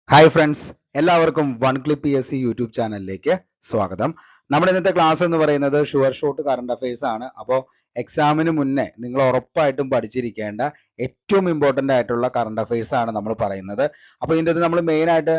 Hi friends, എല്ലാവർക്കും one clip PSC YouTube ചാനലിലേക്ക് സ്വാഗതം. നമ്മുടെ ഇന്നത്തെ ക്ലാസ് എന്ന് പറയുന്നത് ഷുവർ ഷോട്ട് കറണ്ട് അഫയേഴ്സ് ആണ്. അപ്പോൾ എക്സാമിന് മുന്നേ നിങ്ങൾ ഉറപ്പായിട്ടും പഠിച്ചിരിക്കേണ്ട ഏറ്റവും ഇമ്പോർട്ടൻ്റ് ആയിട്ടുള്ള കറണ്ട് അഫയേഴ്സ് ആണ് നമ്മൾ പറയുന്നത്. അപ്പോൾ ഇതിൻ്റെ അത് നമ്മൾ മെയിനായിട്ട്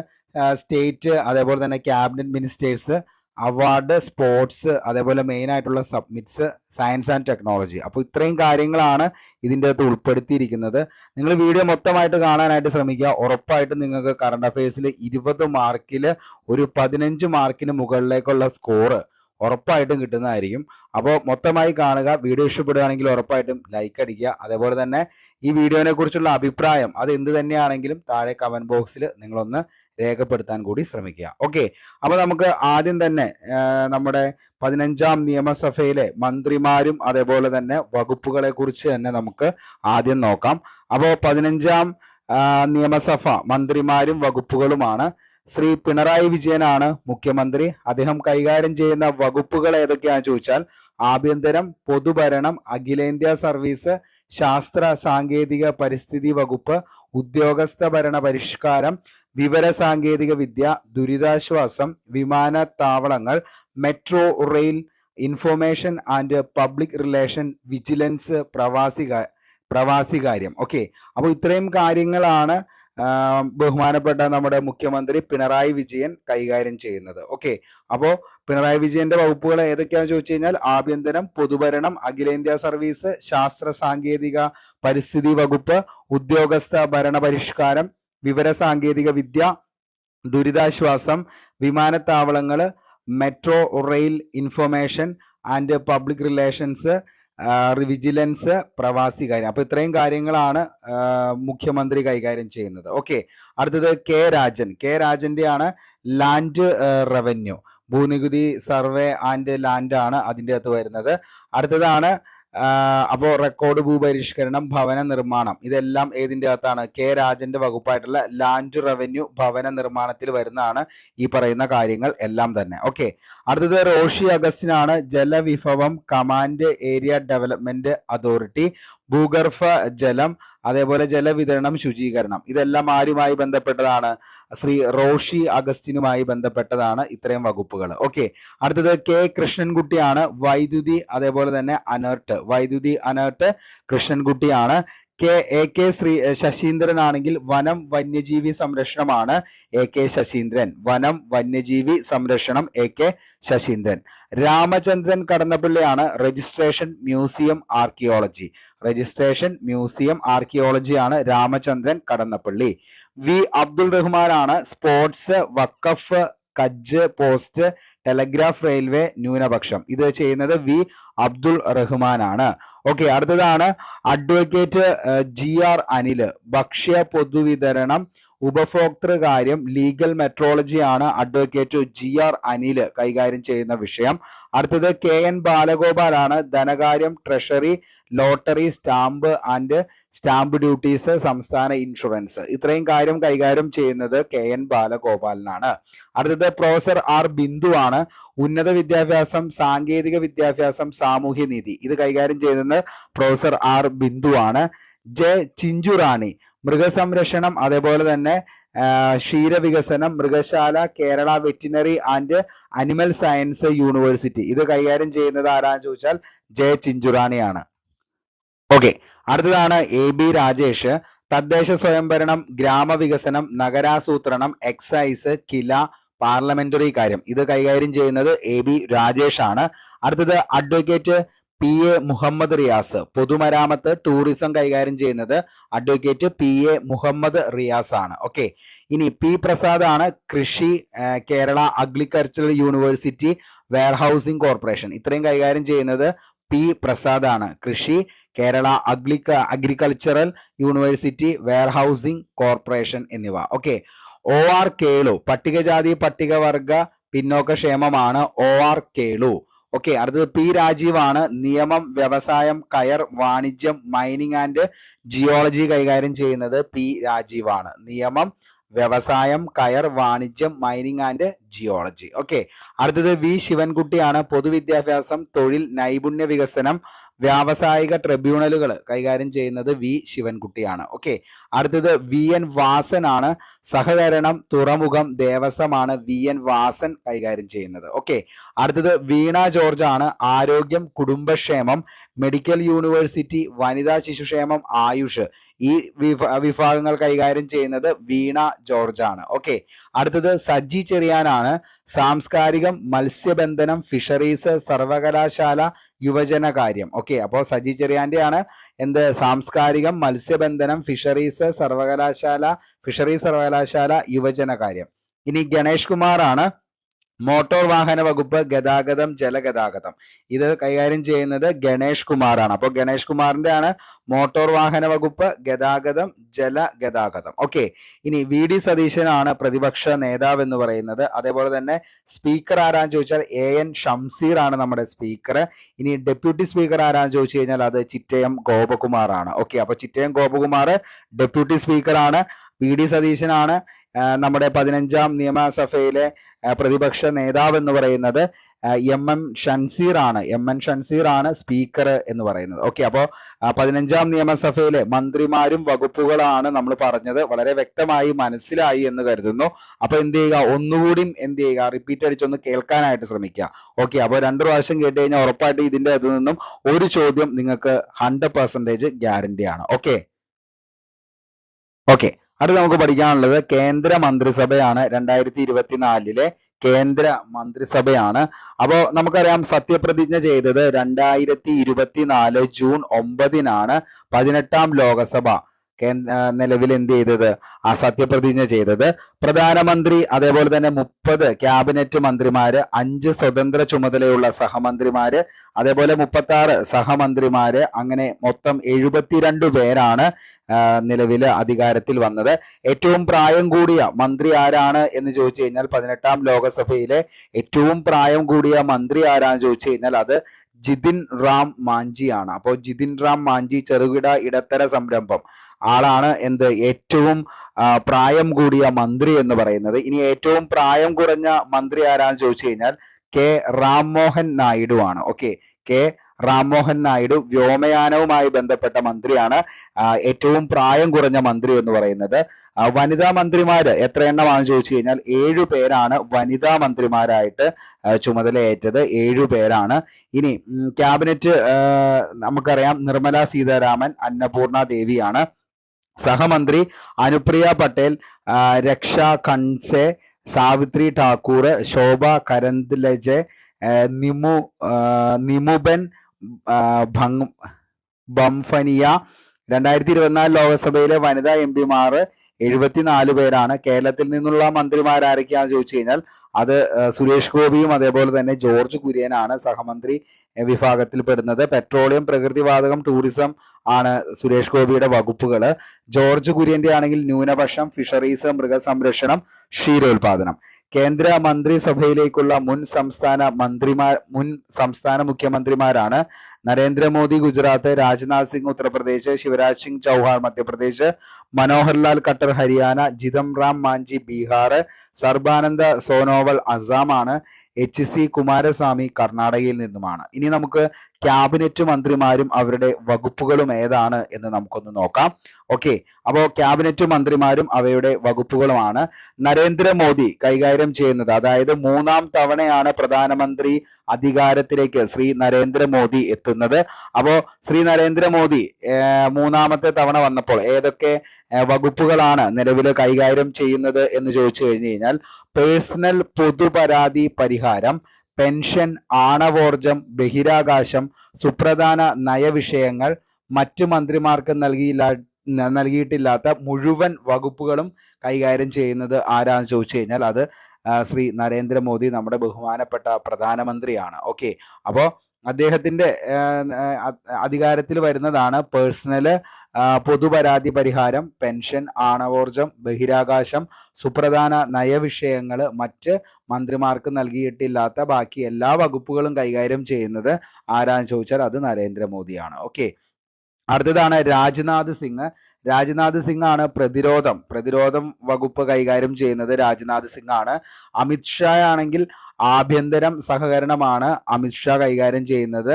സ്റ്റേറ്റ്, അതേപോലെ തന്നെ ക്യാബിനറ്റ് മിനിസ്റ്റേഴ്സ്, അവാർഡ്, സ്പോർട്സ്, അതേപോലെ മെയിൻ ആയിട്ടുള്ള സബ്മിറ്റ്സ്, സയൻസ് ആൻഡ് ടെക്നോളജി. അപ്പോൾ ഇത്രയും കാര്യങ്ങളാണ് ഇതിൻ്റെ അകത്ത് ഉൾപ്പെടുത്തിയിരിക്കുന്നത്. നിങ്ങൾ വീഡിയോ മൊത്തമായിട്ട് കാണാനായിട്ട് ശ്രമിക്കുക. ഉറപ്പായിട്ടും നിങ്ങൾക്ക് കറണ്ട് അഫയേഴ്സിൽ 20 മാർക്കിൽ ഒരു 15 മാർക്കിന് മുകളിലേക്കുള്ള സ്കോറ് ഉറപ്പായിട്ടും കിട്ടുന്നതായിരിക്കും. അപ്പോൾ മൊത്തമായി കാണുക. വീഡിയോ ഇഷ്ടപ്പെടുകയാണെങ്കിൽ ഉറപ്പായിട്ടും ലൈക്ക് അടിക്കുക. അതേപോലെ തന്നെ ഈ വീഡിയോനെ കുറിച്ചുള്ള അഭിപ്രായം അത് എന്ത് തന്നെയാണെങ്കിലും താഴെ കമന്റ് ബോക്സിൽ നിങ്ങളൊന്ന് രേഖപ്പെടുത്താൻ കൂടി ശ്രമിക്കുക. ഓക്കെ, അപ്പോൾ നമുക്ക് ആദ്യം തന്നെ നമ്മുടെ 15ാം നിയമസഭയിലെ മന്ത്രിമാരും അതേപോലെ തന്നെ വകുപ്പുകളെ കുറിച്ച് തന്നെ നമുക്ക് ആദ്യം നോക്കാം. അപ്പോൾ 15ാം നിയമസഭ മന്ത്രിമാരും വകുപ്പുകളുമാണ്. ശ്രീ പിണറായി വിജയനാണ് മുഖ്യമന്ത്രി. അദ്ദേഹം കൈകാര്യം ചെയ്യുന്ന വകുപ്പുകൾ ഏതൊക്കെയാണെന്ന് ചോദിച്ചാൽ ആഭ്യന്തരം, പൊതുഭരണം, അഖിലേന്ത്യാ സർവീസ്, ശാസ്ത്ര സാങ്കേതിക പരിസ്ഥിതി വകുപ്പ്, ഉദ്യോഗസ്ഥ ഭരണ പരിഷ്കാരം, വിവര സാങ്കേതിക വിദ്യ, ദുരിതാശ്വാസം, വിമാനത്താവളങ്ങൾ, metro rail, information and public relation, vigilance, പ്രവാസികാര്യം. ഓക്കെ, അപ്പോൾ ഇത്രയും കാര്യങ്ങളാണ് ബഹുമാനപ്പെട്ട നമ്മുടെ മുഖ്യമന്ത്രി പിണറായി വിജയൻ കൈകാര്യം ചെയ്യുന്നത്. ഓക്കെ, അപ്പോൾ പിണറായി വിജയന്റെ വകുപ്പുകൾ ഏതൊക്കെയാണെന്ന് ചോദിച്ചു കഴിഞ്ഞാൽ ആഭ്യന്തരം, പൊതുഭരണം, അഖിലേന്ത്യാ സർവീസ്, ശാസ്ത്ര സാങ്കേതിക പരിസ്ഥിതി വകുപ്പ്, ഉദ്യോഗസ്ഥ ഭരണ പരിഷ്കാരം, വിവര സാങ്കേതിക വിദ്യ, ദുരിതാശ്വാസം, വിമാനത്താവളങ്ങൾ, metro rail, information and public relations, vigilance, പ്രവാസികാര്യം. അപ്പൊ ഇത്രയും കാര്യങ്ങളാണ് മുഖ്യമന്ത്രി കൈകാര്യം ചെയ്യുന്നത്. ഓക്കെ, അടുത്തത് കെ രാജന്റെ ആണ് ലാൻഡ് റവന്യൂ, ഭൂനികുതി, സർവേ ആൻഡ് ലാൻഡ് ആണ് അതിൻ്റെ അകത്ത് വരുന്നത്. അടുത്തതാണ് അപ്പോൾ റെക്കോർഡ് ഭൂപരിഷ്കരണം, ഭവന നിർമ്മാണം, ഇതെല്ലാം ഏതിൻ്റെ അകത്താണ്? കെ രാജന്റെ വകുപ്പായിട്ടുള്ള ലാൻഡ് റവന്യൂ, ഭവന നിർമ്മാണത്തിൽ വരുന്നതാണ് ഈ പറയുന്ന കാര്യങ്ങൾ എല്ലാം തന്നെ. ഓക്കെ, അടുത്തത് റോഷി അഗസ്റ്റിനാണ് ജലവിഭവം കമാൻഡ് ഏരിയ ഡെവലപ്മെന്റ് അതോറിറ്റി, ഭൂഗർഭ ജലം, അതേപോലെ ജലവിതരണം, ശുചീകരണം. ഇതെല്ലാം ആരുമായി ബന്ധപ്പെട്ടതാണ്? ശ്രീ റോഷി അഗസ്റ്റിനുമായി ബന്ധപ്പെട്ടതാണ് ഇത്രയും വകുപ്പുകൾ. ഓക്കെ, അടുത്തത് കെ കൃഷ്ണൻകുട്ടിയാണ് വൈദ്യുതി, അതേപോലെ തന്നെ അനർട്ട്, വൈദ്യുതി, അനർട്ട് കൃഷ്ണൻകുട്ടിയാണ്. എ കെ ശശീന്ദ്രൻ ആണെങ്കിൽ വനം വന്യജീവി സംരക്ഷണമാണ് എ കെ ശശീന്ദ്രൻ, വനം വന്യജീവി സംരക്ഷണം എ കെ ശശീന്ദ്രൻ. രാമചന്ദ്രൻ കടന്നപ്പള്ളിയാണ് registration museum archaeology, registration museum archaeology ആണ് രാമചന്ദ്രൻ കടന്നപ്പള്ളി. വി അബ്ദുൾ റഹ്മാനാണ് സ്പോർട്സ്, വഖഫ്, കജ്ജ്, പോസ്റ്റ്, ടെലഗ്രാഫ്, റെയിൽവേ, ന്യൂനപക്ഷം. ഇത് ചെയ്യുന്നത് വി അബ്ദുൾ റഹ്മാനാണ്. ഓക്കെ, അടുത്തതാണ് അഡ്വക്കേറ്റ് GR അനിൽ, ഭക്ഷ്യ പൊതുവിതരണം, ഉപഭോക്തൃകാര്യം, ലീഗൽ മെട്രോളജി ആണ് അഡ്വക്കേറ്റ് GR അനിൽ കൈകാര്യം ചെയ്യുന്ന വിഷയം. അടുത്തത് KN ബാലഗോപാലാണ് ധനകാര്യം, treasury, lottery, stamp and stamp duties, സംസ്ഥാന ഇൻഷുറൻസ്. ഇത്രയും കാര്യം കൈകാര്യം ചെയ്യുന്നത് KN ബാലഗോപാലനാണ്. അടുത്തത് പ്രൊഫസർ R ബിന്ദു ആണ് ഉന്നത വിദ്യാഭ്യാസം, സാങ്കേതിക വിദ്യാഭ്യാസം, സാമൂഹ്യനീതി. ഇത് കൈകാര്യം ചെയ്യുന്നത് പ്രൊഫസർ R ബിന്ദു ആണ്. ജെ ചിഞ്ചുറാണി മൃഗസംരക്ഷണം, അതേപോലെ തന്നെ ക്ഷീരവികസനം, മൃഗശാല, Kerala veterinary and animal science university. ഇത് കൈകാര്യം ചെയ്യുന്നത് ആരാന്ന് ചോദിച്ചാൽ ജെ ചിഞ്ചുറാണിയാണ്. ഓക്കെ, അടുത്തതാണ് AB രാജേഷ്, തദ്ദേശ സ്വയംഭരണം, ഗ്രാമവികസനം, നഗരാസൂത്രണം, എക്സൈസ്, കില, പാർലമെന്ററി കാര്യം. ഇത് കൈകാര്യം ചെയ്യുന്നത് AB രാജേഷ് ആണ്. അടുത്തത് അഡ്വക്കേറ്റ് PA മുഹമ്മദ് റിയാസ്, പൊതുമരാമത്ത്, ടൂറിസം കൈകാര്യം ചെയ്യുന്നത് അഡ്വക്കേറ്റ് PA മുഹമ്മദ് റിയാസ് ആണ്. ഓക്കെ, ഇനി P പ്രസാദ് ആണ് കൃഷി, Kerala agricultural university, warehousing corporation. ഇത്രയും കൈകാര്യം ചെയ്യുന്നത് P പ്രസാദ് ആണ്, കൃഷി, Kerala agricultural university, warehousing corporation എന്നിവ. ഓക്കെ, OR കേളു പട്ടികജാതി പട്ടികവർഗ പിന്നോക്ക ക്ഷേമമാണ് OR കേളു. ഓക്കെ, അടുത്തത് P രാജീവ് ആണ് നിയമം, വ്യവസായം, കയർ, വാണിജ്യം, മൈനിങ് ആൻഡ് ജിയോളജി കൈകാര്യം ചെയ്യുന്നത് P രാജീവ് ആണ്. നിയമം, വ്യവസായം, കയർ, വാണിജ്യം, മൈനിങ് ആൻഡ് ജിയോളജി. ഓക്കെ, അടുത്തത് വി ശിവൻകുട്ടിയാണ്. പൊതുവിദ്യാഭ്യാസം, തൊഴിൽ, നൈപുണ്യ വികസനം, വ്യാവസായിക ട്രിബ്യൂണലുകൾ കൈകാര്യം ചെയ്യുന്നത് വി ശിവൻകുട്ടിയാണ്. ഓക്കെ, അടുത്തത് വി എൻ വാസൻ ആണ്. സഹകരണം, തുറമുഖം, ദേവസ്വമാണ് വി എൻ വാസൻ കൈകാര്യം ചെയ്യുന്നത്. ഓക്കെ, അടുത്തത് വീണ ജോർജ് ആണ്. ആരോഗ്യം, കുടുംബക്ഷേമം, മെഡിക്കൽ യൂണിവേഴ്സിറ്റി, വനിതാ ശിശുക്ഷേമം, ആയുഷ് ഈ വിഭാഗങ്ങൾ കൈകാര്യം ചെയ്യുന്നത് വീണ ജോർജ് ആണ്. ഓക്കെ, അടുത്തത് സജ്ജി ചെറിയാനാണ്. സാംസ്കാരികം, മത്സ്യബന്ധനം, ഫിഷറീസ്, സർവകലാശാല, യുവജനകാര്യം. ഓക്കെ, അപ്പോൾ സജ്ജി ചെറിയാന്റെ ആണ് എന്ത് സാംസ്കാരികം, മത്സ്യബന്ധനം, ഫിഷറീസ്, സർവകലാശാല, യുവജനകാര്യം. ഇനി ഗണേഷ് കുമാർ ആണ്. മോട്ടോർ വാഹന വകുപ്പ്, ഗതാഗതം, ജലഗതാഗതം ഇത് കൈകാര്യം ചെയ്യുന്നത് ഗണേഷ് കുമാറാണ്. അപ്പോൾ ഗണേഷ് കുമാറിന്റെ ആണ് മോട്ടോർ വാഹന വകുപ്പ്, ഗതാഗതം, ജലഗതാഗതം. ഓക്കെ, ഇനി വി ഡി സതീശനാണ് പ്രതിപക്ഷ നേതാവ് എന്ന് പറയുന്നത്. അതേപോലെ തന്നെ സ്പീക്കർ ആരാന്ന് ചോദിച്ചാൽ എ എൻ ഷംസീർ ആണ് നമ്മുടെ സ്പീക്കർ. ഇനി ഡെപ്യൂട്ടി സ്പീക്കർ ആരാന്ന് ചോദിച്ചു കഴിഞ്ഞാൽ അത് ചിറ്റയം ഗോപകുമാർ ആണ്. ഓക്കെ, അപ്പൊ ചിറ്റയം ഗോപകുമാർ ഡെപ്യൂട്ടി സ്പീക്കർ ആണ്. വി ഡി സതീശനാണ് നമ്മുടെ 15ാം നിയമസഭയിലെ പ്രതിപക്ഷ നേതാവ് എന്ന് പറയുന്നത്. എം എൻ ഷൻസീർ ആണ് സ്പീക്കർ എന്ന് പറയുന്നത്. ഓക്കെ, അപ്പോൾ 15ാം നിയമസഭയിലെ മന്ത്രിമാരും വകുപ്പുകളാണ് നമ്മൾ പറഞ്ഞത്. വളരെ വ്യക്തമായി മനസ്സിലായി എന്ന് കരുതുന്നു. അപ്പൊ എന്ത് ചെയ്യുക, ഒന്നുകൂടി എന്ത് ചെയ്യുക, റിപ്പീറ്റ് അടിച്ചൊന്ന് കേൾക്കാനായിട്ട് ശ്രമിക്കുക. ഓക്കെ, അപ്പോൾ 2 പ്രാവശ്യം കേട്ട് കഴിഞ്ഞാൽ ഉറപ്പായിട്ട് ഇതിന്റെ അതിൽ നിന്നും ഒരു ചോദ്യം നിങ്ങൾക്ക് 100% ഗ്യാരണ്ടി ആണ്. ഓക്കെ, അത് നമുക്ക് പഠിക്കാനുള്ളത് കേന്ദ്ര മന്ത്രിസഭയാണ്. 2024 കേന്ദ്ര മന്ത്രിസഭയാണ്. അപ്പോൾ നമുക്കറിയാം സത്യപ്രതിജ്ഞ ചെയ്തത് 2024 ജൂൺ 9 18ാം ലോകസഭ നിലവിൽ എന്ത് ചെയ്തത് സത്യപ്രതിജ്ഞ ചെയ്തത്. പ്രധാനമന്ത്രി, അതേപോലെ തന്നെ 30 ക്യാബിനറ്റ് മന്ത്രിമാര്, 5 സ്വതന്ത്ര ചുമതലയുള്ള സഹമന്ത്രിമാര്, അതേപോലെ 36 സഹമന്ത്രിമാര്, അങ്ങനെ മൊത്തം 72 പേരാണ് നിലവിൽ അധികാരത്തിൽ വന്നത്. ഏറ്റവും പ്രായം കൂടിയ മന്ത്രി ആരാണ് എന്ന് ചോദിച്ചു കഴിഞ്ഞാൽ 18ാം ലോകസഭയിലെ ഏറ്റവും പ്രായം കൂടിയ മന്ത്രി ആരാന്ന് ചോദിച്ചു കഴിഞ്ഞാൽ അത് ജിതിൻ റാം മാഞ്ചി ആണ്. അപ്പോൾ ജിതിൻ റാം മാഞ്ചി ചെറുകിട ഇടത്തര സംരംഭം ആളാണ് ഏറ്റവും പ്രായം കൂടിയ മന്ത്രി എന്ന് പറയുന്നത്. ഇനി ഏറ്റവും പ്രായം കുറഞ്ഞ മന്ത്രി ആരാന്ന് ചോദിച്ചു കഴിഞ്ഞാൽ കെ രാംമോഹൻ നായിഡു ആണ്. ഓക്കെ, കെ രാംമോഹൻ നായിഡു വ്യോമയാനവുമായി ബന്ധപ്പെട്ട മന്ത്രിയാണ് ഏറ്റവും പ്രായം കുറഞ്ഞ മന്ത്രി എന്ന് പറയുന്നത്. വനിതാ മന്ത്രിമാര് എത്ര എണ്ണമാണെന്ന് ചോദിച്ചു കഴിഞ്ഞാൽ 7 പേരാണ് വനിതാ മന്ത്രിമാരായിട്ട് ചുമതലയേറ്റത്. 7 പേരാണ്. ഇനി ക്യാബിനറ്റ് നമുക്കറിയാം നിർമ്മല സീതാരാമൻ, അന്നപൂർണ ദേവിയാണ്. സഹമന്ത്രി അനുപ്രിയ പട്ടേൽ, രക്ഷ ഖൻസെ, സാവിത്രി ഠാക്കൂർ, ശോഭ കരന്ദ്ലജെ, നിമുബൻ ബംഫനിയ. 2024 ലോകസഭയിലെ വനിതാ എംപിമാർ 74 പേരാണ്. കേരളത്തിൽ നിന്നുള്ള മന്ത്രിമാർ ആരൊക്കെയാണെന്ന് ചോദിച്ചു കഴിഞ്ഞാൽ അത് സുരേഷ് ഗോപിയും അതേപോലെ തന്നെ ജോർജ് കുര്യനാണ് സഹമന്ത്രി വിഭാഗത്തിൽ പെടുന്നത്. പെട്രോളിയം, പ്രകൃതിവാതകം, ടൂറിസം ആണ് സുരേഷ് ഗോപിയുടെ വകുപ്പുകൾ. ജോർജ് കുര്യന്റെ ആണെങ്കിൽ ന്യൂനപക്ഷം, ഫിഷറീസ്, മൃഗസംരക്ഷണം, ക്ഷീരോത്പാദനം. കേന്ദ്ര മന്ത്രിസഭയിലേക്കുള്ള മുൻ സംസ്ഥാന മുഖ്യമന്ത്രിമാരാണ് നരേന്ദ്രമോദി ഗുജറാത്ത്, രാജ്നാഥ് സിംഗ് ഉത്തർപ്രദേശ്, ശിവരാജ് സിംഗ് ചൗഹാൻ മധ്യപ്രദേശ്, മനോഹർലാൽ ഖട്ടർ ഹരിയാന, ജിതം റാം മാഞ്ചി ബീഹാർ, സർബാനന്ദ സോനോവാൾ അസം ആണ്, HC കുമാരസ്വാമി കർണാടകയിൽ നിന്നുമാണ്. ഇനി നമുക്ക് ക്യാബിനറ്റ് മന്ത്രിമാരും അവരുടെ വകുപ്പുകളും ഏതാണ് എന്ന് നമുക്കൊന്ന് നോക്കാം. ഓക്കെ, അപ്പോൾ ക്യാബിനറ്റ് മന്ത്രിമാരും അവയുടെ വകുപ്പുകളുമാണ് നരേന്ദ്രമോദി കൈകാര്യം ചെയ്യുന്നത്. അതായത് 3ാം തവണയാണ് പ്രധാനമന്ത്രി അധികാരത്തിലേക്ക് ശ്രീ നരേന്ദ്രമോദി എത്തുന്നത്. അപ്പോ ശ്രീ നരേന്ദ്രമോദി 3ാമത്തെ തവണ വന്നപ്പോൾ ഏതൊക്കെ വകുപ്പുകളാണ് നിലവിൽ കൈകാര്യം ചെയ്യുന്നത് എന്ന് ചോദിച്ചു കഴിഞ്ഞു കഴിഞ്ഞാൽ പേഴ്സണൽ പൊതുപരാതി പരിഹാരം, പെൻഷൻ, ആണവോർജം, ബഹിരാകാശം, സുപ്രധാന നയവിഷയങ്ങൾ, മറ്റു മന്ത്രിമാർക്ക് നൽകിയിട്ടില്ലാത്ത മുഴുവൻ വകുപ്പുകളും കൈകാര്യം ചെയ്യുന്നത് ആരാന്ന് ചോദിച്ചു കഴിഞ്ഞാൽ അത് ശ്രീ നരേന്ദ്രമോദി, നമ്മുടെ ബഹുമാനപ്പെട്ട പ്രധാനമന്ത്രിയാണ്. ഓക്കെ, അപ്പോൾ അദ്ദേഹത്തിന്റെ അധികാരത്തിൽ വരുന്നതാണ് പേഴ്സണൽ പൊതുപരാതി പരിഹാരം, പെൻഷൻ, ആണവോർജം, ബഹിരാകാശം, സുപ്രധാന നയവിഷയങ്ങൾ, മറ്റ് മന്ത്രിമാർക്ക് നൽകിയിട്ടില്ലാത്ത ബാക്കി എല്ലാ വകുപ്പുകളും കൈകാര്യം ചെയ്യുന്നത് ആരാന്ന് ചോദിച്ചാൽ അത് നരേന്ദ്രമോദിയാണ്. ഓക്കെ, അടുത്തതാണ് രാജ്നാഥ് സിംഗ്. രാജ്നാഥ് സിംഗ് ആണ് പ്രതിരോധം വകുപ്പ് കൈകാര്യം ചെയ്യുന്നത് രാജ്നാഥ് സിംഗ് ആണ്. അമിത്ഷാ ആണെങ്കിൽ ആഭ്യന്തരം സഹകരണമാണ് അമിത്ഷാ കൈകാര്യം ചെയ്യുന്നത്.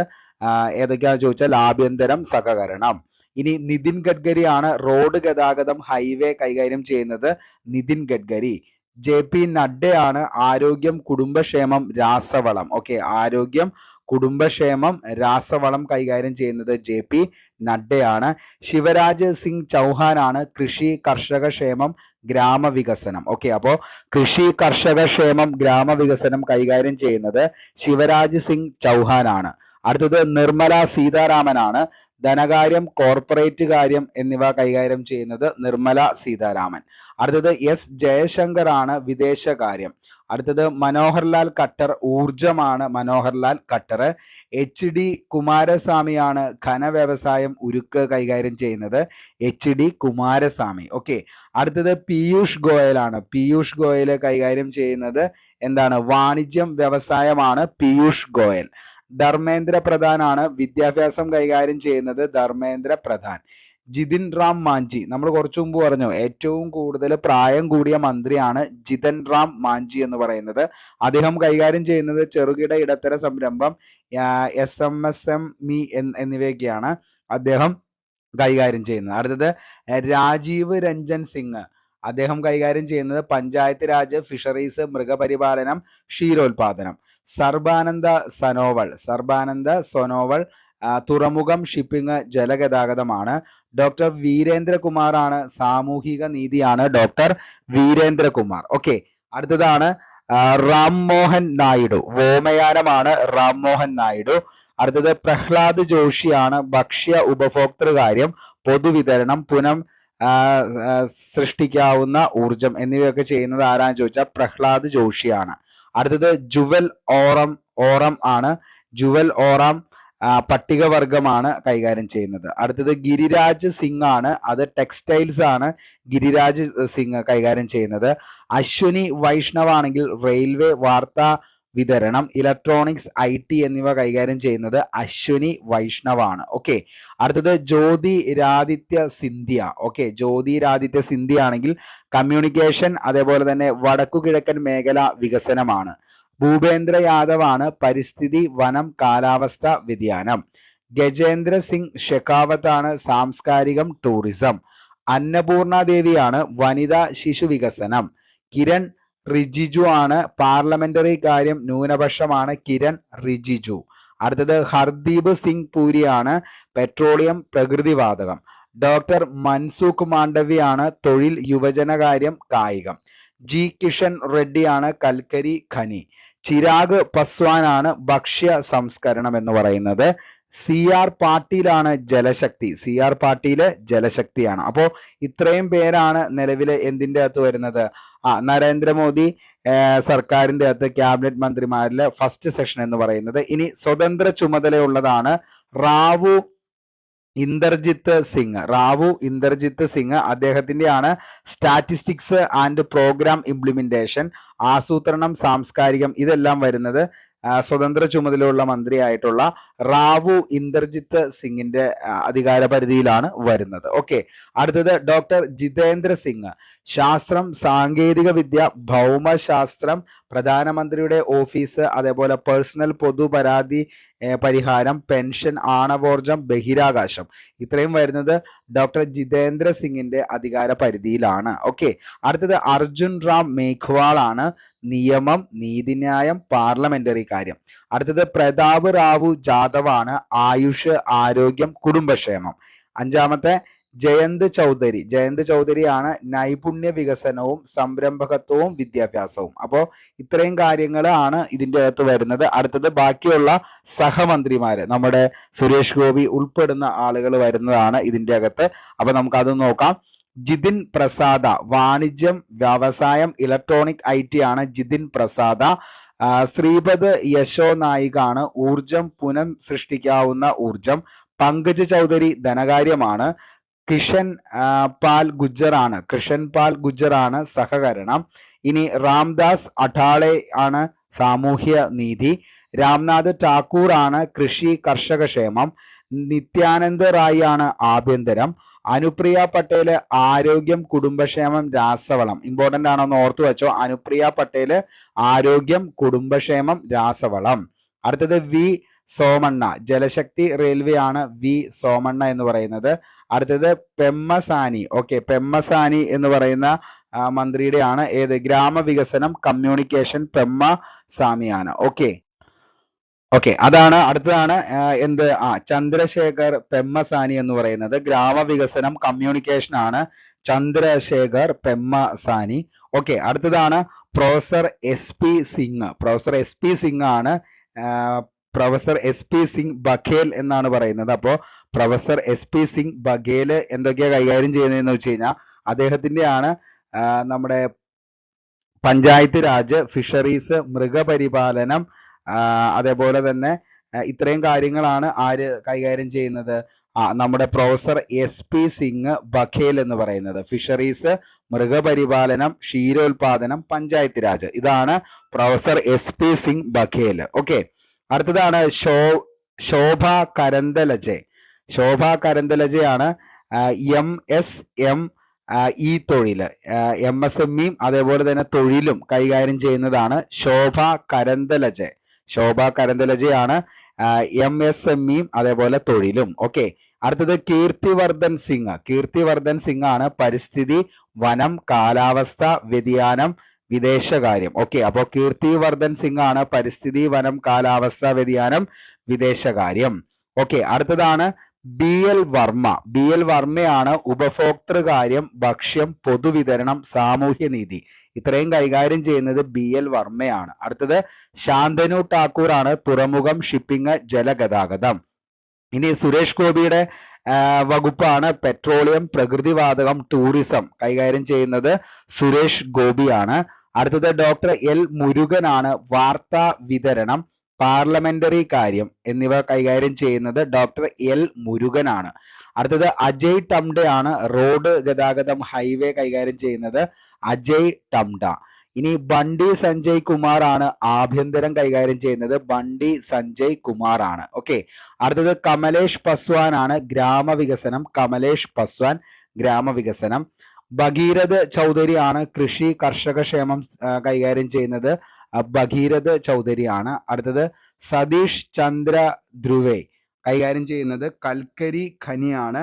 ഏതൊക്കെയാണെന്ന് ചോദിച്ചാൽ ആഭ്യന്തരം സഹകരണം. ഇനി നിതിൻ ഗഡ്കരി ആണ് റോഡ് ഗതാഗതം ഹൈവേ കൈകാര്യം ചെയ്യുന്നത് നിതിൻ ഗഡ്കരി. JP നഡ്ഡയാണ് ആരോഗ്യം കുടുംബക്ഷേമം രാസവളം. ഓക്കെ, ആരോഗ്യം കുടുംബക്ഷേമം രാസവളം കൈകാര്യം ചെയ്യുന്നത് JP നഡ്ഡയാണ്. ശിവരാജ് സിംഗ് ചൗഹാൻ ആണ് കൃഷി കർഷക ക്ഷേമം ഗ്രാമവികസനം. ഓക്കെ, അപ്പോൾ കൃഷി കർഷക ക്ഷേമം ഗ്രാമവികസനം കൈകാര്യം ചെയ്യുന്നത് ശിവരാജ് സിംഗ് ചൗഹാൻ ആണ്. അടുത്തത് നിർമ്മല സീതാരാമൻ ആണ് ധനകാര്യം കോർപ്പറേറ്റ് കാര്യം എന്നിവ കൈകാര്യം ചെയ്യുന്നത് നിർമ്മല സീതാരാമൻ. അടുത്തത് S ജയശങ്കർ ആണ് വിദേശകാര്യം. അടുത്തത് മനോഹർലാൽ ഖട്ടർ ഊർജമാണ് മനോഹർലാൽ ഖട്ടർ. HD കുമാരസ്വാമിയാണ് ഘനവ്യവസായം ഉരുക്ക് കൈകാര്യം ചെയ്യുന്നത് HD കുമാരസ്വാമി. ഓക്കെ, അടുത്തത് പീയൂഷ് ഗോയൽ ആണ്. പീയൂഷ് ഗോയൽ കൈകാര്യം ചെയ്യുന്നത് എന്താണ്? വാണിജ്യം വ്യവസായമാണ് പീയൂഷ് ഗോയൽ. ധർമ്മേന്ദ്ര പ്രധാൻ ആണ് വിദ്യാഭ്യാസം കൈകാര്യം ചെയ്യുന്നത് ധർമ്മേന്ദ്ര പ്രധാൻ. ജിതിൻ റാം മാഞ്ചി, നമ്മൾ കുറച്ചു മുമ്പ് പറഞ്ഞു ഏറ്റവും കൂടുതൽ പ്രായം കൂടിയ മന്ത്രിയാണ് ജിതൻ റാം മാഞ്ചി എന്ന് പറയുന്നത്. അദ്ദേഹം കൈകാര്യം ചെയ്യുന്നത് ചെറുകിട ഇടത്തര സംരംഭം SMSME എന്നിവയൊക്കെയാണ് അദ്ദേഹം കൈകാര്യം ചെയ്യുന്നത്. അടുത്തത് രാജീവ് രഞ്ജൻ സിംഗ്, അദ്ദേഹം കൈകാര്യം ചെയ്യുന്നത് പഞ്ചായത്ത് രാജ് ഫിഷറീസ് മൃഗപരിപാലനം ക്ഷീരോത്പാദനം. സർബാനന്ദ സോനോവൾ തുറമുഖം ഷിപ്പിംഗ് ജലഗതാഗതമാണ്. ഡോക്ടർ വീരേന്ദ്രകുമാർ ആണ് സാമൂഹിക നീതിയാണ് ഡോക്ടർ വീരേന്ദ്രകുമാർ. ഓക്കെ, അടുത്തതാണ് റാം മോഹൻ നായിഡു, വ്യോമയാനമാണ് റാം മോഹൻ നായിഡു. അടുത്തത് പ്രഹ്ലാദ് ജോഷിയാണ് ഭക്ഷ്യ ഉപഭോക്തൃകാര്യം പൊതുവിതരണം സൃഷ്ടിക്കാവുന്ന ഊർജം എന്നിവയൊക്കെ ചെയ്യുന്നത് ആരാന്ന് ചോദിച്ചാൽ പ്രഹ്ലാദ് ജോഷിയാണ്. അടുത്തത് ജുവൽ ഓറം ആണ്. ജുവൽ ഓറാം പട്ടികവർഗമാണ് കൈകാര്യം ചെയ്യുന്നത്. അടുത്തത് ഗിരിരാജ് സിംഗ് ആണ്, അത് ടെക്സ്റ്റൈൽസ് ആണ് ഗിരിരാജ് സിംഗ് കൈകാര്യം ചെയ്യുന്നത്. അശ്വിനി വൈഷ്ണവ് ആണെങ്കിൽ റെയിൽവേ വാർത്താ വിതരണം ഇലക്ട്രോണിക്സ് IT എന്നിവ കൈകാര്യം ചെയ്യുന്നത് അശ്വിനി വൈഷ്ണവ് ആണ്. ഓക്കെ, അടുത്തത് ജ്യോതിരാദിത്യ സിന്ധ്യ. ഓക്കെ, ജ്യോതിരാദിത്യ സിന്ധ്യ ആണെങ്കിൽ കമ്മ്യൂണിക്കേഷൻ അതേപോലെ തന്നെ വടക്കു കിഴക്കൻ മേഖല വികസനമാണ്. ഭൂപേന്ദ്ര യാദവ് ആണ് പരിസ്ഥിതി വനം കാലാവസ്ഥ വ്യതിയാനം. ഗജേന്ദ്ര സിംഗ് ഷെഖാവത്ത് ആണ് സാംസ്കാരികം ടൂറിസം. അന്നപൂർണ ദേവിയാണ് വനിതാ ശിശു വികസനം. കിരൺ റിജിജു ആണ് പാർലമെന്ററി കാര്യം ന്യൂനപക്ഷമാണ് കിരൺ റിജിജു. അടുത്തത് ഹർദീപ് സിംഗ് പുരിയാണ് പെട്രോളിയം പ്രകൃതിവാതകം. ഡോക്ടർ മൻസുഖ് മാണ്ഡവ്യാണ് തൊഴിൽ യുവജനകാര്യം കായികം. G കിഷൻ റെഡ്ഡിയാണ് കൽക്കരി ഖനി. ചിരാഗ് പസ്വാനാണ് ഭക്ഷ്യ സംസ്കരണം എന്ന് പറയുന്നത്. CR പാട്ടീലാണ് ജലശക്തി. CR പാട്ടീല് ജലശക്തിയാണ്. അപ്പോൾ ഇത്രയും പേരാണ് നിലവിൽ എന്തിൻ്റെ അകത്ത് വരുന്നത്? നരേന്ദ്രമോദി സർക്കാരിൻ്റെ അകത്ത് ക്യാബിനറ്റ് മന്ത്രിമാരിലെ ഫസ്റ്റ് സെഷൻ എന്ന് പറയുന്നത്. ഇനി സ്വതന്ത്ര ചുമതലയുള്ളതാണ് റാവു ഇന്ദർജിത്ത് സിംഗ്. അദ്ദേഹത്തിൻ്റെയാണ് സ്റ്റാറ്റിസ്റ്റിക്സ് ആൻഡ് പ്രോഗ്രാം ഇംപ്ലിമെന്റേഷൻ, ആസൂത്രണം, സാംസ്കാരികം ഇതെല്ലാം വരുന്നത് സ്വതന്ത്ര ചുമതലയുള്ള മന്ത്രിയായിട്ടുള്ള റാവു ഇന്ദർജിത്ത് സിംഗിന്റെ അധികാര പരിധിയിലാണ് വരുന്നത്. ഓക്കെ, അടുത്തത് ഡോക്ടർ ജിതേന്ദ്ര സിംഗ്, ശാസ്ത്രം സാങ്കേതിക വിദ്യ ഭൗമശാസ്ത്രം പ്രധാനമന്ത്രിയുടെ ഓഫീസ് അതേപോലെ പേഴ്സണൽ പൊതു പരാതി പരിഹാരം പെൻഷൻ ആണവോർജം ബഹിരാകാശം ഇത്രയും വരുന്നത് ഡോക്ടർ ജിതേന്ദ്ര സിംഗിന്റെ അധികാര പരിധിയിലാണ്. ഓക്കെ, അടുത്തത് അർജുൻ റാം മേഘ്വാൾ ആണ് നിയമം നീതിന്യായം പാർലമെന്ററി കാര്യം. അടുത്തത് പ്രതാപ് റാവു ജാദവ് ആണ് ആയുഷ് ആരോഗ്യം കുടുംബക്ഷേമം. അഞ്ചാമത്തെ ജയന്ത് ചൗധരിയാണ് നൈപുണ്യ വികസനവും സംരംഭകത്വവും വിദ്യാഭ്യാസവും. അപ്പോൾ ഇത്രയും കാര്യങ്ങളാണ് ഇതിൻ്റെ അകത്ത് വരുന്നത്. അടുത്തത് ബാക്കിയുള്ള സഹമന്ത്രിമാര് നമ്മുടെ സുരേഷ് ഗോപി ഉൾപ്പെടുന്ന ആളുകൾ വരുന്നതാണ് ഇതിൻ്റെ അകത്ത്. അപ്പൊ നമുക്ക് അത് നോക്കാം. ജിതിൻ പ്രസാദ വാണിജ്യം വ്യവസായം ഇലക്ട്രോണിക് IT ആണ് ജിതിൻ പ്രസാദ. ശ്രീപദ് യശോ നായികാണ് ഊർജം സൃഷ്ടിക്കാവുന്ന ഊർജം. പങ്കജ് ചൗധരി ധനകാര്യമാണ്. കിഷൻ പാൽ ഗുജ്ജറാണ് സഹകരണം. ഇനി രാംദാസ് അഠാളെ ആണ് സാമൂഹ്യ നീതി. രാംനാഥ് ഠാക്കൂർ ആണ് കൃഷി കർഷകക്ഷേമം. നിത്യാനന്ദ് റായ് ആണ് ആഭ്യന്തരം. അനുപ്രിയ പട്ടേല് ആരോഗ്യം കുടുംബക്ഷേമം രാസവളം. ഇമ്പോർട്ടന്റ് ആണോ എന്ന് ഓർത്തു വെച്ചോ. അനുപ്രിയ പട്ടേല് ആരോഗ്യം കുടുംബക്ഷേമം രാസവളം. അടുത്തത് വി സോമണ്ണ, ജലശക്തി റെയിൽവേ ആണ് വി സോമണ്ണ എന്ന് പറയുന്നത്. അടുത്തത് പെമ്മസാനി. ഓക്കെ, പെമ്മസാനി എന്ന് പറയുന്ന മന്ത്രിയുടെ ആണ് ഏത്? ഗ്രാമവികസനം കമ്മ്യൂണിക്കേഷൻ പെമ്മസാമിയാണ്. ഓക്കെ ഓക്കെ, അതാണ്. അടുത്തതാണ് എന്ത്? ചന്ദ്രശേഖർ പെമ്മസാനി എന്ന് പറയുന്നത് ഗ്രാമവികസനം കമ്മ്യൂണിക്കേഷൻ ആണ് ചന്ദ്രശേഖർ പെമ്മസാനി. ഓക്കെ, അടുത്തതാണ് professor S P Singh. Professor S P Singh ആണ് professor S P Singh Baghel എന്നാണ് പറയുന്നത്. അപ്പോൾ professor S P Singh Baghel എന്തൊക്കെയാ കൈകാര്യം ചെയ്യുന്നതെന്ന് വെച്ച് കഴിഞ്ഞാൽ അദ്ദേഹത്തിന്റെ ആണ് നമ്മുടെ പഞ്ചായത്ത് രാജ്, ഫിഷറീസ്, മൃഗപരിപാലനം, അതേപോലെ തന്നെ ഇത്രയും കാര്യങ്ങളാണ് ആര് കൈകാര്യം ചെയ്യുന്നത്? നമ്മുടെ professor S P Singh Baghel എന്ന് പറയുന്നത്. ഫിഷറീസ്, മൃഗപരിപാലനം, ക്ഷീരോത്പാദനം, പഞ്ചായത്ത് രാജ്, ഇതാണ് professor S P Singh Baghel. Okay, അടുത്തതാണ് ശോഭ കരന്തലജെ. ശോഭ കരന്തലജയാണ് MSME തൊഴില്, MSMEയും അതേപോലെ തന്നെ തൊഴിലും കൈകാര്യം ചെയ്യുന്നതാണ് ശോഭ കരന്തലജെ. ശോഭ കരന്തലജയാണ് MSMEയും അതേപോലെ തൊഴിലും. ഓക്കെ, അടുത്തത് കീർത്തിവർദ്ധൻ സിംഗ്. കീർത്തിവർദ്ധൻ സിംഗ് ആണ് പരിസ്ഥിതി, വനം, കാലാവസ്ഥ വ്യതിയാനം, വിദേശകാര്യം. ഓക്കെ, അപ്പോൾ കീർത്തിവർദ്ധൻ സിംഗ് ആണ് പരിസ്ഥിതി, വനം, കാലാവസ്ഥ വ്യതിയാനം, വിദേശകാര്യം. ഓക്കെ, അടുത്തതാണ് BL വർമ്മ. BL വർമ്മയാണ് ഉപഭോക്തൃകാര്യം, ഭക്ഷ്യം, പൊതുവിതരണം, സാമൂഹ്യനീതി. ഇത്രയും കൈകാര്യം ചെയ്യുന്നത് BL വർമ്മയാണ്. അടുത്തത് ശാന്തനു ഠാക്കൂർ ആണ് തുറമുഖം, ഷിപ്പിംഗ്, ജലഗതാഗതം. ഇനി സുരേഷ് ഗോപിയുടെ വകുപ്പാണ് പെട്രോളിയം, പ്രകൃതിവാതകം, ടൂറിസം. കൈകാര്യം ചെയ്യുന്നത് സുരേഷ് ഗോപിയാണ്. അടുത്തത് ഡോക്ടർ L മുരുകനാണ് വാർത്താ വിതരണം, പാർലമെന്ററി കാര്യം എന്നിവ കൈകാര്യം ചെയ്യുന്നത് ഡോക്ടർ L മുരുകനാണ്. അടുത്തത് അജയ് ടംഡ ആണ് റോഡ് ഗതാഗതം, ഹൈവേ കൈകാര്യം ചെയ്യുന്നത് അജയ് ടംഡ. ഇനി ബണ്ടി സഞ്ജയ് കുമാർ ആണ് ആഭ്യന്തരം കൈകാര്യം ചെയ്യുന്നത് ബണ്ടി സഞ്ജയ് കുമാർ ആണ്. ഓക്കെ, അടുത്തത് കമലേഷ് പസ്വാൻ ആണ് ഗ്രാമവികസനം, കമലേഷ് പസ്വാൻ ഗ്രാമവികസനം. ഭഗീരഥ് ചൗധരി ആണ് കൃഷി കർഷകക്ഷേമം കൈകാര്യം ചെയ്യുന്നത് ഭഗീരഥ് ചൗധരി ആണ്. അടുത്തത് സതീഷ് ചന്ദ്ര ധ്രുവെ കൈകാര്യം ചെയ്യുന്നത് കൽക്കരി ഖനിയാണ്.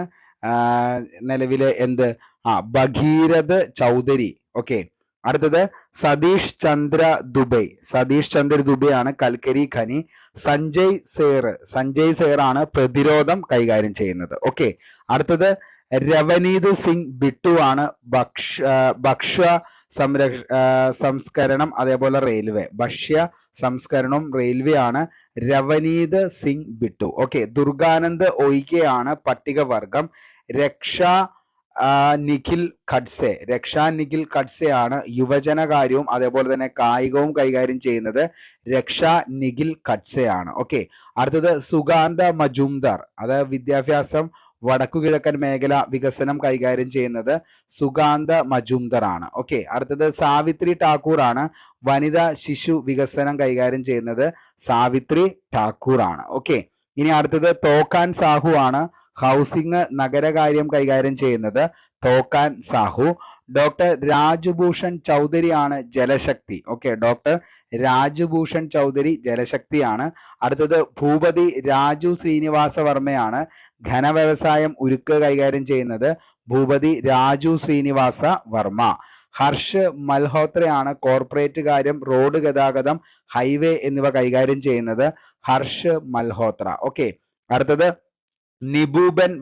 നിലവിലെ എന്ത്? ഭഗീരഥ് ചൗധരി. ഓക്കെ, അടുത്തത് സതീഷ് ചന്ദ്ര ദുബെ. സതീഷ് ചന്ദ്ര ദുബെ ആണ് കൽക്കരി ഖനി. സഞ്ജയ് സേർ ആണ് പ്രതിരോധം കൈകാര്യം ചെയ്യുന്നത്. ഓക്കെ, അടുത്തത് രവനീത് സിംഗ് ബിട്ടു ആണ് ഭക്ഷ്യ സംസ്കരണം അതേപോലെ റെയിൽവേ. ഭക്ഷ്യ സംസ്കരണവും റെയിൽവേ ആണ് രവനീത് സിംഗ് ബിട്ടു. ഓക്കെ, ദുർഗാനന്ദ് ഒയ്കെ ആണ് പട്ടികവർഗം. രക്ഷാ നിഖിൽ ഖഡ്സെ ആണ് യുവജനകാര്യവും അതേപോലെ തന്നെ കായികവും കൈകാര്യം ചെയ്യുന്നത് രക്ഷാ നിഖിൽ ഖഡ്സെ ആണ്. ഓക്കെ, അടുത്തത് സുഗാന്ത മജുംദാർ, അതായത് വിദ്യാഭ്യാസം, വടക്കുകിഴക്കൻ മേഖല വികസനം കൈകാര്യം ചെയ്യുന്നത് സുഗാന്ത മജുംദർ ആണ്. ഓക്കെ, അടുത്തത് സാവിത്രി ഠാക്കൂർ ആണ് വനിതാ ശിശു വികസനം കൈകാര്യം ചെയ്യുന്നത് സാവിത്രി ഠാക്കൂർ ആണ്. ഓക്കെ, ഇനി അടുത്തത് തോക്കാൻ സാഹു ആണ് ഹൗസിംഗ് നഗരകാര്യം കൈകാര്യം ചെയ്യുന്നത് തോക്കാൻ സാഹു. ഡോക്ടർ രാജ്ഭൂഷൺ ചൗധരി ആണ് ജലശക്തി. ഓക്കെ, ഡോക്ടർ രാജ്ഭൂഷൺ ചൗധരി ജലശക്തിയാണ്. അടുത്തത് ഭൂപതി രാജു ശ്രീനിവാസ വർമ്മയാണ് ഘനവ്യവസായം, ഉരുക്ക് കൈകാര്യം ചെയ്യുന്നത് ഭൂപതി രാജു ശ്രീനിവാസ വർമ്മ. ഹർഷ് മൽഹോത്രയാണ് കോർപ്പറേറ്റ് കാര്യം, റോഡ് ഗതാഗതം, ഹൈവേ എന്നിവ കൈകാര്യം ചെയ്യുന്നത് ഹർഷ് മൽഹോത്ര. ഓക്കെ, അടുത്തത് നിബൂബൻ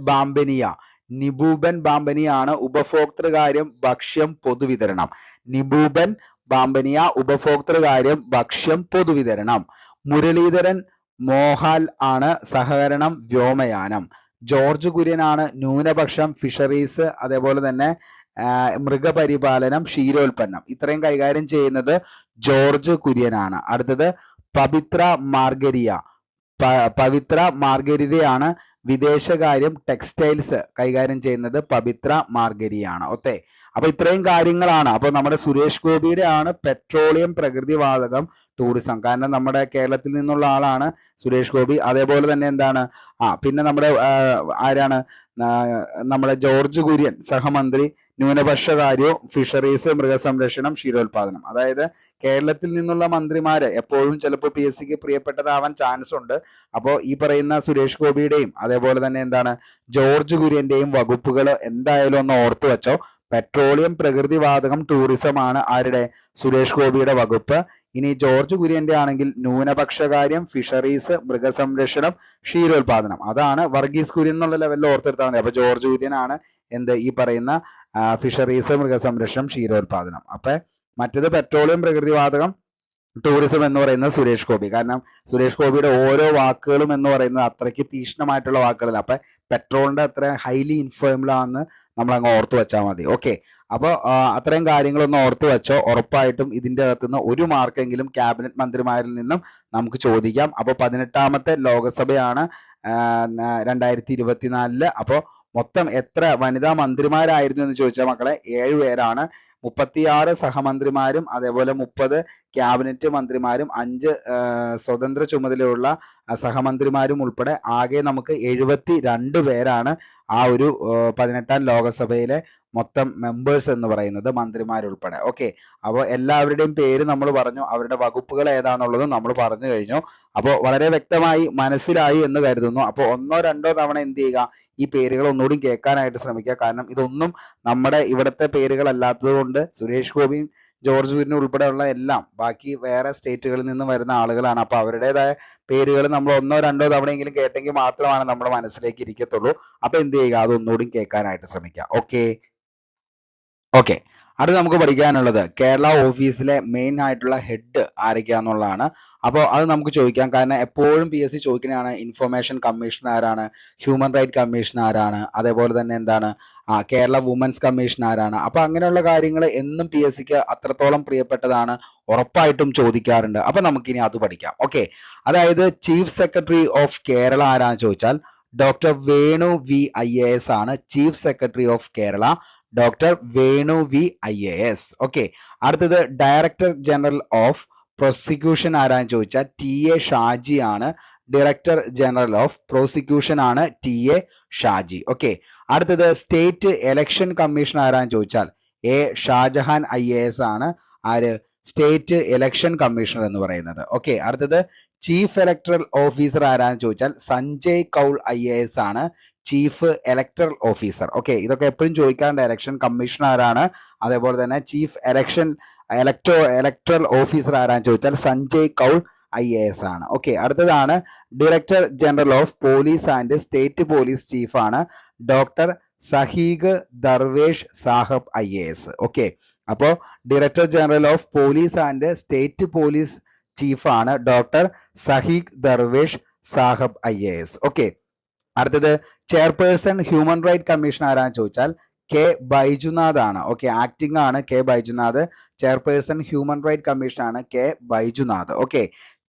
ബാമ്പനിയാണ് ഉപഭോക്തൃകാര്യം, ഭക്ഷ്യം, പൊതുവിതരണം. നിബൂബൻ ബാമ്പനിയ ഉപഭോക്തൃകാര്യം, ഭക്ഷ്യം, പൊതുവിതരണം. മുരളീധരൻ മോഹാൽ ആണ് സഹകരണം, വ്യോമയാനം. ജോർജ് കുര്യനാണ് ന്യൂനപക്ഷം, ഫിഷറീസ് അതേപോലെ തന്നെ മൃഗപരിപാലനം, ക്ഷീരോൽപ്പന്നം. ഇത്രയും കൈകാര്യം ചെയ്യുന്നത് ജോർജ് കുര്യനാണ്. അടുത്തത് പവിത്ര മാർഗരിതയാണ് വിദേശകാര്യം, ടെക്സ്റ്റൈൽസ് കൈകാര്യം ചെയ്യുന്നത് പവിത്ര മാർഗരിയാണ്. ഓക്കെ, അപ്പൊ ഇത്രയും കാര്യങ്ങളാണ്. അപ്പൊ നമ്മുടെ സുരേഷ് ഗോപിയുടെ ആണ് പെട്രോളിയം, പ്രകൃതിവാതകം, ടൂറിസം. കാരണം നമ്മുടെ കേരളത്തിൽ നിന്നുള്ള ആളാണ് സുരേഷ് ഗോപി. അതേപോലെ തന്നെ എന്താണ് പിന്നെ നമ്മുടെ ആരാണ് നമ്മുടെ ജോർജ് കുര്യൻ സഹമന്ത്രി ന്യൂനപക്ഷകാര്യവും ഫിഷറീസ്, മൃഗസംരക്ഷണം, ക്ഷീരോത്പാദനം. അതായത് കേരളത്തിൽ നിന്നുള്ള മന്ത്രിമാര് എപ്പോഴും ചിലപ്പോൾ PSCക്ക് പ്രിയപ്പെട്ടതാവാൻ ചാൻസ് ഉണ്ട്. അപ്പോൾ ഈ പറയുന്ന സുരേഷ് ഗോപിയുടെയും അതേപോലെ തന്നെ എന്താണ് ജോർജ് കുര്യന്റെയും വകുപ്പുകൾ എന്തായാലും ഒന്ന് ഓർത്തു വെച്ചോ. പെട്രോളിയം, പ്രകൃതിവാതകം, ടൂറിസം ആണ് ആരുടെ സുരേഷ് ഗോപിയുടെ വകുപ്പ്. ഇനി ജോർജ് കുര്യന്റെ ആണെങ്കിൽ ന്യൂനപക്ഷകാര്യം, ഫിഷറീസ്, മൃഗസംരക്ഷണം, ക്ഷീരോത്പാദനം. അതാണ് വർഗീസ് കുര്യൻ എന്നുള്ള ലെവലിൽ ഓർത്തെടുത്താൽ മതി. അപ്പൊ ജോർജ് കുര്യനാണ് എന്ത് ഈ പറയുന്ന ഫിഷറീസ്, മൃഗസംരക്ഷണം, ക്ഷീരോത്പാദനം. അപ്പൊ മറ്റേത് പെട്രോളിയം, പ്രകൃതിവാതകം, ടൂറിസം എന്ന് പറയുന്നത് സുരേഷ് ഗോപി. കാരണം സുരേഷ് ഗോപിയുടെ ഓരോ വാക്കുകളും എന്ന് പറയുന്നത് അത്രയ്ക്ക് തീക്ഷ്ണമായിട്ടുള്ള വാക്കുകളല്ല. അപ്പൊ പെട്രോളിന്റെ അത്ര ഹൈലി ഇൻഫോംഡ് ആണെന്ന് നമ്മൾ അങ്ങ് ഓർത്തു വെച്ചാൽ മതി. ഓക്കെ, അപ്പോൾ അത്രയും കാര്യങ്ങളൊന്ന് ഓർത്തു വെച്ചോ. ഉറപ്പായിട്ടും ഇതിൻ്റെ അകത്തുനിന്ന് ഒരു മാർക്കെങ്കിലും ക്യാബിനറ്റ് മന്ത്രിമാരിൽ നിന്നും നമുക്ക് ചോദിക്കാം. അപ്പോൾ 18ാമത്തെ ലോകസഭയാണ് 2024. അപ്പോൾ മൊത്തം എത്ര വനിതാ മന്ത്രിമാരായിരുന്നു എന്ന് ചോദിച്ചാൽ മക്കളെ 7 പേരാണ്. 36 സഹമന്ത്രിമാരും അതേപോലെ 30 ക്യാബിനറ്റ് മന്ത്രിമാരും 5 സ്വതന്ത്ര ചുമതലയുള്ള സഹമന്ത്രിമാരും ഉൾപ്പെടെ ആകെ നമുക്ക് 72 പേരാണ് ആ ഒരു 18ാം ലോകസഭയിലെ മൊത്തം മെമ്പേഴ്സ് എന്ന് പറയുന്നത്, മന്ത്രിമാരുൾപ്പെടെ. ഓക്കെ, അപ്പോൾ എല്ലാവരുടെയും പേര് നമ്മൾ പറഞ്ഞു, അവരുടെ വകുപ്പുകൾ ഏതാണെന്നുള്ളത് നമ്മൾ പറഞ്ഞു കഴിഞ്ഞു. അപ്പോൾ വളരെ വ്യക്തമായി മനസ്സിലായി എന്ന് കരുതുന്നു. അപ്പോൾ 1-2 തവണ എന്ത് ചെയ്യുക, ഈ പേരുകൾ ഒന്നുകൂടി കേൾക്കാനായിട്ട് ശ്രമിക്കുക. കാരണം ഇതൊന്നും നമ്മുടെ ഇവിടുത്തെ പേരുകളല്ലാത്തത് കൊണ്ട് സുരേഷ് ഗോപിയും ജോർജ് കുര്യനും ഉൾപ്പെടെയുള്ള എല്ലാം ബാക്കി വേറെ സ്റ്റേറ്റുകളിൽ നിന്ന് വരുന്ന ആളുകളാണ്. അപ്പോൾ അവരുടേതായ പേരുകൾ നമ്മൾ 1-2 തവണയെങ്കിലും കേട്ടെങ്കിൽ മാത്രമാണ് നമ്മുടെ മനസ്സിലേക്ക് ഇരിക്കത്തുള്ളൂ. അപ്പോൾ എന്ത് ചെയ്യുക, അതൊന്നുകൂടി കേൾക്കാനായിട്ട് ശ്രമിക്കുക. ഓക്കെ, അത് നമുക്ക് പഠിക്കാനുള്ളത് കേരള ഓഫീസിലെ മെയിൻ ആയിട്ടുള്ള ഹെഡ് ആരൊക്കെയാണെന്നുള്ളതാണ്. അപ്പോൾ അത് നമുക്ക് ചോദിക്കാം. കാരണം എപ്പോഴും PSC ചോദിക്കുന്നതാണ് ഇൻഫർമേഷൻ കമ്മീഷൻ ആരാണ്, ഹ്യൂമൻ റൈറ്റ് കമ്മീഷൻ ആരാണ്, അതേപോലെ തന്നെ എന്താണ് കേരള വുമൻസ് കമ്മീഷൻ ആരാണ്. അപ്പോൾ അങ്ങനെയുള്ള കാര്യങ്ങൾ എന്നും PSCക്ക് അത്രത്തോളം പ്രിയപ്പെട്ടതാണ്, ഉറപ്പായിട്ടും ചോദിക്കാറുണ്ട്. അപ്പോൾ നമുക്കിനി അത് പഠിക്കാം. ഓക്കെ, അതായത് ചീഫ് സെക്രട്ടറി ഓഫ് കേരള ആരാന്ന് ചോദിച്ചാൽ ഡോക്ടർ വേണു വി IAS ആണ് chief secretary of Kerala. Doctor Venu V IAS. Okay, അടുത്തത് ഡയറക്ടർ ജനറൽ ഓഫ് പ്രോസിക്യൂഷൻ ആരാന്ന് ചോദിച്ചാൽ TA ഷാജി ആണ്. ഡയറക്ടർ ജനറൽ ഓഫ് പ്രോസിക്യൂഷൻ ആണ് TA ഷാജി. ഓക്കെ, അടുത്തത് സ്റ്റേറ്റ് ഇലക്ഷൻ കമ്മീഷൻ ആരാന്ന് ചോദിച്ചാൽ ഷാജഹാൻ IAS ആണ് ആര് സ്റ്റേറ്റ് ഇലക്ഷൻ കമ്മീഷണർ എന്ന് പറയുന്നത്. ഓക്കെ, അടുത്തത് ചീഫ് ഇലക്ടറൽ ഓഫീസർ ആരാന്ന് ചോദിച്ചാൽ സഞ്ജയ് കൗൾ IAS ആണ് ചീഫ് ഇലക്ടറൽ ഓഫീസർ. ഓക്കെ, ഇതൊക്കെ എപ്പോഴും ചോദിക്കാറുണ്ട്. ഇലക്ഷൻ കമ്മീഷണർ ആരാണ്, അതേപോലെ തന്നെ ചീഫ് ഇലക്ടറൽ ഓഫീസർ ആരാന്ന് ചോദിച്ചാൽ സഞ്ജയ് കൗൾ IAS ആണ്. ഓക്കെ, അടുത്തതാണ് director general of police and state police chief ആണ് doctor Shaikh Darvesh Saheb IAS. Okay, അപ്പോൾ director general of police and state police chief ആണ് doctor Shaikh Darvesh Saheb IAS. Okay, അടുത്തത് ചെയർപേഴ്സൺ ഹ്യൂമൻ റൈറ്റ് കമ്മീഷൻ ആരാന്ന് ചോദിച്ചാൽ K ബൈജുനാഥ് ആണ്. ഓക്കെ, ആക്ടിംഗ് ആണ് K Baijunath. Chairperson human right commission ആണ് K Baijunath. Okay,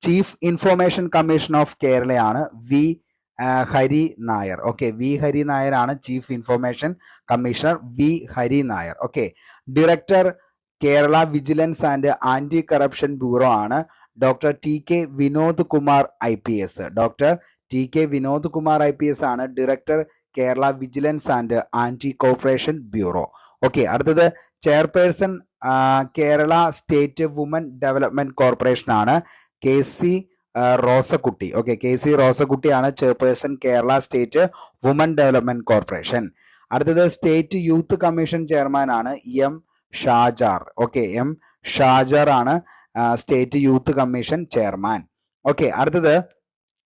chief information commission of കേരളയാണ് V Hari Nair. Okay, V Hari Nair ആണ് chief information commissioner V Hari Nair. Okay, director Kerala vigilance and anti corruption bureau ആണ് doctor TK Vinod Kumar IPS. Doctor TK Vinod Kumar IPS ആണ് director Kerala vigilance and anti corporation bureau. Okay, അടുത്തത് chairperson Kerala state woman development corporation ആണ് KC Rosakutty. Okay, KC റോസക്കുട്ടിയാണ് chairperson Kerala state woman development corporation. അടുത്തത് state youth commission chairman ആണ് M Shajar. Okay, M ഷാജാർ ആണ് state youth commission chairman. Okay, അടുത്തത്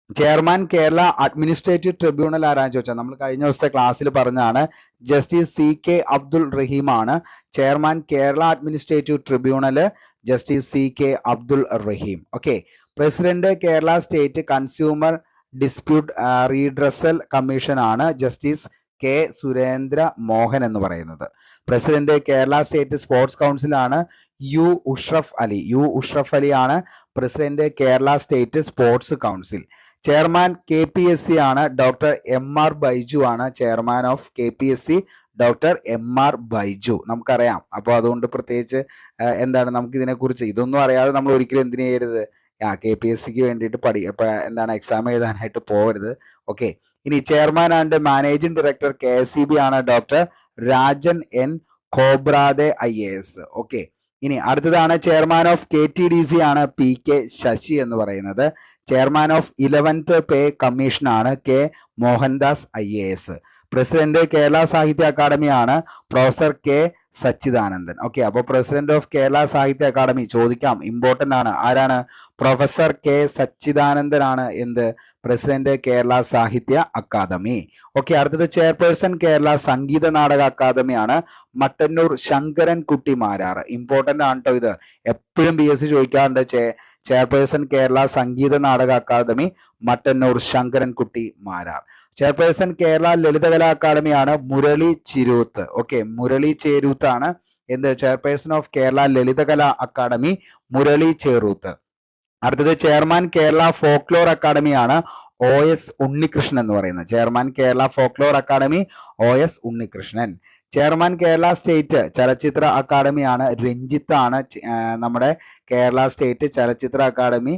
chairman Kerala administrative tribunal ആരാന്ന് ചോദിച്ചാൽ നമ്മൾ കഴിഞ്ഞ ദിവസത്തെ ക്ലാസ്സിൽ പറഞ്ഞാണ് ജസ്റ്റിസ് CK അബ്ദുൾ റഹീം ആണ് chairman Kerala administrative tribunal, justice CK Abdul Rahim. Okay, president Kerala state consumer dispute redressal commission ആണ് ജസ്റ്റിസ് K സുരേന്ദ്ര മോഹൻ എന്ന് പറയുന്നത്. President Kerala state sports council ആണ് U ഉഷ്റഫ് അലി ആണ് president Kerala state sports council. Chairman KPSC ആണ് ഡോക്ടർ MR ബൈജു ആണ് chairman of KPSC doctor MR Baiju. നമുക്കറിയാം. അപ്പോൾ അതുകൊണ്ട് പ്രത്യേകിച്ച് എന്താണ് നമുക്ക് ഇതിനെക്കുറിച്ച് ഇതൊന്നും അറിയാതെ നമ്മൾ ഒരിക്കലും എന്തിനു ചെയ്യരുത് KPSCക്ക് വേണ്ടിയിട്ട് എന്താണ് എക്സാം എഴുതാനായിട്ട് പോകരുത്. ഓക്കെ, ഇനി chairman and managing director KSEB ആണ് doctor Rajan N ഖോബ്രാദെ IAS. Okay, ഇനി അടുത്തതാണ് ചെയർമാൻ ഓഫ് KTDC ആണ് PK ശശി എന്ന് പറയുന്നത്. Chairman of 11th pay commission ആണ് K Mohandas IAS. President Kerala സാഹിത്യ അക്കാദമി ആണ് പ്രൊഫസർ K സച്ചിദാനന്ദൻ. ഓക്കെ, അപ്പോൾ പ്രസിഡന്റ് ഓഫ് കേരള സാഹിത്യ അക്കാദമി ചോദിക്കാം, ഇമ്പോർട്ടന്റ് ആണ്. ആരാണ്? പ്രൊഫസർ K സച്ചിദാനന്ദൻ ആണ് എന്ത് പ്രസിഡന്റ് കേരള സാഹിത്യ അക്കാദമി. ഓക്കെ, അടുത്തത് ചെയർപേഴ്സൺ കേരള സംഗീത നാടക അക്കാദമി ആണ് മട്ടന്നൂർ ശങ്കരൻ കുട്ടി മാരാർ. ഇമ്പോർട്ടന്റ് ആണ് കേട്ടോ, ഇത് എപ്പോഴും PSC ചോദിക്കാറുണ്ട്. Chairperson Kerala Sangeetha Nataka Akademi Mattannur Sankaran Kutty Marar. Chairperson Kerala Lalithakala academy ആണ് മുരളി ചിരൂത്ത്. ഓക്കെ, മുരളി ചേരൂത്ത് ആണ് എന്ത് chairperson of Kerala Lalithakala academy Murali Cheeroth. അടുത്തത് ചെയർമാൻ കേരള ഫോക്ലോർ അക്കാദമി ആണ് OS ഉണ്ണികൃഷ്ണൻ എന്ന് പറയുന്നത്. Chairman Kerala folklore academy OS Unnikrishnan. Chairman Kerala state Chalachitra academy ആണ് രഞ്ജിത്ത് ആണ്. നമ്മുടെ കേരള സ്റ്റേറ്റ് ചലച്ചിത്ര അക്കാദമി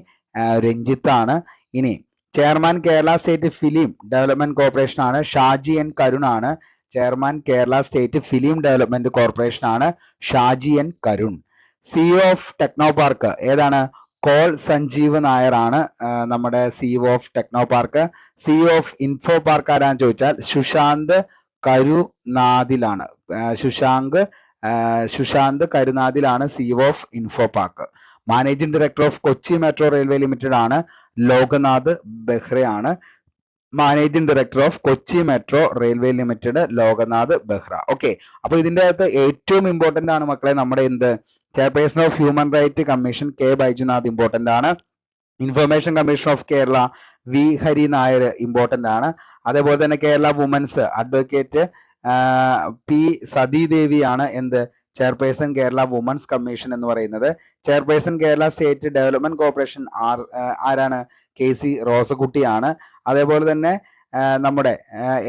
രഞ്ജിത്ത് ആണ്. ഇനി chairman Kerala state film development corporation ആണ് ഷാജി N കരുൺ ആണ്. Chairman Kerala state film development corporation ആണ് Shaji N Karun. CEO of Technopark ഏതാണ്? കോൾ സഞ്ജീവ് നായർ ആണ് നമ്മുടെ CEO of Technopark. CEO of Infopark ആരാന്ന് ചോദിച്ചാൽ സുശാന്ത് കരുനാദിലാണ്. സുശാന്ത് കരുനാദിലാണ് CEO of Infopark. Managing director of Kochi metro railway limited ആണ് ലോകനാഥ് ബെഹ്റയാണ്. Managing director of Kochi metro railway limited Loknath Behra. Okay, അപ്പൊ ഇതിന്റെ അകത്ത് ഏറ്റവും ഇമ്പോർട്ടന്റ് ആണ് മക്കളെ നമ്മുടെ എന്ത് chairperson of human right commission K Baijunath important ആണ്. Information commission of Kerala V Hari Nair important ആണ്. അതേപോലെ തന്നെ Kerala women's advocate P Sathidevi ആണ് എന്ത് ചെയർപേഴ്സൺ കേരള വുമൻസ് കമ്മീഷൻ എന്ന് പറയുന്നത്. Chairperson Kerala state development corporation ആരാണ്? KC റോസക്കുട്ടിയാണ്. അതേപോലെ തന്നെ നമ്മുടെ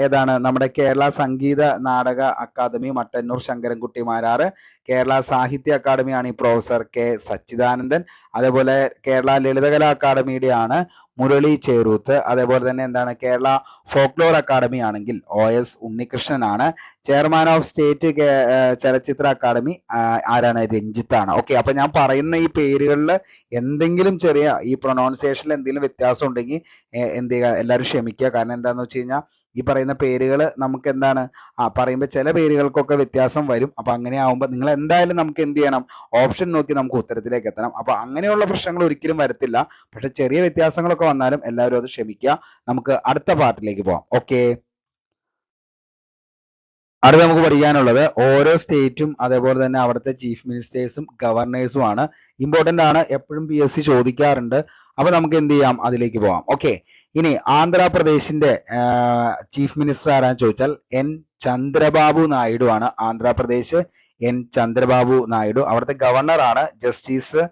ഏതാണ് നമ്മുടെ കേരള സംഗീത നാടക അക്കാദമി മട്ടന്നൂർ ശങ്കരൻകുട്ടി മാരാറ്. കേരള സാഹിത്യ അക്കാദമിയാണ് ഈ പ്രൊഫസർ K സച്ചിദാനന്ദൻ. അതേപോലെ കേരള ലളിതകലാ അക്കാദമിയുടെ ആണ് മുരളി ചേരൂത്ത്. അതേപോലെ തന്നെ എന്താണ് കേരള ഫോക്ലോർ അക്കാദമി ആണെങ്കിൽ OS ഉണ്ണികൃഷ്ണൻ ആണ്. Chairman of state Chalachitra academy ആരാണ്? രഞ്ജിത്താണ്. ഓക്കെ, അപ്പൊ ഞാൻ പറയുന്ന ഈ പേരുകളിൽ എന്തെങ്കിലും ചെറിയ ഈ പ്രൊനൗൺസിയേഷനിൽ എന്തെങ്കിലും വ്യത്യാസം ഉണ്ടെങ്കിൽ എന്ത് ചെയ്യുക, എല്ലാവരും ക്ഷമിക്കുക. കാരണം എന്താന്ന് വെച്ച് കഴിഞ്ഞാൽ ഈ പറയുന്ന പേരുകൾ നമുക്ക് എന്താണ് പറയുമ്പോൾ ചില പേരുകൾക്കൊക്കെ വ്യത്യാസം വരും. അപ്പൊ അങ്ങനെ ആവുമ്പോൾ നിങ്ങൾ എന്തായാലും നമുക്ക് എന്ത് ചെയ്യണം, ഓപ്ഷൻ നോക്കി നമുക്ക് ഉത്തരത്തിലേക്ക് എത്തണം. അപ്പൊ അങ്ങനെയുള്ള പ്രശ്നങ്ങൾ ഒരിക്കലും വരത്തില്ല. പക്ഷെ ചെറിയ വ്യത്യാസങ്ങളൊക്കെ വന്നാലും എല്ലാവരും അത് ക്ഷമിക്കുക. നമുക്ക് അടുത്ത പാർട്ടിലേക്ക് പോവാം. ഓക്കെ, അടുത്ത് നമുക്ക് പഠിക്കാനുള്ളത് ഓരോ സ്റ്റേറ്റും അതേപോലെ തന്നെ അവിടുത്തെ ചീഫ് മിനിസ്റ്റേഴ്സും ഗവർണേഴ്സും ആണ്. ഇമ്പോർട്ടന്റ് ആണ്, എപ്പോഴും PSC ചോദിക്കാറുണ്ട്. അപ്പൊ നമുക്ക് എന്ത് ചെയ്യാം, അതിലേക്ക് പോവാം. ഓക്കെ, ഇനി ആന്ധ്രാപ്രദേശിന്റെ ചീഫ് മിനിസ്റ്റർ ആരാന്ന് ചോദിച്ചാൽ N ചന്ദ്രബാബു നായിഡു ആണ്. ആന്ധ്രാപ്രദേശ് N ചന്ദ്രബാബു നായിഡു. അവിടുത്തെ ഗവർണർ ആണ് ജസ്റ്റിസ്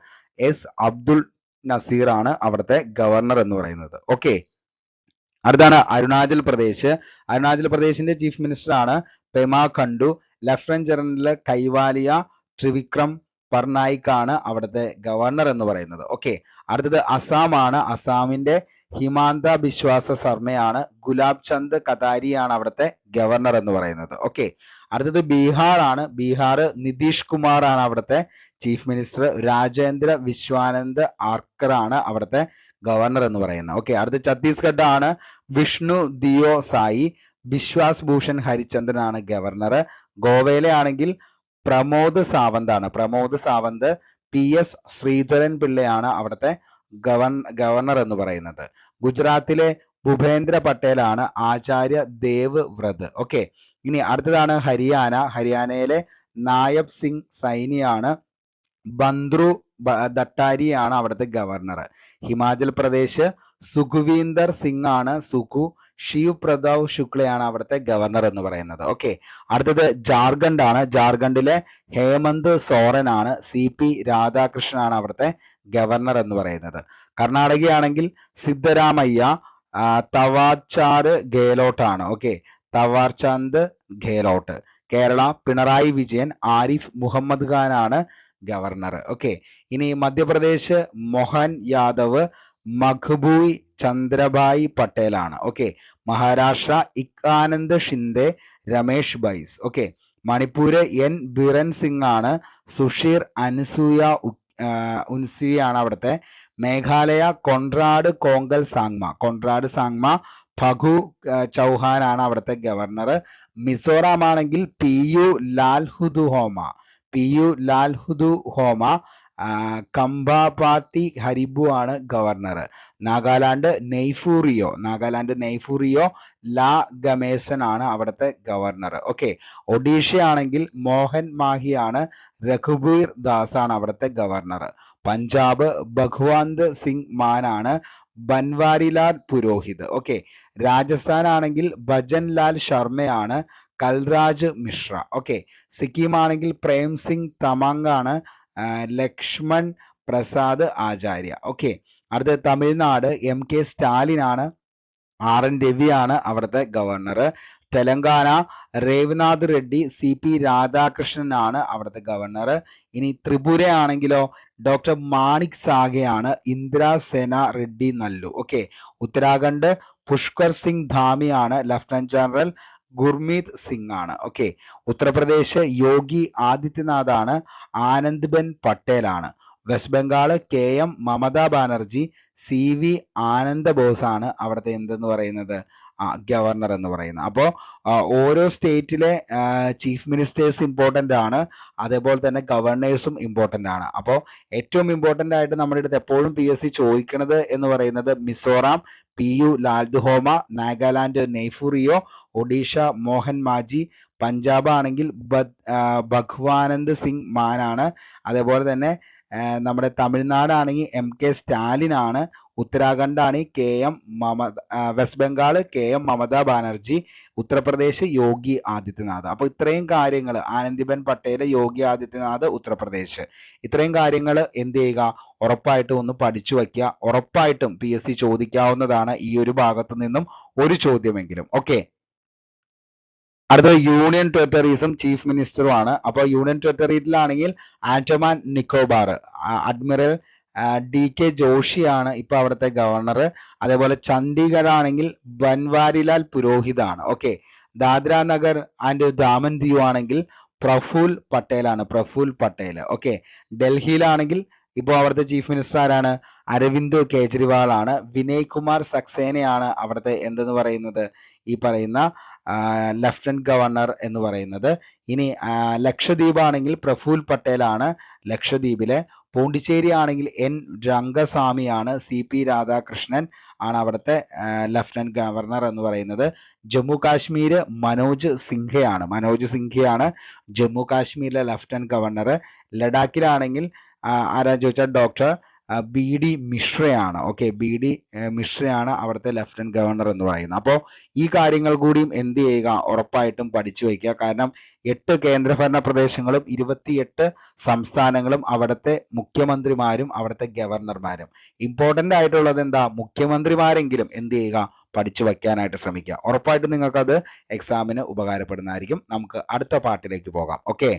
S അബ്ദുൾ നസീർ ആണ് അവിടുത്തെ ഗവർണർ എന്ന് പറയുന്നത്. ഓക്കെ, അടുത്താണ് അരുണാചൽ പ്രദേശ്. അരുണാചൽ പ്രദേശിന്റെ ചീഫ് മിനിസ്റ്റർ ആണ് പെമ ഖണ്ഡു. ലഫ്റ്റനന്റ് ജനറൽ കൈവാലിയ ത്രിവിക്രം പർനായിക് ആണ് അവിടുത്തെ ഗവർണർ എന്ന് പറയുന്നത്. ഓക്കെ, അടുത്തത് അസാം ആണ്. അസാമിന്റെ ഹിമാന്ത ബിശ്വാസ ശർമ്മയാണ്. ഗുലാബ് ചന്ദ് കതാരിയാണ് അവിടുത്തെ ഗവർണർ എന്ന് പറയുന്നത്. ഓക്കെ, അടുത്തത് ബീഹാർ ആണ്. ബീഹാർ നിതീഷ് കുമാർ ആണ് അവിടുത്തെ ചീഫ് മിനിസ്റ്റർ. രാജേന്ദ്ര വിശ്വാനന്ദ് ആർക്കർ ആണ് അവിടുത്തെ ഗവർണർ എന്ന് പറയുന്നത്. ഓക്കെ, അടുത്ത ഛത്തീസ്ഗഡ് ആണ്. വിഷ്ണു ദിയോ സായി. ബിശ്വാസ് ഭൂഷൺ ഹരിചന്ദ്രൻ ആണ് ഗവർണർ. ഗോവയിലെ ആണെങ്കിൽ പ്രമോദ് സാവന്ത് ആണ്. പ്രമോദ് സാവന്ത്. PS ശ്രീധരൻ പിള്ളയാണ് അവിടുത്തെ ഗവർണർ എന്ന് പറയുന്നത്. ഗുജറാത്തിലെ ഭൂപേന്ദ്ര പട്ടേൽ ആണ് ആചാര്യ ദേവ് വ്രത്. ഓക്കെ, ഇനി അടുത്തതാണ് ഹരിയാന. ഹരിയാനയിലെ നായബ് സിംഗ് സൈനിയാണ്. ബന്ദ്രു ദട്ടാരിയാണ് അവിടുത്തെ ഗവർണർ. ഹിമാചൽ പ്രദേശ് സുഖ്വീന്ദർ സിംഗ് ആണ്. സുഖു. ശിവ് പ്രതാപ് ശുക്ലയാണ് അവിടുത്തെ ഗവർണർ എന്ന് പറയുന്നത്. ഓക്കെ, അടുത്തത് ജാർഖണ്ഡ് ആണ്. ജാർഖണ്ഡിലെ ഹേമന്ത് സോറൻ ആണ്. CP രാധാകൃഷ്ണനാണ് അവിടുത്തെ ഗവർണർ എന്ന് പറയുന്നത്. കർണാടകയാണെങ്കിൽ സിദ്ധരാമയ്യ തവാർചാന്ദ് ഗെഹ്ലോട്ട് ആണ്. ഓക്കെ, തവാർചാന്ദ് ഗെഹ്ലോട്ട്. കേരള പിണറായി വിജയൻ. ആരിഫ് മുഹമ്മദ് ഖാൻ ആണ് ഗവർണർ. ഓക്കെ, ഇനി മധ്യപ്രദേശ് മോഹൻ യാദവ്. മഖ്ബൂയ് ചന്ദ്രഭായ് പട്ടേലാണ്. ഓക്കെ. മഹാരാഷ്ട്ര ഇക്കാനന്ദ് ഷിൻഡെ, രമേഷ് ബൈസ്. ഓക്കെ. മണിപ്പൂര് എൻ ബിരൻ സിംഗ് ആണ്. സുഷീർ ഉൻസുയാണ് അവിടുത്തെ. മേഘാലയ കൊൺറാഡ് കോങ്കൽ സാങ്മ. ഫഗു ചൗഹാൻ ആണ് അവിടുത്തെ ഗവർണർ. മിസോറാം ആണെങ്കിൽ PU ലാൽഹുദു ഹോമ. കംബാപാത്തി ഹരിബു ആണ് ഗവർണർ. നാഗാലാൻഡ് നെയ്ഫൂറിയോ ലാ ഗമേസൻ ആണ് അവിടുത്തെ ഗവർണർ. ഓക്കെ. ഒഡീഷ ആണെങ്കിൽ മോഹൻ മാഹിയാണ്. രഘുബീർ ദാസ് ആണ് അവിടുത്തെ ഗവർണർ. പഞ്ചാബ് ഭഗ്വന്ത് സിംഗ് മാൻ ആണ്. ബൻവാരിലാൽ പുരോഹിത്. ഓക്കെ. രാജസ്ഥാൻ ആണെങ്കിൽ ഭജൻലാൽ ശർമ്മയാണ്. കൽരാജ് മിശ്ര. ഓക്കെ. സിക്കിം ആണെങ്കിൽ പ്രേം സിംഗ് തമാങ് ആണ്. ലക്ഷ്മൺ പ്രസാദ് ആചാര്യ. ഓക്കെ. അടുത്ത തമിഴ്നാട് MK സ്റ്റാലിൻ ആണ്. RN രവിയാണ് അവിടുത്തെ ഗവർണർ. തെലങ്കാന രേവനാഥ് റെഡ്ഡി, CP രാധാകൃഷ്ണൻ ആണ് അവിടുത്തെ ഗവർണർ. ഇനി ത്രിപുര ആണെങ്കിലോ ഡോക്ടർ മാണിക് സാഗയാണ്. ഇന്ദിരാ സേന റെഡ്ഡി നല്ലു. ഓക്കെ. ഉത്തരാഖണ്ഡ് പുഷ്കർ സിംഗ് ധാമിയാണ്. ലഫ്റ്റനന്റ് ജനറൽ ഗുർമീത് സിംഗ് ആണ്. ഓക്കെ. ഉത്തർപ്രദേശ് യോഗി ആദിത്യനാഥ് ആണ്. ആനന്ദ്ബെൻ പട്ടേൽ ആണ്. West Bengal KM Mamata Banerjee, CV Ananda Bose ആണ് അവിടുത്തെ എന്തെന്ന് പറയുന്നത് ഗവർണർ എന്ന് പറയുന്നത്. അപ്പോൾ ഓരോ സ്റ്റേറ്റിലെ ചീഫ് മിനിസ്റ്റേഴ്സ് ഇമ്പോർട്ടൻ്റ് ആണ്, അതേപോലെ തന്നെ ഗവർണേഴ്സും ഇമ്പോർട്ടൻ്റ് ആണ്. അപ്പോൾ ഏറ്റവും ഇമ്പോർട്ടൻ്റ് ആയിട്ട് നമ്മുടെ അടുത്ത് എപ്പോഴും PSC ചോദിക്കുന്നത് എന്ന് പറയുന്നത് മിസോറാം PU ലാൽഹോമ, നാഗാലാൻഡ് നെയ്ഫൂറിയോ, ഒഡീഷ മോഹൻ മാജി, പഞ്ചാബ് ആണെങ്കിൽ ഭഗ്വാനന്ദ് സിംഗ് മാനാണ്. അതേപോലെ തന്നെ നമ്മുടെ തമിഴ്നാടാണെങ്കിൽ MK സ്റ്റാലിൻ ആണ്. ഉത്തരാഖണ്ഡ് ആണ് വെസ്റ്റ് ബംഗാൾ KM മമതാ ബാനർജി, ഉത്തർപ്രദേശ് യോഗി ആദിത്യനാഥ്. അപ്പോൾ ഇത്രയും കാര്യങ്ങൾ, ആനന്ദിബെൻ പട്ടേൽ, യോഗി ആദിത്യനാഥ്, ഉത്തർപ്രദേശ്, ഇത്രയും കാര്യങ്ങൾ എന്ത് ചെയ്യുക, ഉറപ്പായിട്ടും ഒന്ന് പഠിച്ചു വയ്ക്കുക. ഉറപ്പായിട്ടും PSC ചോദിക്കാവുന്നതാണ് ഈ ഒരു ഭാഗത്തു നിന്നും ഒരു ചോദ്യമെങ്കിലും. ഓക്കെ. അടുത്തത് യൂണിയൻ ടെറിട്ടറീസും ചീഫ് മിനിസ്റ്ററുമാണ്. അപ്പോൾ യൂണിയൻ ടെറിട്ടറിയിലാണെങ്കിൽ ആൻഡമാൻ നിക്കോബാർ അഡ്മിറൽ DK ജോഷിയാണ് ഇപ്പൊ അവിടുത്തെ ഗവർണർ. അതേപോലെ ചണ്ഡീഗഡ് ആണെങ്കിൽ ബൻവാരിലാൽ പുരോഹിതാണ്. ഓക്കെ. ദാദ്ര നഗർ ആൻഡ് ദാമൻ ദിയു ആണെങ്കിൽ പ്രഫുൽ പട്ടേൽ. ഓക്കെ. ഡൽഹിയിലാണെങ്കിൽ ഇപ്പോൾ അവിടുത്തെ ചീഫ് മിനിസ്റ്റർ ആരാണ്? അരവിന്ദ് കേജ്രിവാൾ ആണ്. വിനയ് കുമാർ സക്സേനയാണ് അവിടുത്തെ എന്തെന്ന് പറയുന്നത്, ഈ പറയുന്ന ലഫ്റ്റനന്റ് ഗവർണർ എന്ന് പറയുന്നത്. ഇനി ലക്ഷദ്വീപ് ആണെങ്കിൽ പ്രഫുൽ പട്ടേൽ ആണ് ലക്ഷദ്വീപിലെ. പോണ്ടിച്ചേരി ആണെങ്കിൽ N രംഗസ്വാമിയാണ്. CP രാധാകൃഷ്ണൻ ആണ് അവിടുത്തെ ലഫ്റ്റനന്റ് ഗവർണർ എന്ന് പറയുന്നത്. ജമ്മു കാശ്മീർ മനോജ് സിൻഹയാണ് ജമ്മു കാശ്മീരിലെ ലഫ്റ്റനന്റ് ഗവർണർ. ലഡാക്കിലാണെങ്കിൽ ആരാ ചോദിച്ചാൽ ഡോക്ടർ BD മിശ്രയാണ്. ഓക്കെ. BD മിശ്രയാണ് അവിടുത്തെ ലഫ്റ്റനന്റ് ഗവർണർ എന്ന് പറയുന്നത്. അപ്പോൾ ഈ കാര്യങ്ങൾ കൂടിയും എന്ത് ചെയ്യുക, ഉറപ്പായിട്ടും പഠിച്ചു വയ്ക്കുക. കാരണം 8 കേന്ദ്രഭരണ പ്രദേശങ്ങളും 28 സംസ്ഥാനങ്ങളും അവിടുത്തെ മുഖ്യമന്ത്രിമാരും അവിടുത്തെ ഗവർണർമാരും. ഇമ്പോർട്ടൻ്റ് ആയിട്ടുള്ളത് എന്താ, മുഖ്യമന്ത്രിമാരെങ്കിലും എന്ത് ചെയ്യുക, പഠിച്ചു വയ്ക്കാനായിട്ട് ശ്രമിക്കുക. ഉറപ്പായിട്ടും നിങ്ങൾക്കത് എക്സാമിന് ഉപകാരപ്പെടുന്നതായിരിക്കും. നമുക്ക് അടുത്ത പാർട്ടിലേക്ക് പോകാം. ഓക്കെ.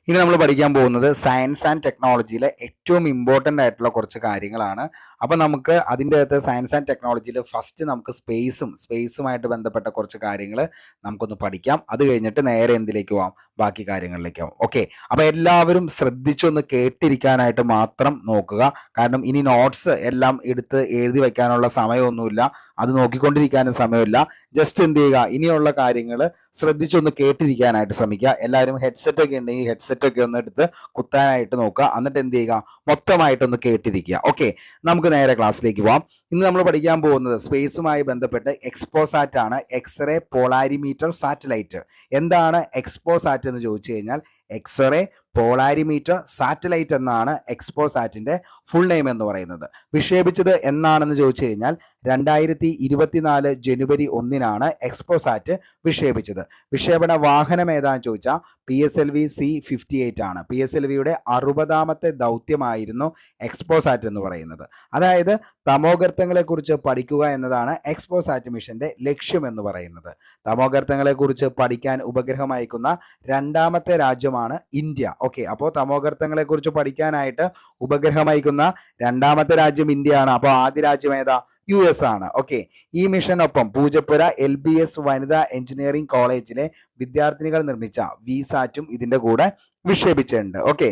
ഇനി നമ്മൾ പഠിക്കാൻ പോകുന്നത് സയൻസ് ആൻഡ് ടെക്നോളജിയിലെ ഏറ്റവും ഇമ്പോർട്ടൻ്റ് ആയിട്ടുള്ള കുറച്ച് കാര്യങ്ങളാണ്. അപ്പോൾ നമുക്ക് അതിൻ്റെ അകത്ത് സയൻസ് ആൻഡ് ടെക്നോളജിയിൽ ഫസ്റ്റ് നമുക്ക് സ്പേസുമായിട്ട് ബന്ധപ്പെട്ട കുറച്ച് കാര്യങ്ങൾ നമുക്കൊന്ന് പഠിക്കാം. അത് കഴിഞ്ഞിട്ട് നേരെ എന്തിലേക്ക് പോകാം, ബാക്കി കാര്യങ്ങളിലേക്ക് ആവും. ഓക്കെ. അപ്പോൾ എല്ലാവരും ശ്രദ്ധിച്ചൊന്ന് കേട്ടിരിക്കാനായിട്ട് മാത്രം നോക്കുക. കാരണം ഇനി നോട്ട്സ് എല്ലാം എടുത്ത് എഴുതി വയ്ക്കാനുള്ള സമയമൊന്നുമില്ല, അത് നോക്കിക്കൊണ്ടിരിക്കാനും സമയമില്ല. ജസ്റ്റ് എന്ത് ചെയ്യുക, ഇനിയുള്ള കാര്യങ്ങൾ ശ്രദ്ധിച്ചൊന്ന് കേട്ടിരിക്കാനായിട്ട് ശ്രമിക്കുക. എല്ലാവരും ഹെഡ്സെറ്റ് ഒക്കെ ഉണ്ടെങ്കിൽ ഹെഡ്സെറ്റ് ഒക്കെ ഒന്ന് എടുത്ത് കുത്താനായിട്ട് നോക്കുക. എന്നിട്ട് എന്ത് ചെയ്യുക, മൊത്തമായിട്ടൊന്ന് കേട്ടിരിക്കുക. ഓക്കെ. നമുക്ക് നേരെ ക്ലാസ്സിലേക്ക് പോവാം. ഇന്ന് നമ്മൾ പഠിക്കാൻ പോകുന്നത് സ്പേസുമായി ബന്ധപ്പെട്ട് എക്സ്പോസാറ്റ് ആണ്. X-ray polarimeter satellite. എന്താണ് എക്സ്പോസാറ്റ് എന്ന് ചോദിച്ചു കഴിഞ്ഞാൽ എക്സ്റേ പോളാരിമീറ്റർ സാറ്റലൈറ്റ് എന്നാണ് എക്സ്പോസാറ്റിന്റെ ഫുൾ നെയിം എന്ന് പറയുന്നത്. വിക്ഷേപിച്ചത് എന്നാണെന്ന് ചോദിച്ചു കഴിഞ്ഞാൽ 2024 ജനുവരി 1 എക്സ്പോസാറ്റ് വിക്ഷേപിച്ചത്. വിക്ഷേപണ വാഹനം ഏതാണെന്ന് ചോദിച്ചാൽ PSLV C-58 ആണ്. PSLVയുടെ 60ാമത്തെ ദൗത്യമായിരുന്നു എക്സ്പോസാറ്റ് എന്ന് പറയുന്നത്. അതായത് തമോഗർത്തങ്ങളെ കുറിച്ച് പഠിക്കുക എന്നതാണ് എക്സ്പോസാറ്റ് മിഷന്റെ ലക്ഷ്യം എന്ന് പറയുന്നത്. തമോഗർത്തങ്ങളെ കുറിച്ച് പഠിക്കാൻ ഉപഗ്രഹം അയക്കുന്ന 2ാമത്തെ രാജ്യമാണ് ഇന്ത്യ. ഓക്കെ, അപ്പോൾ തമോഗർത്തങ്ങളെ കുറിച്ച് പഠിക്കാനായിട്ട് ഉപഗ്രഹം അയക്കുന്ന രണ്ടാമത്തെ രാജ്യം ഇന്ത്യയാണ്. അപ്പോൾ ആദ്യ രാജ്യം ഏതാ? US ആണ്. ഓക്കെ, ഈ മിഷനൊപ്പം പൂജപ്പുര LBS വനിതാ എഞ്ചിനീയറിംഗ് കോളേജിലെ വിദ്യാർത്ഥിനികൾ നിർമ്മിച്ച VSATും ഇതിന്റെ കൂടെ വിക്ഷേപിച്ചിട്ടുണ്ട്. ഓക്കെ,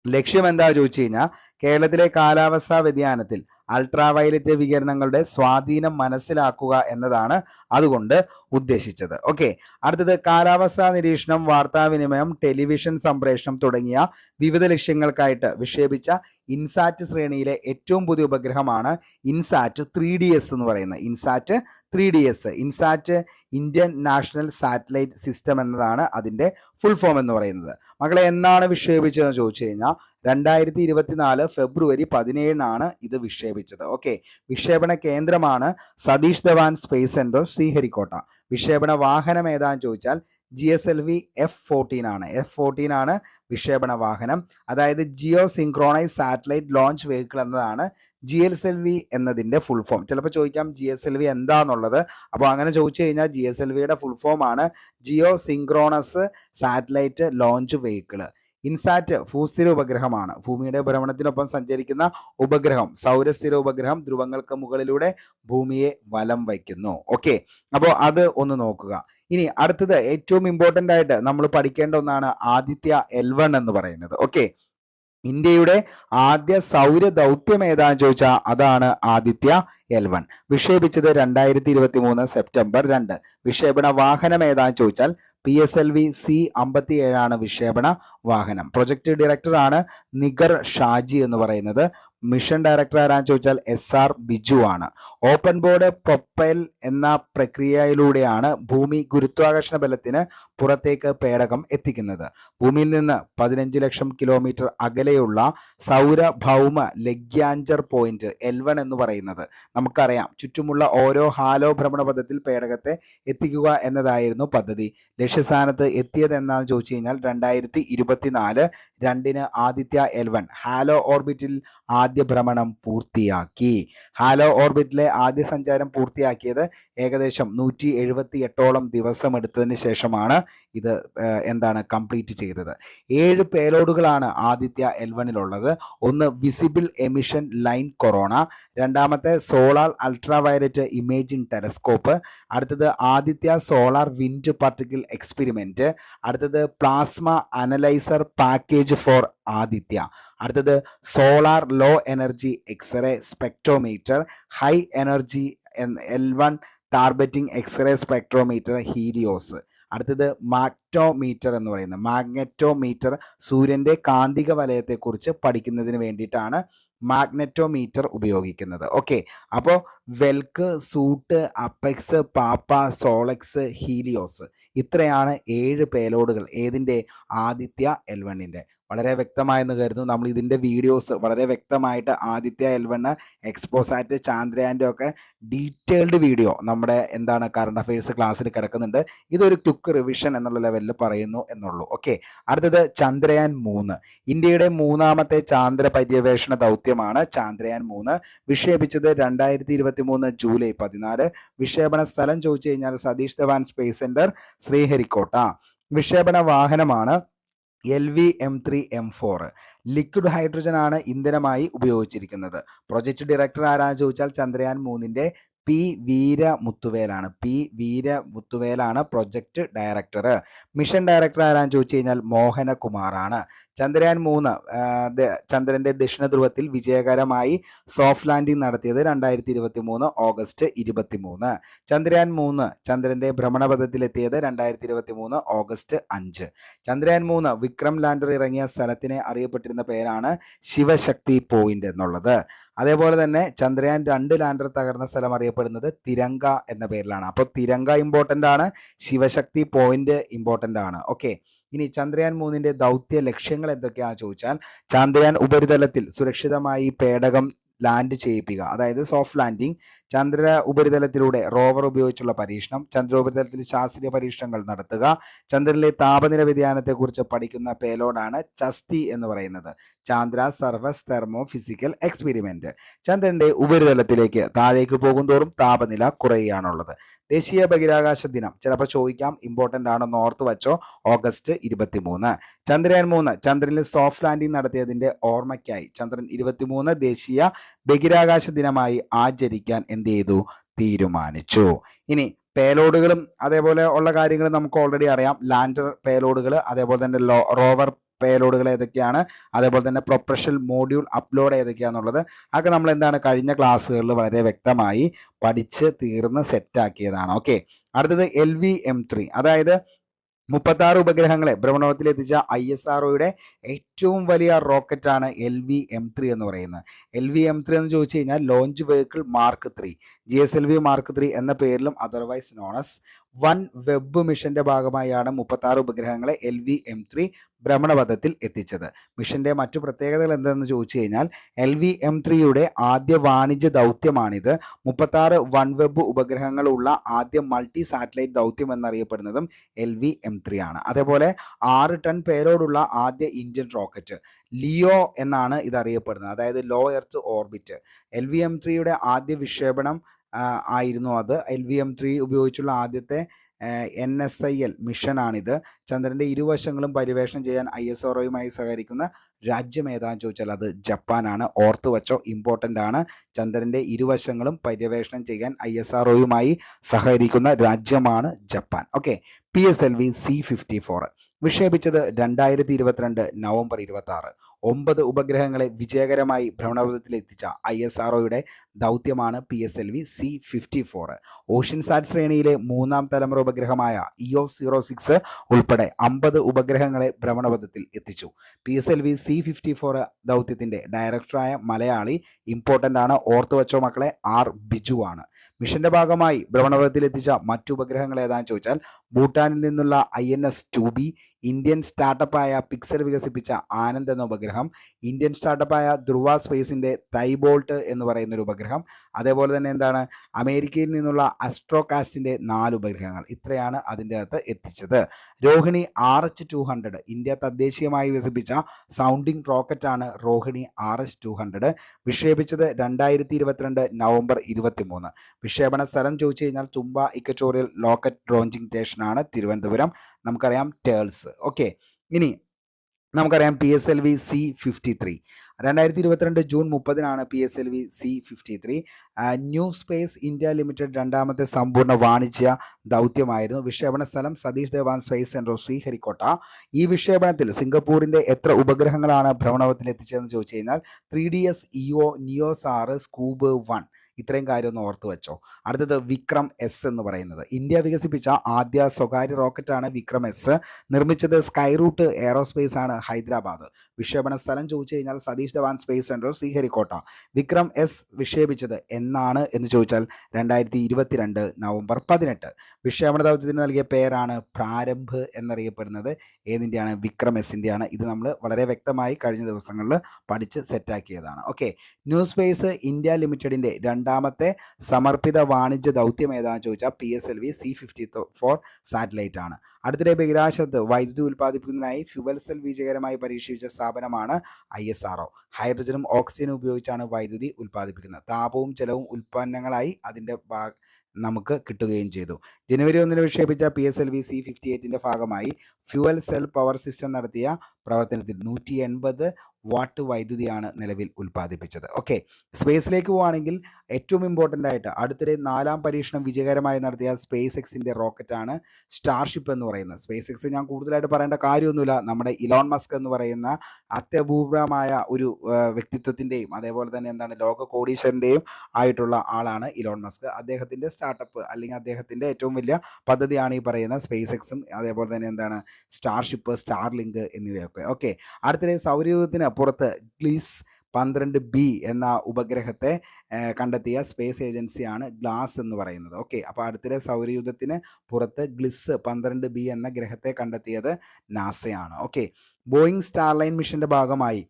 ലക്ഷ്യം എന്താ ചോദിച്ചു കഴിഞ്ഞാൽ കേരളത്തിലെ കാലാവസ്ഥാ വ്യതിയാനത്തിൽ അൾട്രാവയലറ്റ് വികിരണങ്ങളുടെ സ്വാധീനം മനസ്സിലാക്കുക എന്നതാണ് അതുകൊണ്ട് ഉദ്ദേശിച്ചത്. ഓക്കെ, അടുത്തത് കാലാവസ്ഥാ നിരീക്ഷണം, വാർത്താവിനിമയം, ടെലിവിഷൻ സംപ്രേഷണം തുടങ്ങിയ വിവിധ ലക്ഷ്യങ്ങൾക്കായിട്ട് വിക്ഷേപിച്ച ഇൻസാറ്റ് ശ്രേണിയിലെ ഏറ്റവും പുതിയ ഉപഗ്രഹമാണ് ഇൻസാറ്റ് 3DS എന്ന് പറയുന്നത്. INSAT 3DS, INSAT Indian national satellite system എന്നതാണ് അതിൻ്റെ ഫുൾ ഫോം എന്ന് പറയുന്നത്. മക്കളെ, എന്നാണ് വിക്ഷേപിച്ചതെന്ന് ചോദിച്ചു കഴിഞ്ഞാൽ 2024 ഫെബ്രുവരി 17 ഇത് വിക്ഷേപിച്ചത്. ഓക്കെ, വിക്ഷേപണ കേന്ദ്രമാണ് സതീഷ് ധവാൻ സ്പേസ് സെന്റർ, ശ്രീഹരിക്കോട്ട. വിക്ഷേപണ വാഹനം ഏതാന്ന് ചോദിച്ചാൽ GSLV F-14 ആണ്. F-14 ആണ് വിക്ഷേപണ വാഹനം. അതായത് ജിയോ സിങ്ക്രോണൈസ് സാറ്റലൈറ്റ് ലോഞ്ച് വെഹിക്കിൾ എന്നതാണ് GSLV എന്നതിൻ്റെ ഫുൾ ഫോം. ചിലപ്പോൾ ചോദിക്കാം GSLV എന്താണെന്നുള്ളത്. അപ്പോൾ അങ്ങനെ ചോദിച്ചു കഴിഞ്ഞാൽ GSLVയുടെ ഫുൾ ഫോം ആണ് geo synchronous satellite launch vehicle. INSAT ഭൂസ്ഥിര ഉപഗ്രഹമാണ്. ഭൂമിയുടെ ഭ്രമണത്തിനൊപ്പം സഞ്ചരിക്കുന്ന ഉപഗ്രഹം. സൗരസ്ഥിര ഉപഗ്രഹം ധ്രുവങ്ങൾക്ക് മുകളിലൂടെ ഭൂമിയെ വലം വയ്ക്കുന്നു. ഓക്കെ, അപ്പോൾ അത് ഒന്ന് നോക്കുക. ഇനി അടുത്തത് ഏറ്റവും ഇമ്പോർട്ടൻ്റ് ആയിട്ട് നമ്മൾ പഠിക്കേണ്ട ഒന്നാണ് ആദിത്യ L1 എന്ന് പറയുന്നത്. ഓക്കെ, ഇന്ത്യയുടെ ആദ്യ സൗര ദൗത്യം ഏതാന്ന് ചോദിച്ചാൽ അതാണ് ആദിത്യ L1. വിക്ഷേപിച്ചത് 2023 സെപ്റ്റംബർ 2. വിക്ഷേപണ വാഹനം ഏതാന്ന് ചോദിച്ചാൽ PSLV C-57 ആണ് വിക്ഷേപണ വാഹനം. പ്രൊജക്ട് ഡയറക്ടറാണ് നിഗർ ഷാജി എന്ന് പറയുന്നത്. മിഷൻ ഡയറക്ടർ ആരാന്ന് ചോദിച്ചാൽ SR ബിജു ആണ്. ഓപ്പൺ ബോർഡ് പ്രൊപ്പൈൽ എന്ന പ്രക്രിയയിലൂടെയാണ് ഭൂമി ഗുരുത്വാകർഷണ ബലത്തിന് പുറത്തേക്ക് പേടകം എത്തിക്കുന്നത്. ഭൂമിയിൽ നിന്ന് 15 ലക്ഷം കിലോമീറ്റർ അകലെയുള്ള സൗര ഭൗമ ലഗ്യാഞ്ചർ പോയിന്റ് L1 എന്ന് പറയുന്നത്. നമുക്കറിയാം, ചുറ്റുമുള്ള ഓരോ ഹാലോ ഭ്രമണപഥത്തിൽ പേടകത്തെ എത്തിക്കുക എന്നതായിരുന്നു പദ്ധതി. ലക്ഷ്യസ്ഥാനത്ത് എത്തിയത് എന്നാന്ന് ചോദിച്ചു കഴിഞ്ഞാൽ 2024 2 ആദിത്യ L1 ഹാലോ ഓർബിറ്റിൽ ആദ്യ ഭ്രമണം പൂർത്തിയാക്കി. ഹാലോ ഓർബിറ്റിലെ ആദ്യ സഞ്ചാരം പൂർത്തിയാക്കിയത് ഏകദേശം 178ഓളം ദിവസം എടുത്തതിന് ശേഷമാണ് ഇത് കംപ്ലീറ്റ് ചെയ്തത്. 7 പേലോഡുകളാണ് ആദിത്യ L1-ലുള്ളത്. ഒന്ന് വിസിബിൾ എമിഷൻ ലൈൻ കൊറോണ, രണ്ടാമത്തെ സോളാർ അൾട്രാവയലറ്റ് ഇമേജിംഗ് ടെലസ്കോപ്പ്, അടുത്തത് Aditya solar wind particle experiment, അടുത്തത് plasma analyser package for Aditya, അടുത്തത് solar low energy x ray spectrometer, high energy L1 targeting x ray spectrometer Helios, അടുത്തത് മാഗ്നറ്റോമീറ്റർ എന്ന് പറയുന്നത്. മാഗ്നറ്റോമീറ്റർ സൂര്യൻ്റെ കാന്തിക വലയത്തെക്കുറിച്ച് പഠിക്കുന്നതിന് വേണ്ടിയിട്ടാണ് മാഗ്നറ്റോമീറ്റർ ഉപയോഗിക്കുന്നത്. ഓക്കെ, അപ്പോൾ വെൽക്ക്, സൂട്ട്, അപ്പെക്സ്, പാപ്പ, സോളക്സ്, ഹീലിയോസ്, ഇത്രയാണ് 7 പേലോഡുകൾ ഏതിൻ്റെ? ആദിത്യ L1-ൻ്റെ. വളരെ വ്യക്തമായെന്ന് കരുതുന്നു. നമ്മൾ ഇതിൻ്റെ വീഡിയോസ് വളരെ വ്യക്തമായിട്ട് ആദിത്യ L1, എക്സ്പോസാറ്റ്, ചാന്ദ്രയാൻ്റെ ഒക്കെ ഡീറ്റെയിൽഡ് വീഡിയോ നമ്മുടെ കറണ്ട് അഫയേഴ്സ് ക്ലാസ്സിൽ കിടക്കുന്നുണ്ട്. ഇതൊരു ക്വിക്ക് റിവിഷൻ എന്നുള്ള ലെവലിൽ പറയുന്നു എന്നുള്ളൂ. ഓക്കെ, അടുത്തത് ചന്ദ്രയാൻ 3. ഇന്ത്യയുടെ 3ാമത്തെ ചാന്ദ്ര പര്യവേഷണ ദൗത്യമാണ് ചാന്ദ്രയാൻ 3. വിക്ഷേപിച്ചത് 2023 ജൂലൈ 14. വിക്ഷേപണ സ്ഥലം ചോദിച്ചു കഴിഞ്ഞാൽ സതീഷ് ധവാൻ സ്പേസ് സെന്റർ, ശ്രീഹരിക്കോട്ട. വിക്ഷേപണ വാഹനമാണ് LV-M3M4. ലിക്വിഡ് ഹൈഡ്രജൻ ആണ് ഇന്ധനമായി ഉപയോഗിച്ചിരിക്കുന്നത്. പ്രൊജക്ട് ഡയറക്ടർ ആരാന്ന് ചോദിച്ചാൽ ചന്ദ്രയാൻ 3-ന്റെ P. വീരമുത്തുവേലാണ്. P. വീരമുത്തുവേലാണ് പ്രൊജക്ട് ഡയറക്ടർ. മിഷൻ ഡയറക്ടർ ആരാന്ന് ചോദിച്ചു കഴിഞ്ഞാൽ മോഹനകുമാറാണ്. ചന്ദ്രയാൻ 3 ചന്ദ്രന്റെ ദക്ഷിണ ധ്രുവത്തിൽ വിജയകരമായി സോഫ്റ്റ് ലാൻഡിംഗ് നടത്തിയത് 2023 ഓഗസ്റ്റ് 23. ചന്ദ്രയാൻ 3 ചന്ദ്രന്റെ ഭ്രമണപഥത്തിലെത്തിയത് 2023 ഓഗസ്റ്റ് 5. ചന്ദ്രയാൻ 3 വിക്രം ലാൻഡർ ഇറങ്ങിയ സ്ഥലത്തിനെ അറിയപ്പെട്ടിരുന്ന പേരാണ് ശിവശക്തി പോയിന്റ് എന്നുള്ളത്. അതേപോലെ തന്നെ ചന്ദ്രയാൻ 2 ലാൻഡർ തകർന്ന സ്ഥലം അറിയപ്പെടുന്നത് തിരങ്ക എന്ന പേരിലാണ്. അപ്പോൾ തിരങ്ക ഇമ്പോർട്ടൻ്റ് ആണ്, ശിവശക്തി പോയിന്റ് ഇമ്പോർട്ടൻ്റ് ആണ്. ഓക്കെ, ഇനി ചന്ദ്രയാൻ 3-ന്റെ ദൗത്യ ലക്ഷ്യങ്ങൾ എന്തൊക്കെയാണെന്ന് ചോദിച്ചാൽ ചന്ദ്രയാൻ ഉപരിതലത്തിൽ സുരക്ഷിതമായി പേടകം ലാൻഡ് ചെയ്യിപ്പിക്കുക, അതായത് സോഫ്റ്റ് ലാൻഡിംഗ്. ചന്ദ്ര ഉപരിതലത്തിലൂടെ റോവർ ഉപയോഗിച്ചുള്ള പരീക്ഷണം, ചന്ദ്രോപരിതലത്തിൽ ശാസ്ത്രീയ പരീക്ഷണങ്ങൾ നടത്തുക, ചന്ദ്രനിലെ താപനില വ്യതിയാനത്തെക്കുറിച്ച് പഠിക്കുന്ന പേലോഡാണ് ചസ്തി എന്ന് പറയുന്നത്. ചാന്ദ്ര സർഫസ് തെർമോ ഫിസിക്കൽ എക്സ്പെരിമെന്റ്. ചന്ദ്രന്റെ ഉപരിതലത്തിലേക്ക് താഴേക്ക് പോകുന്തോറും താപനില കുറയുകയാണുള്ളത്. ദേശീയ ബഹിരാകാശ ദിനം ചിലപ്പോൾ ചോദിക്കാം, ഇമ്പോർട്ടൻ്റ് ആണെന്ന് ഓർത്ത് വച്ചോ, ഓഗസ്റ്റ് 23. ചന്ദ്രയാൻ 3 ചന്ദ്രനിൽ സോഫ്റ്റ് ലാൻഡിംഗ് നടത്തിയതിന്റെ ഓർമ്മയ്ക്കായി ചന്ദ്രൻ 23 ദേശീയ ബഹിരാകാശ ദിനമായി ആചരിക്കാൻ എന്ത് ചെയ്തു? തീരുമാനിച്ചു. ഇനി പേലോഡുകളും അതേപോലെ ഉള്ള കാര്യങ്ങൾ നമുക്ക് ഓൾറെഡി അറിയാം. ലാൻഡർ പേലോഡുകൾ, അതേപോലെ തന്നെ റോവർ പേലോഡുകൾ ഏതൊക്കെയാണ്, അതേപോലെ തന്നെ പ്രൊപ്പൽഷൻ മോഡ്യൂൾ അപ്ലോഡ് ഏതൊക്കെയാണെന്നുള്ളത് അതൊക്കെ നമ്മൾ എന്താണ് കഴിഞ്ഞ ക്ലാസ്സുകളിൽ വളരെ വ്യക്തമായി പഠിച്ച് തീർന്ന് സെറ്റാക്കിയതാണ്. ഓക്കെ, അടുത്തത് LVM-3, അതായത് 36 ഉപഗ്രഹങ്ങളെ ഭ്രമണപഥത്തിലെത്തിച്ച ISROയുടെ ഏറ്റവും വലിയ റോക്കറ്റാണ് LVM-3 എന്ന് പറയുന്നത്. LVM-3 എന്ന് ചോദിച്ചു കഴിഞ്ഞാൽ launch vehicle mark 3, GSLV mark 3 എന്ന പേരിലും otherwise known as one web മിഷന്റെ ഭാഗമായാണ് 36 ഉപഗ്രഹങ്ങളെ LVM-3 ഭ്രമണപഥത്തിൽ എത്തിച്ചത്. മിഷന്റെ മറ്റു പ്രത്യേകതകൾ എന്തെന്ന് ചോദിച്ചു കഴിഞ്ഞാൽ LVM-3യുടെ ആദ്യ വാണിജ്യ ദൗത്യമാണിത്. 36 വൺ വെബ് ഉപഗ്രഹങ്ങളുള്ള ആദ്യ മൾട്ടി സാറ്റലൈറ്റ് ദൗത്യം എന്നറിയപ്പെടുന്നതും LVM-3 ആണ്. അതേപോലെ 6 ടൺ പേലോടുള്ള ആദ്യ ഇന്ത്യൻ റോക്കറ്റ് ലിയോ എന്നാണ് ഇത് അറിയപ്പെടുന്നത്, അതായത് ലോ എർത്ത് ഓർബിറ്റ്. LVM-3യുടെ ആദ്യ വിക്ഷേപണം ആയിരുന്നു അത്. LVM-3 ഉപയോഗിച്ചുള്ള ആദ്യത്തെ NSIL മിഷനാണിത്. ചന്ദ്രന്റെ ഇരുവശങ്ങളും പര്യവേഷണം ചെയ്യാൻ ISROയുമായി സഹകരിക്കുന്ന രാജ്യം ഏതാണെന്ന് ചോദിച്ചാൽ അത് ജപ്പാനാണ്. ഓർത്തു വച്ചോ, ഇമ്പോർട്ടൻ്റ് ആണ്. ചന്ദ്രന്റെ ഇരുവശങ്ങളും പര്യവേഷണം ചെയ്യാൻ ISROയുമായി സഹകരിക്കുന്ന രാജ്യമാണ് Japan. Okay, PSLV C-54 വിക്ഷേപിച്ചത് 2022 November 26. 9 ഉപഗ്രഹങ്ങളെ വിജയകരമായി ഭ്രമണപഥത്തിലെത്തിച്ച ISROയുടെ ദൗത്യമാണ് PSLV C-54. ഓഷ്യൻസാറ്റ് ശ്രേണിയിലെ 3ാം തലമുറ ഉപഗ്രഹമായ EOS-06 ഉൾപ്പെടെ 50 ഉപഗ്രഹങ്ങളെ ഭ്രമണപഥത്തിൽ എത്തിച്ചു. PSLV C-54 ദൗത്യത്തിന്റെ ഡയറക്ടറായ മലയാളി ഇമ്പോർട്ടൻ്റ് ആണ്, ഓർത്തു വച്ചോ മക്കളെ, R ബിജു ആണ്. മിഷന്റെ ഭാഗമായി ഭ്രമണപഥത്തിൽ എത്തിച്ച മറ്റു ഉപഗ്രഹങ്ങൾ ഏതാണെന്ന് ചോദിച്ചാൽ ഭൂട്ടാനിൽ നിന്നുള്ള INS-2B, ഇന്ത്യൻ സ്റ്റാർട്ടപ്പായ പിക്സൽ വികസിപ്പിച്ച ആനന്ദ് എന്ന ഉപഗ്രഹം, ഇന്ത്യൻ സ്റ്റാർട്ടപ്പായ ധ്രുവ സ്പേസിന്റെ തൈബോൾട്ട് എന്ന് പറയുന്ന ഒരു ഉപഗ്രഹം, അതേപോലെ തന്നെ എന്താണ് അമേരിക്കയിൽ നിന്നുള്ള അസ്ട്രോകാസ്റ്റിന്റെ 4 ഉപഗ്രഹങ്ങൾ. ഇത്രയാണ് അതിൻ്റെ അകത്ത് എത്തിച്ചത്. രോഹിണി RH-200 ഇന്ത്യ തദ്ദേശീയമായി വികസിപ്പിച്ച സൗണ്ടിംഗ് റോക്കറ്റാണ് രോഹിണി RH-200. വിക്ഷേപിച്ചത് 2022 നവംബർ 23. വിക്ഷേപണ സ്ഥലം ചോദിച്ചു കഴിഞ്ഞാൽ തുമ്പ ഇക്വറ്റോറിയൽ റോക്കറ്റ് ലോഞ്ചിങ് സ്റ്റേഷനാണ് തിരുവനന്തപുരം. നമുക്കറിയാം ടേൾസ്. ഓക്കെ, ഇനി നമുക്കറിയാം PSLV C-53 2022 June 30 PSLV C-53 new space India limited രണ്ടാമത്തെ സമ്പൂർണ്ണ വാണിജ്യ ദൗത്യമായിരുന്നു. വിക്ഷേപണ സ്ഥലം സതീഷ് ധവാൻ സ്പേസ് സെന്റർ ശ്രീഹരിക്കോട്ട. ഈ വിക്ഷേപണത്തിൽ സിംഗപ്പൂരിന്റെ എത്ര ഉപഗ്രഹങ്ങളാണ് ഭ്രമണപഥത്തിൽ എത്തിച്ചതെന്ന് ചോദിച്ചു കഴിഞ്ഞാൽ 3DS EO നിയോസാർ സ്കൂബ് 1. ഇത്രയും കാര്യം ഒന്ന് ഓർത്തു വെച്ചോ. അടുത്തത് വിക്രം എസ് എന്ന് പറയുന്നത് ഇന്ത്യ വികസിപ്പിച്ച ആദ്യ സ്വകാര്യ റോക്കറ്റാണ് വിക്രം എസ്. നിർമ്മിച്ചത് സ്കൈറൂട്ട് എയറോസ്പേസ് ആണ്, ഹൈദരാബാദ്. വിക്ഷേപണ സ്ഥലം ചോദിച്ചു കഴിഞ്ഞാൽ Satish Dhawan space centre Sriharikota. Vikram S വിക്ഷേപിച്ചത് എന്നാണ് എന്ന് ചോദിച്ചാൽ 2022 നവംബർ 18. വിക്ഷേപണ ദൗത്യത്തിന് നൽകിയ പേരാണ് പ്രാരംഭ് എന്നറിയപ്പെടുന്നത്. ഏതിൻ്റെയാണ്? വിക്രം എസിൻ്റെയാണ്. ഇത് നമ്മൾ വളരെ വ്യക്തമായി കഴിഞ്ഞ ദിവസങ്ങളിൽ പഠിച്ച് സെറ്റാക്കിയതാണ്. ഓക്കെ, ന്യൂ സ്പേസ് ഇന്ത്യ ലിമിറ്റഡിന്റെ രണ്ടാമത്തെ സമർപ്പിത വാണിജ്യ ദൗത്യം ഏതാണെന്ന് ചോദിച്ചാൽ PSLV C-54 സാറ്റലൈറ്റ് ആണ്. അടുത്തിടെ ബഹിരാകാശത്ത് വൈദ്യുതി ഉൽപ്പാദിപ്പിക്കുന്നതിനായി ഫ്യുവൽ സെൽ വിജയകരമായി പരീക്ഷിച്ച സ്ഥാപനമാണ് ISRO. ഹൈഡ്രജനും ഓക്സിജനും ഉപയോഗിച്ചാണ് വൈദ്യുതി ഉൽപ്പാദിപ്പിക്കുന്നത്. താപവും ജലവും ഉൽപ്പന്നങ്ങളായി അതിൻ്റെ നമുക്ക് കിട്ടുകയും ചെയ്തു. ജനുവരി 1 വിക്ഷേപിച്ച PSLV C-58ന്റെ ഭാഗമായി ഫ്യുവൽ സെൽ പവർ സിസ്റ്റം നടത്തിയ പ്രവർത്തനത്തിൽ 180 വാട്ട് വൈദ്യുതിയാണ് നിലവിൽ ഉൽപ്പാദിപ്പിച്ചത്. ഓക്കെ, സ്പേസിലേക്ക് പോവുകയാണെങ്കിൽ ഏറ്റവും ഇമ്പോർട്ടൻ്റ് ആയിട്ട് അടുത്തിടെ 4ാം പരീക്ഷണം വിജയകരമായി നടത്തിയ സ്പേസ് എക്സിൻ്റെ റോക്കറ്റാണ് സ്റ്റാർഷിപ്പ് എന്ന് പറയുന്നത്. സ്പേസ് എക്സ് ഞാൻ കൂടുതലായിട്ട് പറയേണ്ട കാര്യമൊന്നുമില്ല. നമ്മുടെ ഇലോൺ മസ്ക് എന്ന് പറയുന്ന അത്യപൂർവമായ ഒരു വ്യക്തിത്വത്തിൻ്റെയും അതേപോലെ തന്നെ എന്താണ് ലോക കോടീശ്വരൻ്റെയും ആയിട്ടുള്ള ആളാണ് ഇലോൺ മസ്ക്. അദ്ദേഹത്തിൻ്റെ സ്റ്റാർട്ടപ്പ് അല്ലെങ്കിൽ അദ്ദേഹത്തിൻ്റെ ഏറ്റവും വലിയ പദ്ധതിയാണ് ഈ പറയുന്ന സ്പേസ് എക്സും അതേപോലെ തന്നെ എന്താണ് സ്റ്റാർഷിപ്പ്, സ്റ്റാർലിങ്ക് എന്നിവയൊക്കെ. ഓക്കെ, അടുത്തിടെ സൗരയൂഥത്തിന് പുറത്ത് ഗ്ലിസ് 12B എന്ന ഉപഗ്രഹത്തെ കണ്ടെത്തിയ സ്പേസ് ഏജൻസിയാണ് ഗ്ലാസ് എന്ന് പറയുന്നത്. ഓക്കെ, അപ്പോൾ അടുത്തിടെ സൗരയൂഥത്തിന് പുറത്ത് ഗ്ലിസ് 12B എന്ന ഗ്രഹത്തെ കണ്ടെത്തിയത് നാസയാണ്. ഓക്കെ, ബോയിങ് സ്റ്റാർലൈൻ മിഷന്റെ ഭാഗമായി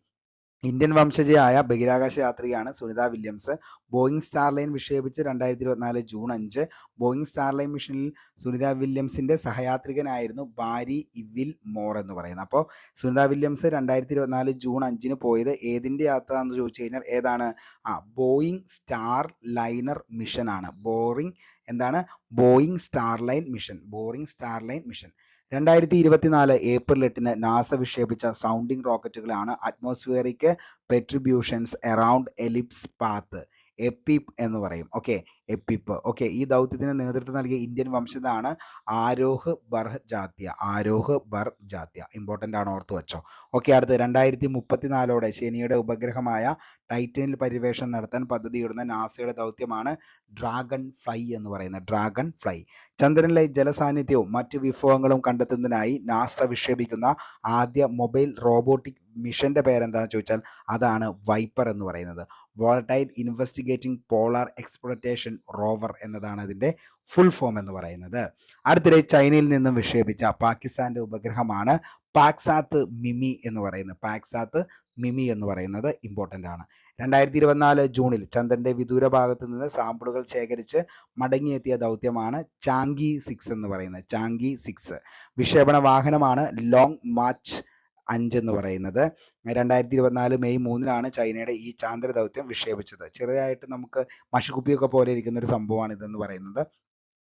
ഇന്ത്യൻ വംശജയായ ബഹിരാകാശ യാത്രികയാണ് സുനിത വില്യംസ്. ബോയിങ് സ്റ്റാർലൈൻ വിക്ഷേപിച്ച് 2024 ജൂൺ 5. ബോയിങ് സ്റ്റാർലൈൻ മിഷനിൽ സുനിത വില്യംസിൻ്റെ സഹയാത്രികനായിരുന്നു ബാരി ഇവിൽ മോർ എന്ന് പറയുന്നത്. അപ്പോൾ സുനിത വില്യംസ് 2024 ജൂൺ 5 പോയത് ഏതിൻ്റെ യാത്ര എന്ന് ചോദിച്ചു കഴിഞ്ഞാൽ ഏതാണ്? ബോയിങ് സ്റ്റാർ ലൈനർ മിഷൻ ആണ്. Boeing Starliner mission. 2024 April 8 NASA വിക്ഷേപിച്ച സൗണ്ടിംഗ് റോക്കറ്റുകളാണ് atmospheric perturbations around eclipse path, APEP എന്ന് പറയും. ഓക്കെ, എപ്പിപ്പ്. ഓക്കെ, ഈ ദൗത്യത്തിന് നേതൃത്വം നൽകിയ ഇന്ത്യൻ വംശജനാണ് ആരോഹ് ബർ ജാത്യ. ഇമ്പോർട്ടൻ്റ് ആണ്, ഓർത്ത് വെച്ചോ. ഓക്കെ, അടുത്ത് 2034 ശനിയുടെ ഉപഗ്രഹമായ ടൈറ്റനിൽ പര്യവേഷണം നടത്താൻ പദ്ധതിയിടുന്ന നാസയുടെ ദൗത്യമാണ് ഡ്രാഗൺ ഫ്ലൈ എന്ന് പറയുന്നത്. Dragon fly. ചന്ദ്രനിലെ ജലസാന്നിധ്യവും മറ്റു വിഭവങ്ങളും കണ്ടെത്തുന്നതിനായി നാസ വിക്ഷേപിക്കുന്ന ആദ്യ മൊബൈൽ റോബോട്ടിക് മിഷന്റെ പേരെന്താണെന്ന് ചോദിച്ചാൽ അതാണ് വൈപ്പർ എന്ന് പറയുന്നത്. Volatile investigating polar exploration rover എന്നതാണ് അതിൻ്റെ ഫുൾ ഫോം എന്ന് പറയുന്നത്. അടുത്തിടെ ചൈനയിൽ നിന്നും വിക്ഷേപിച്ച പാകിസ്ഥാന്റെ ഉപഗ്രഹമാണ് പാക്സാത്ത് മിമി എന്ന് പറയുന്നത് ഇമ്പോർട്ടൻ്റ് ആണ്. 2024 ജൂണിൽ ചന്ദ്രന്റെ വിദൂര ഭാഗത്തു നിന്ന് സാമ്പിളുകൾ ശേഖരിച്ച് മടങ്ങിയെത്തിയ ദൗത്യമാണ് ചാങ്കി 6 എന്ന് പറയുന്നത്. ചാങ്കി 6 വിക്ഷേപണ വാഹനമാണ് ലോങ് മാർച്ച് 5 എന്ന് പറയുന്നത്. 2024 മെയ് 3 ചൈനയുടെ ഈ ചാന്ദ്ര ദൗത്യം വിക്ഷേപിച്ചത്. ചെറുതായിട്ട് നമുക്ക് മഷിക്കുപ്പിയൊക്കെ പോലെ ഇരിക്കുന്ന ഒരു സംഭവമാണ് ഇതെന്ന് പറയുന്നത്.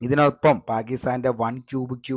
ഇതിനൊപ്പം പാകിസ്ഥാന്റെ 1QQ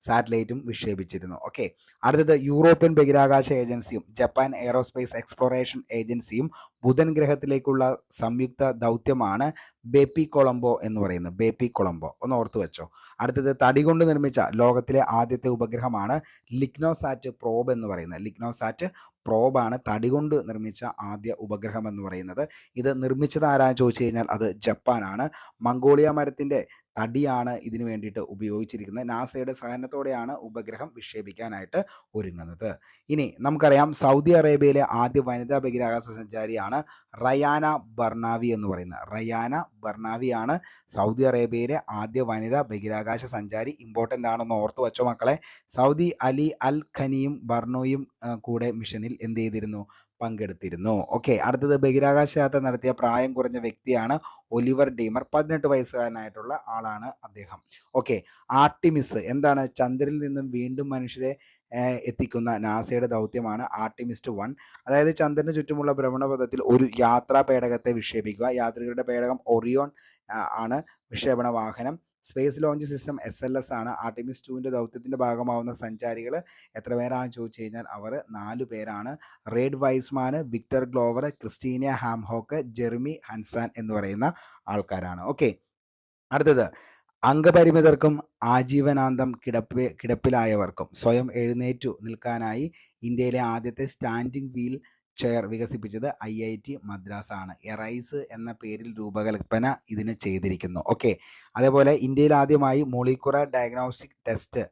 സാറ്റലൈറ്റും വിക്ഷേപിച്ചിരുന്നു. ഓക്കെ, അടുത്തത് യൂറോപ്യൻ ബഹിരാകാശ ഏജൻസിയും ജപ്പാൻ എയറോസ്പേസ് എക്സ്പ്ലോറേഷൻ ഏജൻസിയും ബുധൻ ഗ്രഹത്തിലേക്കുള്ള സംയുക്ത ദൗത്യമാണ് ബേപ്പി കൊളംബോ എന്ന് പറയുന്നത്. ബേപ്പി കൊളംബോ ഒന്ന് ഓർത്തു വെച്ചോ. അടുത്തത് തടി കൊണ്ട് നിർമ്മിച്ച ലോകത്തിലെ ആദ്യത്തെ ഉപഗ്രഹമാണ് ലിഗ്നോസാറ്റ് പ്രോബ് എന്ന് പറയുന്നത്. ലിഗ്നോസാറ്റ് പ്രോബാണ് തടി കൊണ്ട് നിർമ്മിച്ച ആദ്യ ഉപഗ്രഹം എന്ന് പറയുന്നത്. ഇത് നിർമ്മിച്ചത് ആരാന്ന് ചോദിച്ചു കഴിഞ്ഞാൽ അത് ജപ്പാനാണ്. മംഗോളിയ മരത്തിൻ്റെ തടിയാണ് ഇതിനു വേണ്ടിയിട്ട് ഉപയോഗിച്ചിരിക്കുന്നത്. നാസയുടെ സഹകരണത്തോടെയാണ് ഉപഗ്രഹം വിക്ഷേപിക്കാനായിട്ട് ഒരുങ്ങുന്നത്. ഇനി നമുക്കറിയാം സൗദി അറേബ്യയിലെ ആദ്യ വനിതാ ബഹിരാകാശ സഞ്ചാരിയാണ് റയാന ബർണാവി എന്ന് പറയുന്നത്. റയാന ബർണാവിയാണ് സൗദി അറേബ്യയിലെ ആദ്യ വനിതാ ബഹിരാകാശ സഞ്ചാരി. ഇമ്പോർട്ടൻ്റ് ആണെന്ന് ഓർത്തു വച്ചോ മക്കളെ. സൗദി അലി അൽ ഖനിയും ബർണോയും കൂടെ മിഷനിൽ എന്ത് ചെയ്തിരുന്നു? പങ്കെടുത്തിരുന്നു. ഓക്കെ, അടുത്തത് ബഹിരാകാശ യാത്ര നടത്തിയ പ്രായം കുറഞ്ഞ വ്യക്തിയാണ് ഒലിവർ ഡീമർ. 18 വയസ്സുകാരനായിട്ടുള്ള ആളാണ് അദ്ദേഹം. ഓക്കെ, ആർട്ടിമിസ് എന്താണ്? ചന്ദ്രനിൽ നിന്നും വീണ്ടും മനുഷ്യരെ എത്തിക്കുന്ന നാസയുടെ ദൗത്യമാണ് ആർട്ടിമിസ്റ്റ് 1. അതായത് ചന്ദ്രന് ചുറ്റുമുള്ള ഭ്രമണപഥത്തിൽ ഒരു യാത്രാ പേടകത്തെ വിക്ഷേപിക്കുക. യാത്രികരുടെ പേടകം ഒറിയോൺ ആണ് വിക്ഷേപണ വാഹനം. സ്പേസ് ലോഞ്ച് സിസ്റ്റം SLS ആണ്. ആർട്ടിമിസ് 2ൻ്റെ ദൗത്യത്തിൻ്റെ ഭാഗമാവുന്ന സഞ്ചാരികൾ എത്ര പേരാണെന്ന് ചോദിച്ചു കഴിഞ്ഞാൽ അവർ 4 പേരാണ്. Reid Wiseman, Victor Glover, Christina Hammock, Jeremy Hansen എന്ന് പറയുന്ന ആൾക്കാരാണ്. ഓക്കെ, അടുത്തത് അംഗപരിമിതർക്കും ആജീവനാന്തം കിടപ്പിലായവർക്കും സ്വയം എഴുന്നേറ്റു നിൽക്കാനായി ഇന്ത്യയിലെ ആദ്യത്തെ സ്റ്റാൻഡിംഗ് വീൽ ചെയർ വികസിപ്പിച്ചത് IIT മദ്രാസ് ആണ്. എറൈസ് എന്ന പേരിൽ രൂപകൽപ്പന ഇതിന് ചെയ്തിരിക്കുന്നു. ഓക്കെ, അതേപോലെ ഇന്ത്യയിൽ ആദ്യമായി മോളിക്കുലർ ഡയഗ്നോസ്റ്റിക് ടെസ്റ്റ്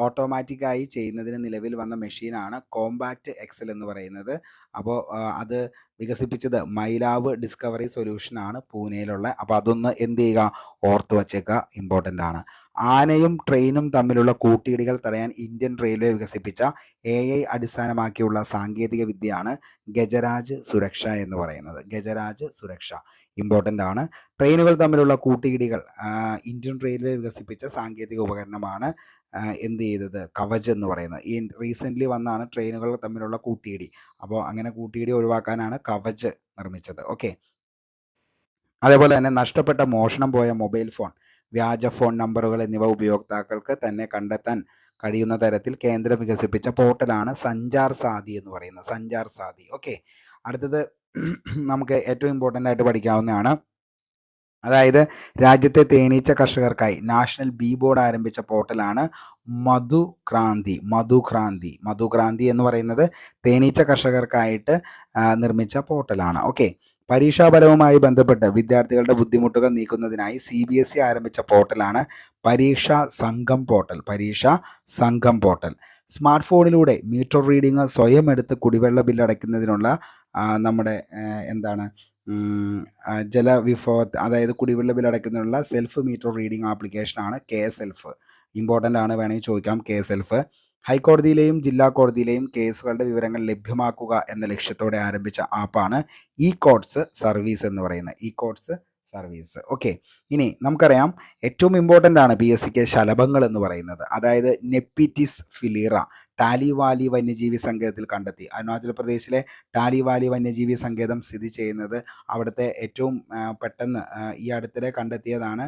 ഓട്ടോമാറ്റിക്കായി ചെയ്യുന്നതിന് നിലവിൽ വന്ന മെഷീനാണ് കോമ്പാക്റ്റ് എക്സൽ എന്ന് പറയുന്നത്. അപ്പോൾ അത് വികസിപ്പിച്ചത് മൈലാവ് ഡിസ്കവറി സൊല്യൂഷൻ ആണ് പൂനെയിലുള്ള. അപ്പോൾ അതൊന്ന് എന്ത് ചെയ്യുക, ഓർത്ത് വച്ചേക്കുക, ഇമ്പോർട്ടൻ്റ് ആണ്. ആനയും ട്രെയിനും തമ്മിലുള്ള കൂട്ടിയിടികൾ തടയാൻ ഇന്ത്യൻ റെയിൽവേ വികസിപ്പിച്ച AI അടിസ്ഥാനമാക്കിയുള്ള സാങ്കേതിക വിദ്യയാണ് ഗജരാജ് സുരക്ഷ എന്ന് പറയുന്നത്. ഗജരാജ് സുരക്ഷ ഇമ്പോർട്ടൻ്റ് ആണ്. ട്രെയിനുകൾ തമ്മിലുള്ള കൂട്ടിയിടികൾ ഇന്ത്യൻ റെയിൽവേ വികസിപ്പിച്ച സാങ്കേതിക ഉപകരണമാണ് എന്ത് ചെയ്തത്, കവച് എന്ന് പറയുന്നത്. ഈ റീസെൻ്റ്ലി വന്നാണ് ട്രെയിനുകൾ തമ്മിലുള്ള കൂട്ടിയിടി. അപ്പോൾ അങ്ങനെ കൂട്ടിയിടി ഒഴിവാക്കാനാണ് കവച് നിർമ്മിച്ചത്. ഓക്കെ, അതേപോലെ തന്നെ നഷ്ടപ്പെട്ട, മോഷണം പോയ മൊബൈൽ ഫോൺ, വ്യാജ ഫോൺ നമ്പറുകൾ എന്നിവ ഉപയോക്താക്കൾക്ക് തന്നെ കണ്ടെത്താൻ കഴിയുന്ന തരത്തിൽ കേന്ദ്രം വികസിപ്പിച്ച പോർട്ടലാണ് സഞ്ചാർ സാധി എന്ന് പറയുന്നത്. സഞ്ചാർ സാധി. ഓക്കെ, അടുത്തത് നമുക്ക് ഏറ്റവും ഇമ്പോർട്ടൻ്റ് ആയിട്ട് പഠിക്കാവുന്നതാണ്. അതായത് രാജ്യത്തെ തേനീച്ച കർഷകർക്കായി നാഷണൽ ബീ ബോർഡ് ആരംഭിച്ച പോർട്ടലാണ് മധുക്രാന്തി എന്ന് പറയുന്നത് തേനീച്ച കർഷകർക്കായിട്ട് നിർമ്മിച്ച പോർട്ടലാണ്. ഓക്കെ, പരീക്ഷാഫലവുമായി ബന്ധപ്പെട്ട് വിദ്യാർത്ഥികളുടെ ബുദ്ധിമുട്ടുകൾ നീക്കുന്നതിനായി CBSE ആരംഭിച്ച പോർട്ടലാണ് പരീക്ഷാ സംഘം പോർട്ടൽ. സ്മാർട്ട് ഫോണിലൂടെ മീറ്റർ റീഡിങ് സ്വയം എടുത്ത് കുടിവെള്ള ബില്ല് അടയ്ക്കുന്നതിനുള്ള നമ്മുടെ ജലവിഭവ, അതായത് കുടിവെള്ള ബില്ല് അടയ്ക്കുന്നതിനുള്ള സെൽഫ് മീറ്റർ റീഡിംഗ് ആപ്ലിക്കേഷനാണ് KSELF. ഇമ്പോർട്ടൻ്റ് ആണ്, വേണമെങ്കിൽ ചോദിക്കാം. KSELF ഹൈക്കോടതിയിലെയും ജില്ലാ കോടതിയിലെയും കേസുകളുടെ വിവരങ്ങൾ ലഭ്യമാക്കുക എന്ന ലക്ഷ്യത്തോടെ ആരംഭിച്ച ആപ്പാണ് ഇ-കോർട്സ് സർവീസ് എന്ന് പറയുന്നത്. E-courts service. ഓക്കെ, ഇനി നമുക്കറിയാം ഏറ്റവും ഇമ്പോർട്ടൻ്റ് ആണ് PSCക്ക് ശലഭങ്ങൾ എന്ന് പറയുന്നത്. അതായത് നെപ്പിറ്റിസ് ഫിലിറ ടാലിവാലി വന്യജീവി സങ്കേതത്തിൽ കണ്ടെത്തി. അരുണാചൽ പ്രദേശിലെ ടാലിവാലി വന്യജീവി സങ്കേതം സ്ഥിതി ചെയ്യുന്നത് അവിടുത്തെ ഏറ്റവും പെട്ടെന്ന് ഈ അടുത്തിടെ കണ്ടെത്തിയതാണ്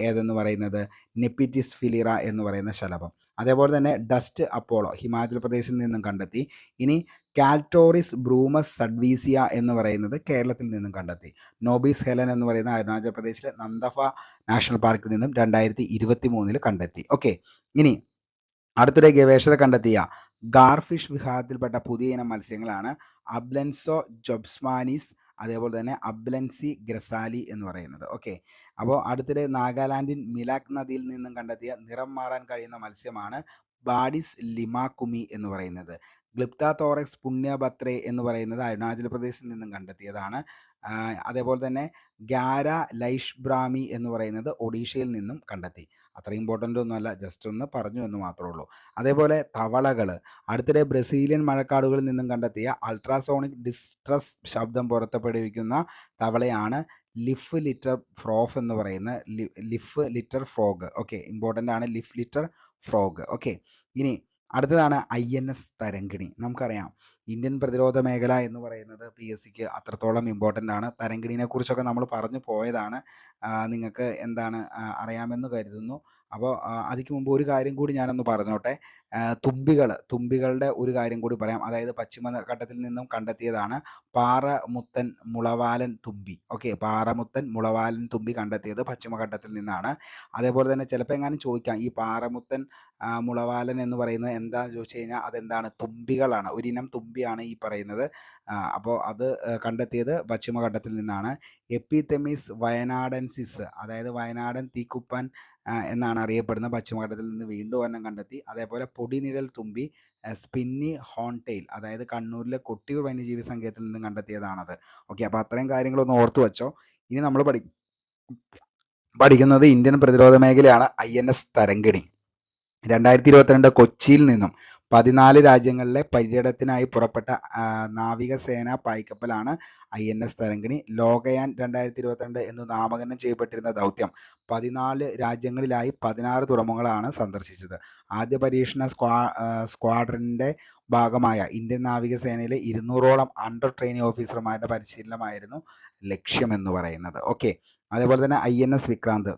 ഏതെന്ന് പറയുന്നത് നെപ്പിറ്റിസ് ഫിലിറ എന്ന് പറയുന്ന ശലഭം. അതേപോലെ തന്നെ ഡസ്റ്റ് അപ്പോളോ ഹിമാചൽ പ്രദേശിൽ നിന്നും കണ്ടെത്തി. ഇനി കാൽറ്റോറിസ് ബ്രൂമസ് സഡ്വീസിയ എന്ന് പറയുന്നത് കേരളത്തിൽ നിന്നും കണ്ടെത്തി. നോബീസ് ഹെലൻ എന്ന് പറയുന്ന അരുണാചൽ പ്രദേശിലെ നന്ദഫ നാഷണൽ പാർക്കിൽ നിന്നും 2023 കണ്ടെത്തി. ഓക്കെ, ഇനി അടുത്തിടെ ഗവേഷകർ കണ്ടെത്തിയ ഗാർഫിഷ് വിഭാഗത്തിൽപ്പെട്ട പുതിയ ഇനം മത്സ്യങ്ങളാണ് അബ്ലൻസോ ജൊബ്സ്മാനിസ്, അതേപോലെ തന്നെ അബ്ലൻസി ഗ്രസാലി എന്ന് പറയുന്നത്. ഓക്കെ, അപ്പോൾ അടുത്തിടെ നാഗാലാൻഡിൻ മിലാക് നദിയിൽ നിന്നും കണ്ടെത്തിയ നിറം മാറാൻ കഴിയുന്ന മത്സ്യമാണ് ബാഡിസ് ലിമാകുമി എന്ന് പറയുന്നത്. ഗ്ലിപ്റ്റാതോറക്സ് പുണ്യഭത്രേ എന്ന് പറയുന്നത് അരുണാചൽ പ്രദേശിൽ നിന്നും കണ്ടെത്തിയതാണ്. അതേപോലെ തന്നെ ഗ്യാര ലൈഷ് ബ്രാമി എന്ന് പറയുന്നത് ഒഡീഷയിൽ നിന്നും കണ്ടെത്തി. അത്ര ഇമ്പോർട്ടൻ്റ് ഒന്നുമല്ല, ജസ്റ്റ് ഒന്ന് പറഞ്ഞു എന്ന് മാത്രമേ ഉള്ളൂ. അതേപോലെ തവളകൾ അടുത്തിടെ ബ്രസീലിയൻ മഴക്കാടുകളിൽ നിന്നും കണ്ടെത്തിയ അൾട്രാസോണിക് ഡിസ്ട്രസ് ശബ്ദം പുറത്തുവിടുവിക്കുന്ന തവളയാണ് ലിഫ് ലിറ്റർ ഫ്രോഫ് എന്ന് പറയുന്ന ലിഫ് ലിറ്റർ ഫ്രോഗ്. ഓക്കെ, ഇമ്പോർട്ടൻ്റ് ആണ് ലിഫ് ലിറ്റർ ഫ്രോഗ്. ഓക്കെ, ഇനി അടുത്തതാണ് INS തരങ്കിണി. നമുക്കറിയാം ഇന്ത്യൻ പ്രതിരോധ മേഖല എന്ന് പറയുന്നത് PSCക്ക് അത്രത്തോളം ഇമ്പോർട്ടൻ്റ് ആണ്. തരങ്കിണിനെ കുറിച്ചൊക്കെ നമ്മൾ പറഞ്ഞു പോയതാണ്, നിങ്ങൾക്ക് എന്താണ് അറിയാമെന്ന് കരുതുന്നു. അപ്പോൾ അതിക്ക് മുമ്പ് ഒരു കാര്യം കൂടി ഞാനൊന്ന് പറഞ്ഞോട്ടെ. തുമ്പികളുടെ ഒരു കാര്യം കൂടി പറയാം. അതായത് പശ്ചിമഘട്ടത്തിൽ നിന്നും കണ്ടെത്തിയതാണ് പാറമുത്തൻ മുളവാലൻ തുമ്പി. ഓക്കെ, പാറമുത്തൻ മുളവാലൻ തുമ്പി കണ്ടെത്തിയത് പശ്ചിമഘട്ടത്തിൽ നിന്നാണ്. അതേപോലെ തന്നെ ചിലപ്പോൾ എങ്ങാനും ചോദിക്കാം, ഈ പാറമുത്തൻ മുളവാലൻ എന്ന് പറയുന്നത് എന്താണെന്ന് ചോദിച്ചു കഴിഞ്ഞാൽ അതെന്താണ്, തുമ്പികളാണ്, ഒരിനം തുമ്പിയാണ് ഈ പറയുന്നത്. അപ്പോൾ അത് കണ്ടെത്തിയത് പശ്ചിമഘട്ടത്തിൽ നിന്നാണ്. എപ്പിതെമിസ് വയനാടൻസിസ്, അതായത് വയനാടൻ തീക്കുപ്പൻ എന്നാണ് അറിയപ്പെടുന്നത്, പശ്ചിമഘട്ടത്തിൽ നിന്ന് വീണ്ടും ഒരെണ്ണം കണ്ടെത്തി. അതേപോലെ പൊടിനിഴൽ തുമ്പി സ്പിന്നി ഹോൺടെയിൽ, അതായത് കണ്ണൂരിലെ കൊട്ടിയൂർ വന്യജീവി സങ്കേതത്തിൽ നിന്നും കണ്ടെത്തിയതാണത്. ഓക്കെ, അപ്പോൾ അത്രയും കാര്യങ്ങളൊന്ന് ഓർത്തു വെച്ചോ. ഇനി നമ്മൾ പഠിക്കുന്നത് ഇന്ത്യൻ പ്രതിരോധ മേഖലയാണ് INS തരങ്കിണി. 2022 കൊച്ചിയിൽ നിന്നും 14 രാജ്യങ്ങളിലെ പര്യടനത്തിനായി പുറപ്പെട്ട നാവികസേന പായ്ക്കപ്പലാണ് INS തരങ്കിണി. ലോകയാൻ 2022 എന്ന് നാമകരണം ചെയ്യപ്പെട്ടിരുന്ന ദൗത്യം 14 രാജ്യങ്ങളിലായി 16 തുറമുഖങ്ങളാണ് സന്ദർശിച്ചത്. ആദ്യ പരീക്ഷണ സ്ക്വാഡ്രൻ്റെ ഭാഗമായ ഇന്ത്യൻ നാവികസേനയിലെ 200ഓളം അണ്ടർ ട്രെയിനിങ് ഓഫീസർമാരുടെ പരിശീലനമായിരുന്നു ലക്ഷ്യമെന്ന് പറയുന്നത്. ഓക്കെ, അതേപോലെ തന്നെ INS വിക്രാന്ത്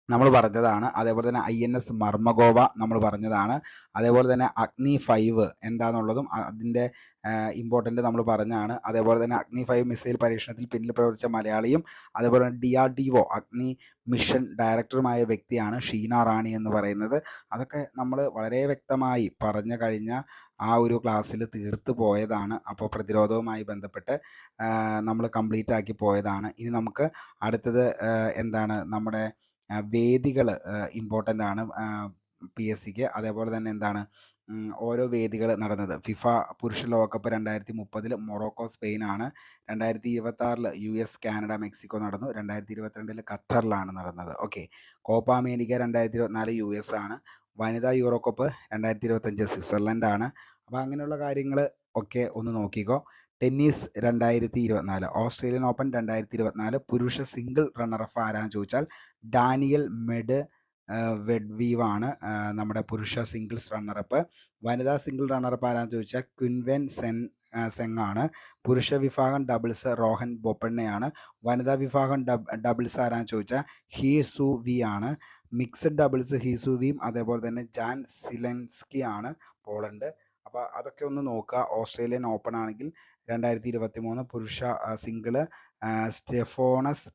നമ്മൾ പറഞ്ഞതാണ്. അതേപോലെ തന്നെ INS മർമഗോവ നമ്മൾ പറഞ്ഞതാണ്. അതേപോലെ തന്നെ അഗ്നി 5 എന്താണെന്നുള്ളതും അതിൻ്റെ ഇമ്പോർട്ടൻ്റ് നമ്മൾ പറഞ്ഞാണ്. അതേപോലെ തന്നെ അഗ്നി 5 മിസൈൽ പരീക്ഷണത്തിൽ പിന്നിൽ പ്രവർത്തിച്ച മലയാളിയും അതേപോലെ തന്നെ DRDO അഗ്നി മിഷൻ ഡയറക്ടറുമായ വ്യക്തിയാണ് ഷീന റാണി എന്ന് പറയുന്നത്. അതൊക്കെ നമ്മൾ വളരെ വ്യക്തമായി പറഞ്ഞു കഴിഞ്ഞ ആ ഒരു ക്ലാസ്സിൽ തീർത്ത് പോയതാണ്. അപ്പോൾ പ്രതിരോധവുമായി ബന്ധപ്പെട്ട് നമ്മൾ കംപ്ലീറ്റ് ആക്കി പോയതാണ്. ഇനി നമുക്ക് അടുത്തത് എന്താണ്, നമ്മുടെ വേദികൾ ഇമ്പോർട്ടൻ്റ് ആണ് PSCക്ക്. അതേപോലെ തന്നെ എന്താണ് ഓരോ വേദികൾ നടന്നത്. ഫിഫ പുരുഷ ലോകകപ്പ് 2030 മൊറോക്കോ സ്പെയിനാണ്. 2026 US കാനഡ മെക്സിക്കോ നടന്നു. 2022 ഖത്തറിലാണ് നടന്നത്. ഓക്കെ, കോപ്പ അമേരിക്ക 2024 US ആണ്. വനിതാ യൂറോ കപ്പ് 2025 സ്വിറ്റ്സർലൻഡ് ആണ്. അപ്പോൾ അങ്ങനെയുള്ള കാര്യങ്ങൾ ഒക്കെ ഒന്ന് നോക്കിക്കോ. ടെന്നീസ് 2024, ഓസ്ട്രേലിയൻ ഓപ്പൺ 2024 പുരുഷ സിംഗിൾ റണ്ണറപ്പ് ആരാന്ന് ചോദിച്ചാൽ ഡാനിയൽ വെഡ്വീവാണ് നമ്മുടെ പുരുഷ സിംഗിൾസ് റണ്ണറപ്പ്. വനിതാ സിംഗിൾ റണ്ണറപ്പ് ആരാന്ന് ചോദിച്ചാൽ ക്വിൻവെൻ സെങ് ആണ്. പുരുഷ വിഭാഗം ഡബിൾസ് റോഹൻ ബൊപ്പണ്ണയാണ്. വനിതാ വിഭാഗം ഡബിൾസ് ആരാന്ന് ചോദിച്ചാൽ ഹീ സു വി ആണ്. മിക്സഡ് ഡബിൾസ് ഹീ സു വിയും അതേപോലെ തന്നെ ജാൻ സിലെൻസ്കി ആണ്, പോളണ്ട്. അപ്പോൾ അതൊക്കെ ഒന്ന് നോക്കുക. ഓസ്ട്രേലിയൻ ഓപ്പൺ ആണെങ്കിൽ 2023 പുരുഷ സിംഗിള് സ്റ്റെഫോണസ്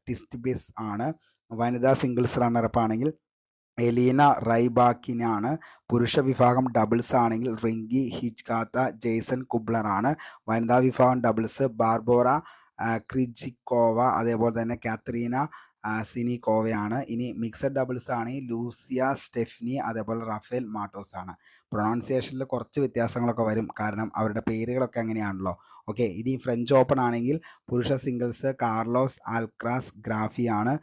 ടിസ്റ്റ്ബിസ് ആണ്. വനിതാ സിംഗിൾസ് റണ്ണറപ്പ് ആണെങ്കിൽ എലീന റൈബാക്കിനാണ്. പുരുഷ വിഭാഗം ഡബിൾസ് ആണെങ്കിൽ റിങ്കി ഹിജ്കാത്ത ജെയ്സൺ കുബ്ലർ ആണ്. വനിതാ വിഭാഗം ഡബിൾസ് ബാർബോറ ക്രിജിക്കോവ അതേപോലെ തന്നെ കാത്രീന സിനിക്കോവയാണ്. ഇനി മിക്സഡ് ഡബിൾസ് ആണെങ്കിൽ ലൂസിയ സ്റ്റെഫ്നി അതേപോലെ റഫേൽ മാട്ടോസ് ആണ്. പ്രൊണൗൺസിയേഷനിൽ കുറച്ച് വ്യത്യാസങ്ങളൊക്കെ വരും, കാരണം അവരുടെ പേരുകളൊക്കെ അങ്ങനെയാണല്ലോ. ഓക്കെ, ഇനി ഫ്രഞ്ച് ഓപ്പൺ ആണെങ്കിൽ പുരുഷ സിംഗിൾസ് കാർലോസ് ആൽക്രാസ് ഗ്രാഫിയാണ്.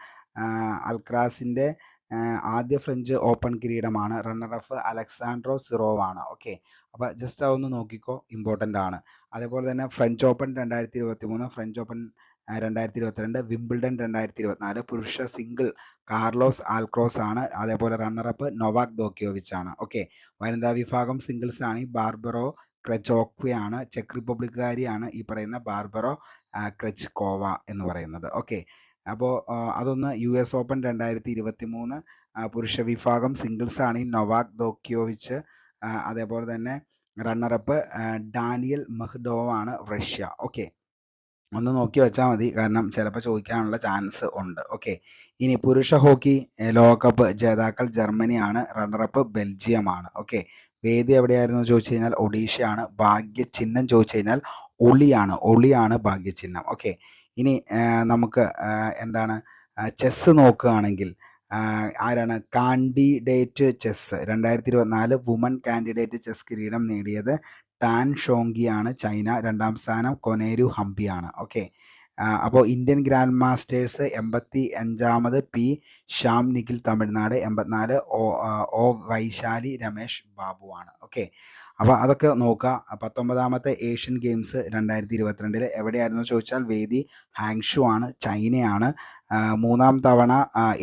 അൽക്രാസിൻ്റെ ആദ്യ ഫ്രഞ്ച് ഓപ്പൺ കിരീടമാണ്. റണ്ണറപ്പ് അലക്സാൻഡ്രോ സിറോവാണ്. ഓക്കെ, അപ്പോൾ ജസ്റ്റ് അതൊന്ന് നോക്കിക്കോ, ഇമ്പോർട്ടൻ്റ് ആണ്. അതേപോലെ തന്നെ French open 2023, French open 2022, Wimbledon 2024 പുരുഷ സിംഗിൾ കാർലോസ് ആൽക്രോസ് ആണ്. അതേപോലെ റണ്ണറപ്പ് നൊവാക് ദോക്കിയോവിച്ച് ആണ്. ഓക്കെ, വനിതാ വിഭാഗം സിംഗിൾസ് ആണ് ബാർബറോ ക്രെച്ചോക്വയാണ്. ചെക്ക് റിപ്പബ്ലിക്കുകാരിയാണ് ഈ പറയുന്ന ബാർബറോ ക്രെച്ച്കോവ എന്ന് പറയുന്നത്. ഓക്കെ, അപ്പോൾ അതൊന്ന് US ഓപ്പൺ 2023 പുരുഷ വിഭാഗം സിംഗിൾസ് ആണ് നൊവാക് ദോക്യോവിച്ച്. അതേപോലെ തന്നെ റണ്ണറപ്പ് ഡാനിയൽ മെഹ്ഡോവ് ആണ്, റഷ്യ. ഓക്കെ, ഒന്ന് നോക്കി വെച്ചാൽ മതി, കാരണം ചിലപ്പോൾ ചോദിക്കാനുള്ള ചാൻസ് ഉണ്ട്. ഓക്കെ, ഇനി പുരുഷ ഹോക്കി ലോകകപ്പ് ജേതാക്കൾ ജർമ്മനിയാണ്, റണ്ണറപ്പ് ബെൽജിയമാണ്. ഓക്കെ, വേദി എവിടെയായിരുന്നു ചോദിച്ചു കഴിഞ്ഞാൽ ഒഡീഷയാണ്. ഭാഗ്യചിഹ്നം ചോദിച്ചു കഴിഞ്ഞാൽ ഒളിയാണ് ഭാഗ്യചിഹ്നം. ഓക്കെ, ഇനി നമുക്ക് എന്താണ് ചെസ്സ് നോക്കുകയാണെങ്കിൽ ആരാണ് candidate chess 2024 woman candidate chess കിരീടം നേടിയത് ടാൻ ഷോങ്കിയാണ്, ചൈന. 2ാം സ്ഥാനം കൊനേരു ഹംപിയാണ്. ഓക്കെ, അപ്പോൾ Indian grand masters 85 P Shyam Nikhil Tamil Nadu, 84 O Vaishali Ramesh ബാബുവാണ്. ഓക്കെ, അപ്പോൾ അതൊക്കെ നോക്കുക. 19ാമത്തെ ഏഷ്യൻ ഗെയിംസ് 2022 എവിടെയായിരുന്നു ചോദിച്ചാൽ വേദി ഹാങ്ഷു ആണ്, ചൈനയാണ്. 3ാം തവണ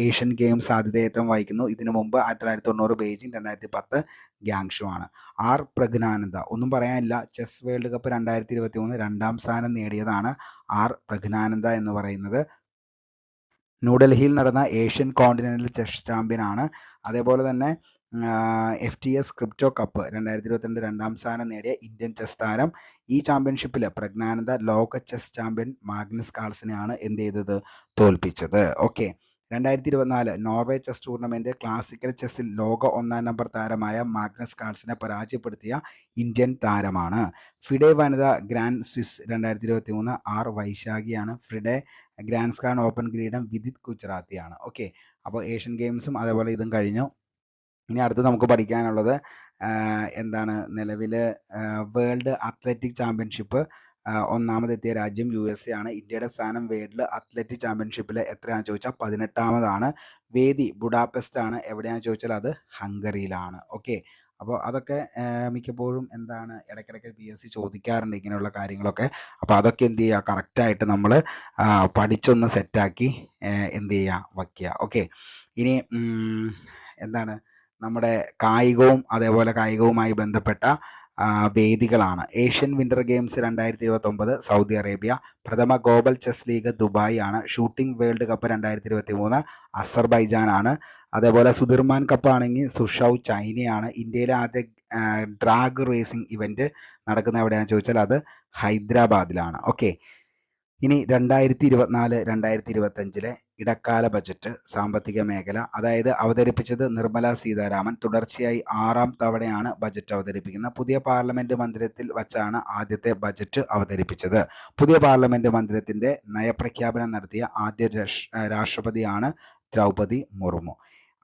ഏഷ്യൻ ഗെയിംസ് ആതിഥേയത്വം വഹിക്കുന്നു. ഇതിനു മുമ്പ് 1990 ബെയ്ജിംഗ്, 2010 ഗ്യാങ്ഷു ആണ്. ആർ പ്രജ്ഞാനന്ദ, ഒന്നും പറയാനില്ല, ചെസ് വേൾഡ് കപ്പ് 2023 2ാം സ്ഥാനം നേടിയതാണ് ആർ പ്രജ്ഞാനന്ദ എന്ന് പറയുന്നത്. ന്യൂഡൽഹിയിൽ നടന്ന ഏഷ്യൻ കോണ്ടിനെൻ്റൽ ചെസ് ചാമ്പ്യനാണ്. അതേപോലെ തന്നെ FTS ക്രിപ്റ്റോ കപ്പ് 2022 2ാം സ്ഥാനം നേടിയ ഇന്ത്യൻ ചെസ് താരം. ഈ ചാമ്പ്യൻഷിപ്പിൽ പ്രജ്ഞാനന്ദ ലോക ചെസ് ചാമ്പ്യൻ മാഗ്നസ് കാൾസിനെയാണ് എന്ത് ചെയ്തത്, തോൽപ്പിച്ചത്. Okay, 2024 Norway chess tournament classical ചെസ്സിൽ ലോക 1ാം നമ്പർ താരമായ മാഗ്നസ് കാൾസിനെ പരാജയപ്പെടുത്തിയ ഇന്ത്യൻ താരമാണ്. ഫിഡെ വനിത ഗ്രാൻഡ് സ്വിസ് 2023 ആർ വൈശാഖിയാണ്. ഫിഡെ ഗ്രാൻഡ് സ്ലാം ഓപ്പൺ കിരീടം വിദിത് ഗുജറാത്തിയാണ്. ഓക്കെ, അപ്പോൾ ഏഷ്യൻ ഗെയിംസും അതേപോലെ ഇതും കഴിഞ്ഞു. ഇനി അടുത്ത് നമുക്ക് പഠിക്കാനുള്ളത് എന്താണ്, നിലവിൽ വേൾഡ് അത്ലറ്റിക് ചാമ്പ്യൻഷിപ്പ് ഒന്നാമതെത്തിയ രാജ്യം USA ആണ്. ഇന്ത്യയുടെ സ്ഥാനം വേൾഡ് അത്ലറ്റിക് ചാമ്പ്യൻഷിപ്പിൽ എത്രയാണെന്ന് ചോദിച്ചാൽ 18ാമതാണ്. വേദി ബുഡാപെസ്റ്റ് ആണ്. എവിടെയാണെന്ന് ചോദിച്ചാൽ അത് ഹംഗറിയിലാണ്. ഓക്കെ, അപ്പോൾ അതൊക്കെ മിക്കപ്പോഴും എന്താണ് ഇടയ്ക്കിടയ്ക്ക് PSC ചോദിക്കാറുണ്ട് ഇങ്ങനെയുള്ള കാര്യങ്ങളൊക്കെ. അപ്പോൾ അതൊക്കെ എന്ത് ചെയ്യുക, കറക്റ്റായിട്ട് നമ്മൾ പഠിച്ചൊന്ന് സെറ്റാക്കി എന്ത് ചെയ്യുക, വയ്ക്കുക. ഓക്കെ, ഇനി എന്താണ് നമ്മുടെ കായികവും അതേപോലെ കായികവുമായി ബന്ധപ്പെട്ട വേദികളാണ്. Asian winter games 2029 Saudi Arabia. പ്രഥമ ഗ്ലോബൽ ചെസ് ലീഗ് ദുബായ് ആണ്. ഷൂട്ടിംഗ് വേൾഡ് കപ്പ് 2023 അസർബൈജാനാണ്. അതേപോലെ സുദിർമാൻ കപ്പ് ആണെങ്കിൽ സുഷൗ ചൈനയാണ്. ഇന്ത്യയിലെ ആദ്യ ഡ്രാഗ് റേസിംഗ് ഇവൻറ്റ് നടക്കുന്ന എവിടെയാണെന്ന് ചോദിച്ചാൽ അത് ഹൈദരാബാദിലാണ്. ഓക്കെ, ഇനി 2024-2025 ഇടക്കാല ബജറ്റ് സാമ്പത്തിക മേഖല, അതായത് അവതരിപ്പിച്ചത് നിർമ്മല സീതാരാമൻ. തുടർച്ചയായി 6ാം തവണയാണ് ബജറ്റ് അവതരിപ്പിക്കുന്നത്. പുതിയ പാർലമെന്റ് മന്ദിരത്തിൽ വച്ചാണ് ആദ്യത്തെ ബജറ്റ് അവതരിപ്പിച്ചത്. പുതിയ പാർലമെന്റ് മന്ദിരത്തിന്റെ നയപ്രഖ്യാപനം നടത്തിയ ആദ്യ രാഷ്ട്രപതിയാണ് ദ്രൗപദി മുർമു.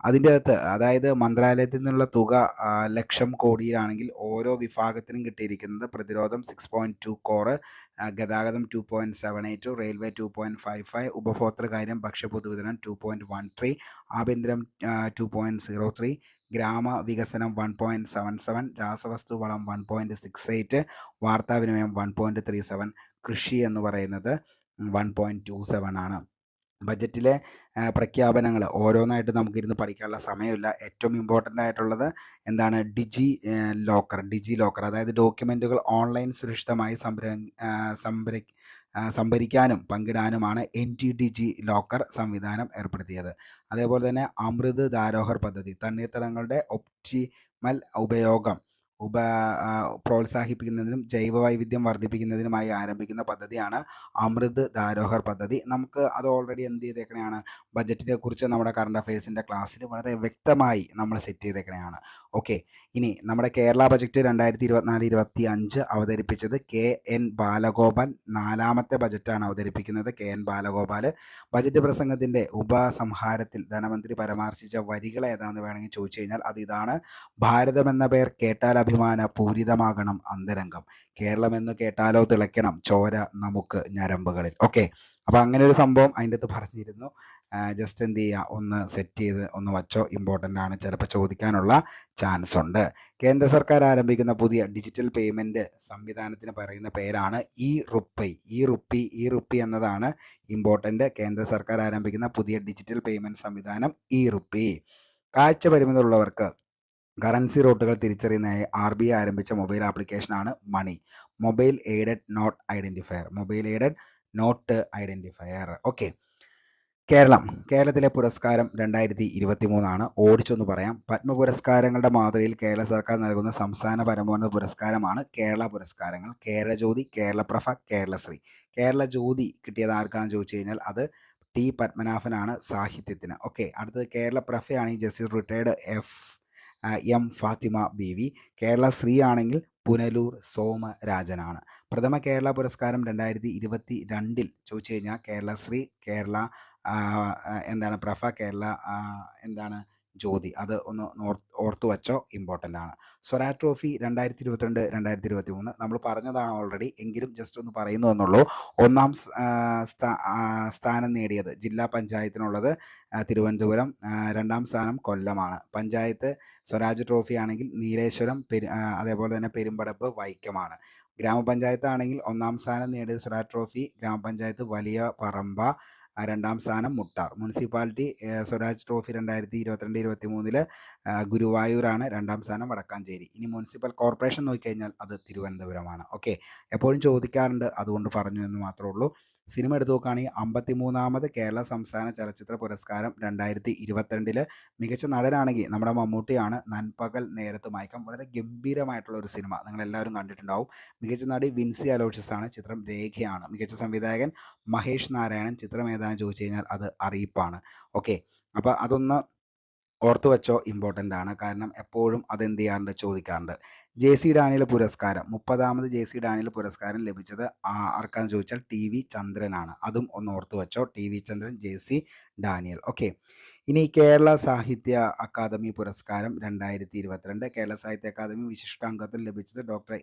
അതിൻ്റെ അകത്ത് അതായത് മന്ത്രാലയത്തിൽ നിന്നുള്ള തുക 1,00,000 കോടിയിലാണെങ്കിൽ ഓരോ വിഭാഗത്തിനും കിട്ടിയിരിക്കുന്നത് പ്രതിരോധം 6.2 കോറ്, ഗതാഗതം 2.78, റെയിൽവേ 2.55, ഉപഭോക്തൃകാര്യം ഭക്ഷ്യപൊതുവിതരണം 2.13, ആഭ്യന്തരം 2.03, ഗ്രാമവികസനം 1.77, രാസവസ്തു വളം 1.68, വാർത്താവിനിമയം 1.37, കൃഷി എന്ന് പറയുന്നത് 1.27 ആണ്. ബജറ്റിലെ പ്രഖ്യാപനങ്ങൾ ഓരോന്നായിട്ട് നമുക്കിരുന്ന് പഠിക്കാനുള്ള സമയമില്ല. ഏറ്റവും ഇമ്പോർട്ടൻ്റ് ആയിട്ടുള്ളത് എന്താണ്, ഡിജി ലോക്കർ, അതായത് ഡോക്യുമെൻറ്റുകൾ ഓൺലൈൻ സുരക്ഷിതമായി സംഭരിക്കാനും പങ്കിടാനുമാണ് NTDG ലോക്കർ സംവിധാനം ഏർപ്പെടുത്തിയത്. അതേപോലെ തന്നെ അമൃത് ധാരോഹർ പദ്ധതി തണ്ണീർത്തടങ്ങളുടെ ഒപ്റ്റിമൽ ഉപയോഗം പ്രോത്സാഹിപ്പിക്കുന്നതിനും ജൈവവൈവിധ്യം വർദ്ധിപ്പിക്കുന്നതിനുമായി ആരംഭിക്കുന്ന പദ്ധതിയാണ് അമൃത് ധാരോഹർ പദ്ധതി. നമുക്ക് അത് ഓൾറെഡി എന്ത് ചെയ്തേക്കണെയാണ്, ബജറ്റിനെ കുറിച്ച് നമ്മുടെ കറണ്ട് അഫയേഴ്സിൻ്റെ ക്ലാസ്സിൽ വളരെ വ്യക്തമായി നമ്മൾ സെറ്റ് ചെയ്തേക്കണെയാണ്. ഓക്കെ, ഇനി നമ്മുടെ കേരള ബജറ്റ് 2024-25 അവതരിപ്പിച്ചത് KN ബാലഗോപാൽ. 4ാമത്തെ ബജറ്റാണ് അവതരിപ്പിക്കുന്നത് KN ബാലഗോപാൽ. ബജറ്റ് പ്രസംഗത്തിൻ്റെ ഉപസംഹാരത്തിൽ ധനമന്ത്രി പരാമർശിച്ച വരികൾ ഏതാണെന്ന് വേണമെങ്കിൽ ചോദിച്ചു കഴിഞ്ഞാൽ അത് ഇതാണ്: ഭാരതം എന്ന പേർ കേട്ടാൽ അഭിമാന പൂരിതമാകണം അന്തരംഗം, കേരളം എന്ന് കേട്ടാലോ തിളയ്ക്കണം ചോര നമുക്ക് ഞരമ്പുകളിൽ. ഓക്കെ, അപ്പോൾ അങ്ങനെ ഒരു സംഭവം അതിൻ്റെ അകത്ത് പറഞ്ഞിരുന്നു. ജസ്റ്റ് എന്ത് ചെയ്യുക, ഒന്ന് സെറ്റ് ചെയ്ത് ഒന്ന് വച്ചോ, ഇമ്പോർട്ടൻ്റ് ആണ്, ചിലപ്പോൾ ചോദിക്കാനുള്ള ചാൻസ് ഉണ്ട്. കേന്ദ്ര സർക്കാർ ആരംഭിക്കുന്ന പുതിയ ഡിജിറ്റൽ പേയ്മെൻറ്റ് സംവിധാനത്തിന് പറയുന്ന പേരാണ് ഇ-റുപ്പി എന്നതാണ് ഇമ്പോർട്ടൻ്റ്. കേന്ദ്ര സർക്കാർ ആരംഭിക്കുന്ന പുതിയ ഡിജിറ്റൽ പേയ്മെൻറ്റ് സംവിധാനം ഇ-റുപ്പി. കാഴ്ച പരിമിതിയുള്ളവർക്ക് കറൻസി റൂട്ടുകൾ തിരിച്ചറിയുന്നതിനായി RBI ആരംഭിച്ച മൊബൈൽ ആപ്ലിക്കേഷനാണ് MANI, mobile aided note identifier. Okay, കേരളത്തിലെ പുരസ്കാരം 2023 ഓടിച്ചൊന്ന് പറയാം. പത്മ പുരസ്കാരങ്ങളുടെ മാതൃകയിൽ കേരള സർക്കാർ നൽകുന്ന സംസ്ഥാന പരമോന്നത പുരസ്കാരമാണ് കേരള പുരസ്കാരങ്ങൾ. കേരളജ്യോതി, കേരളപ്രഭ, കേരളശ്രീ. കേരളജ്യോതി കിട്ടിയത് ആർക്കാന്ന് ചോദിച്ചു കഴിഞ്ഞാൽ അത് ടി പത്മനാഭനാണ് സാഹിത്യത്തിന്. ഓക്കെ, അടുത്തത് കേരളപ്രഭയാണെങ്കിൽ justice retired M Fathima Beevi. Kerala Shree ആണെങ്കിൽ പുനലൂർ സോമരാജനാണ്. പ്രഥമ കേരള പുരസ്കാരം 2022 ചോദിച്ചു കഴിഞ്ഞാൽ കേരളശ്രീ, കേരള പ്രഭ, കേരള ജ്യോതി. അത് ഒന്ന് ഓർത്തു വച്ചോ, ഇമ്പോർട്ടൻ്റ് ആണ്. സ്വരാജ് ട്രോഫി 2022 2023 നമ്മൾ പറഞ്ഞതാണ് ഓൾറെഡി, എങ്കിലും ജസ്റ്റ് ഒന്ന് പറയുന്നു എന്നുള്ളൂ. ഒന്നാം സ്ഥാനം നേടിയത് ജില്ലാ പഞ്ചായത്തിനുള്ളത് തിരുവനന്തപുരം, രണ്ടാം സ്ഥാനം കൊല്ലമാണ്. പഞ്ചായത്ത് സ്വരാജ് ട്രോഫി ആണെങ്കിൽ നീലേശ്വരം, അതേപോലെ തന്നെ പെരുമ്പടപ്പ്, വൈക്കമാണ്. ഗ്രാമപഞ്ചായത്ത് ആണെങ്കിൽ ഒന്നാം സ്ഥാനം നേടിയത് സ്വരാജ് ട്രോഫി ഗ്രാമപഞ്ചായത്ത് വലിയ പറമ്പ, രണ്ടാം സ്ഥാനം മുട്ടാർ. മുനിസിപ്പാലിറ്റി സ്വരാജ് ട്രോഫി 2022-23 ഗുരുവായൂരാണ്, രണ്ടാം സ്ഥാനം വടക്കാഞ്ചേരി. ഇനി മുനിസിപ്പൽ കോർപ്പറേഷൻ നോക്കിക്കഴിഞ്ഞാൽ അത് തിരുവനന്തപുരമാണ്. ഓക്കെ, എപ്പോഴും ചോദിക്കാറുണ്ട്, അതുകൊണ്ട് പറഞ്ഞു എന്ന് മാത്രമേ ഉള്ളൂ. സിനിമ എടുത്തു നോക്കുകയാണെങ്കിൽ 53ാമത് കേരള സംസ്ഥാന ചലച്ചിത്ര പുരസ്കാരം 2022 മികച്ച നടനാണെങ്കിൽ നമ്മുടെ മമ്മൂട്ടിയാണ്. നൻപകൽ നേരത്ത് മയക്കം വളരെ ഗംഭീരമായിട്ടുള്ള ഒരു സിനിമ, നിങ്ങളെല്ലാവരും കണ്ടിട്ടുണ്ടാവും. മികച്ച നടി വിൻസി അലോഷ്യസ് ആണ്, ചിത്രം രേഖയാണ്. മികച്ച സംവിധായകൻ മഹേഷ് നാരായണൻ. ചിത്രം ഏതാണെന്ന് ചോദിച്ചു കഴിഞ്ഞാൽ അത് അറിയിപ്പാണ്. ഓക്കെ, അപ്പോൾ അതൊന്ന് ഓർത്തു വെച്ചോ, ഇമ്പോർട്ടൻ്റ് ആണ്. കാരണം എപ്പോഴും അതെന്ത് ചെയ്യാറുണ്ട്, ചോദിക്കാറുണ്ട്. JC ഡാനിയൽ പുരസ്കാരം 30ാമത് JC ഡാനിയൽ പുരസ്കാരം ലഭിച്ചത് ആർക്കാന്ന് ചോദിച്ചാൽ TV ചന്ദ്രനാണ്. അതും ഒന്ന് ഓർത്തു വെച്ചോ, TV ചന്ദ്രൻ, JC ഡാനിയൽ. ഓക്കെ, ഇനി കേരള സാഹിത്യ അക്കാദമി പുരസ്കാരം 2022 കേരള സാഹിത്യ അക്കാദമി വിശിഷ്ടാംഗത്വം ലഭിച്ചത് ഡോക്ടർ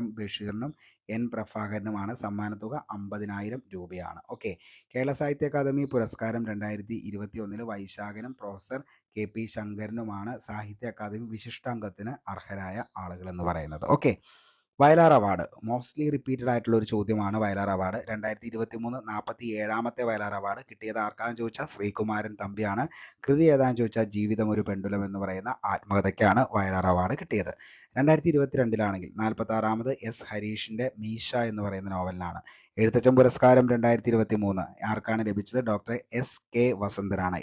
M ബഷീറിനും N പ്രഭാകരനുമാണ്. സമ്മാനത്തുക 50,000 രൂപയാണ്. ഓക്കെ, കേരള സാഹിത്യ അക്കാദമി പുരസ്കാരം 2021 വൈശാഖനും പ്രൊഫസർ KP ശങ്കരനുമാണ് സാഹിത്യ അക്കാദമി വിശിഷ്ടാംഗത്തിന് അർഹരായ ആളുകൾ എന്ന് പറയുന്നത്. Okay, Vayalar award mostly repeated ആയിട്ടുള്ള ഒരു ചോദ്യമാണ്. വയലാർ അവാർഡ് 2023 47ാമത്തെ വയലാർ അവാർഡ് കിട്ടിയത് ആർക്കാന്ന് ചോദിച്ചാൽ ശ്രീകുമാരൻ തമ്പിയാണ്. കൃതി ഏതാന്ന് ചോദിച്ചാൽ ജീവിതം ഒരു പെണ്ടുലം എന്ന് പറയുന്ന ആത്മകഥയ്ക്കാണ് വയലാർ അവാർഡ് കിട്ടിയത്. 2022 46ാമത് S ഹരീഷിൻ്റെ മീശ എന്ന് പറയുന്ന നോവലിനാണ്. എഴുത്തച്ഛൻ പുരസ്കാരം 2023 ആർക്കാണ് ലഭിച്ചത്? Doctor SK വസന്തനാണ്.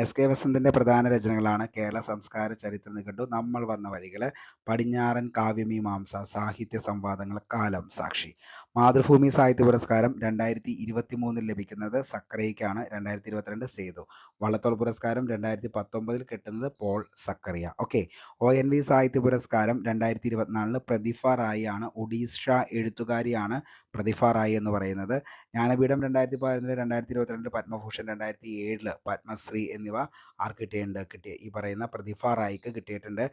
SK വസന്തൻ്റെ പ്രധാന രചനകളാണ് കേരള സംസ്കാര ചരിത്ര നിഘണ്ടു, നമ്മൾ വന്ന വഴികൾ, പടിഞ്ഞാറൻ കാവ്യമീമാംസ, സാഹിത്യ സംവാദങ്ങൾ, കാലം സാക്ഷി. മാതൃഭൂമി സാഹിത്യ പുരസ്കാരം 2023 ലഭിക്കുന്നത് സക്കറിയയ്ക്കാണ്. 2022 സേതു. വള്ളത്തോൾ പുരസ്കാരം 2019 കിട്ടുന്നത് പോൾ സക്കറിയ. ഓക്കെ, ONV സാഹിത്യ പുരസ്കാരം 2024 പ്രതിഭ റായി ആണ്. ഒഡീഷ എഴുത്തുകാരിയാണ് പ്രതിഭ റായി എന്ന് പറയുന്നത്. ജ്ഞാനപീഠം 2011 2022 പത്മഭൂഷൺ 2007 പത്മശ്രീ എന്നിവ ആർക്ക് കിട്ടിയിട്ടുണ്ട്? ഈ പറയുന്ന പ്രതിഭ റായിക്ക് കിട്ടിയിട്ടുണ്ട്.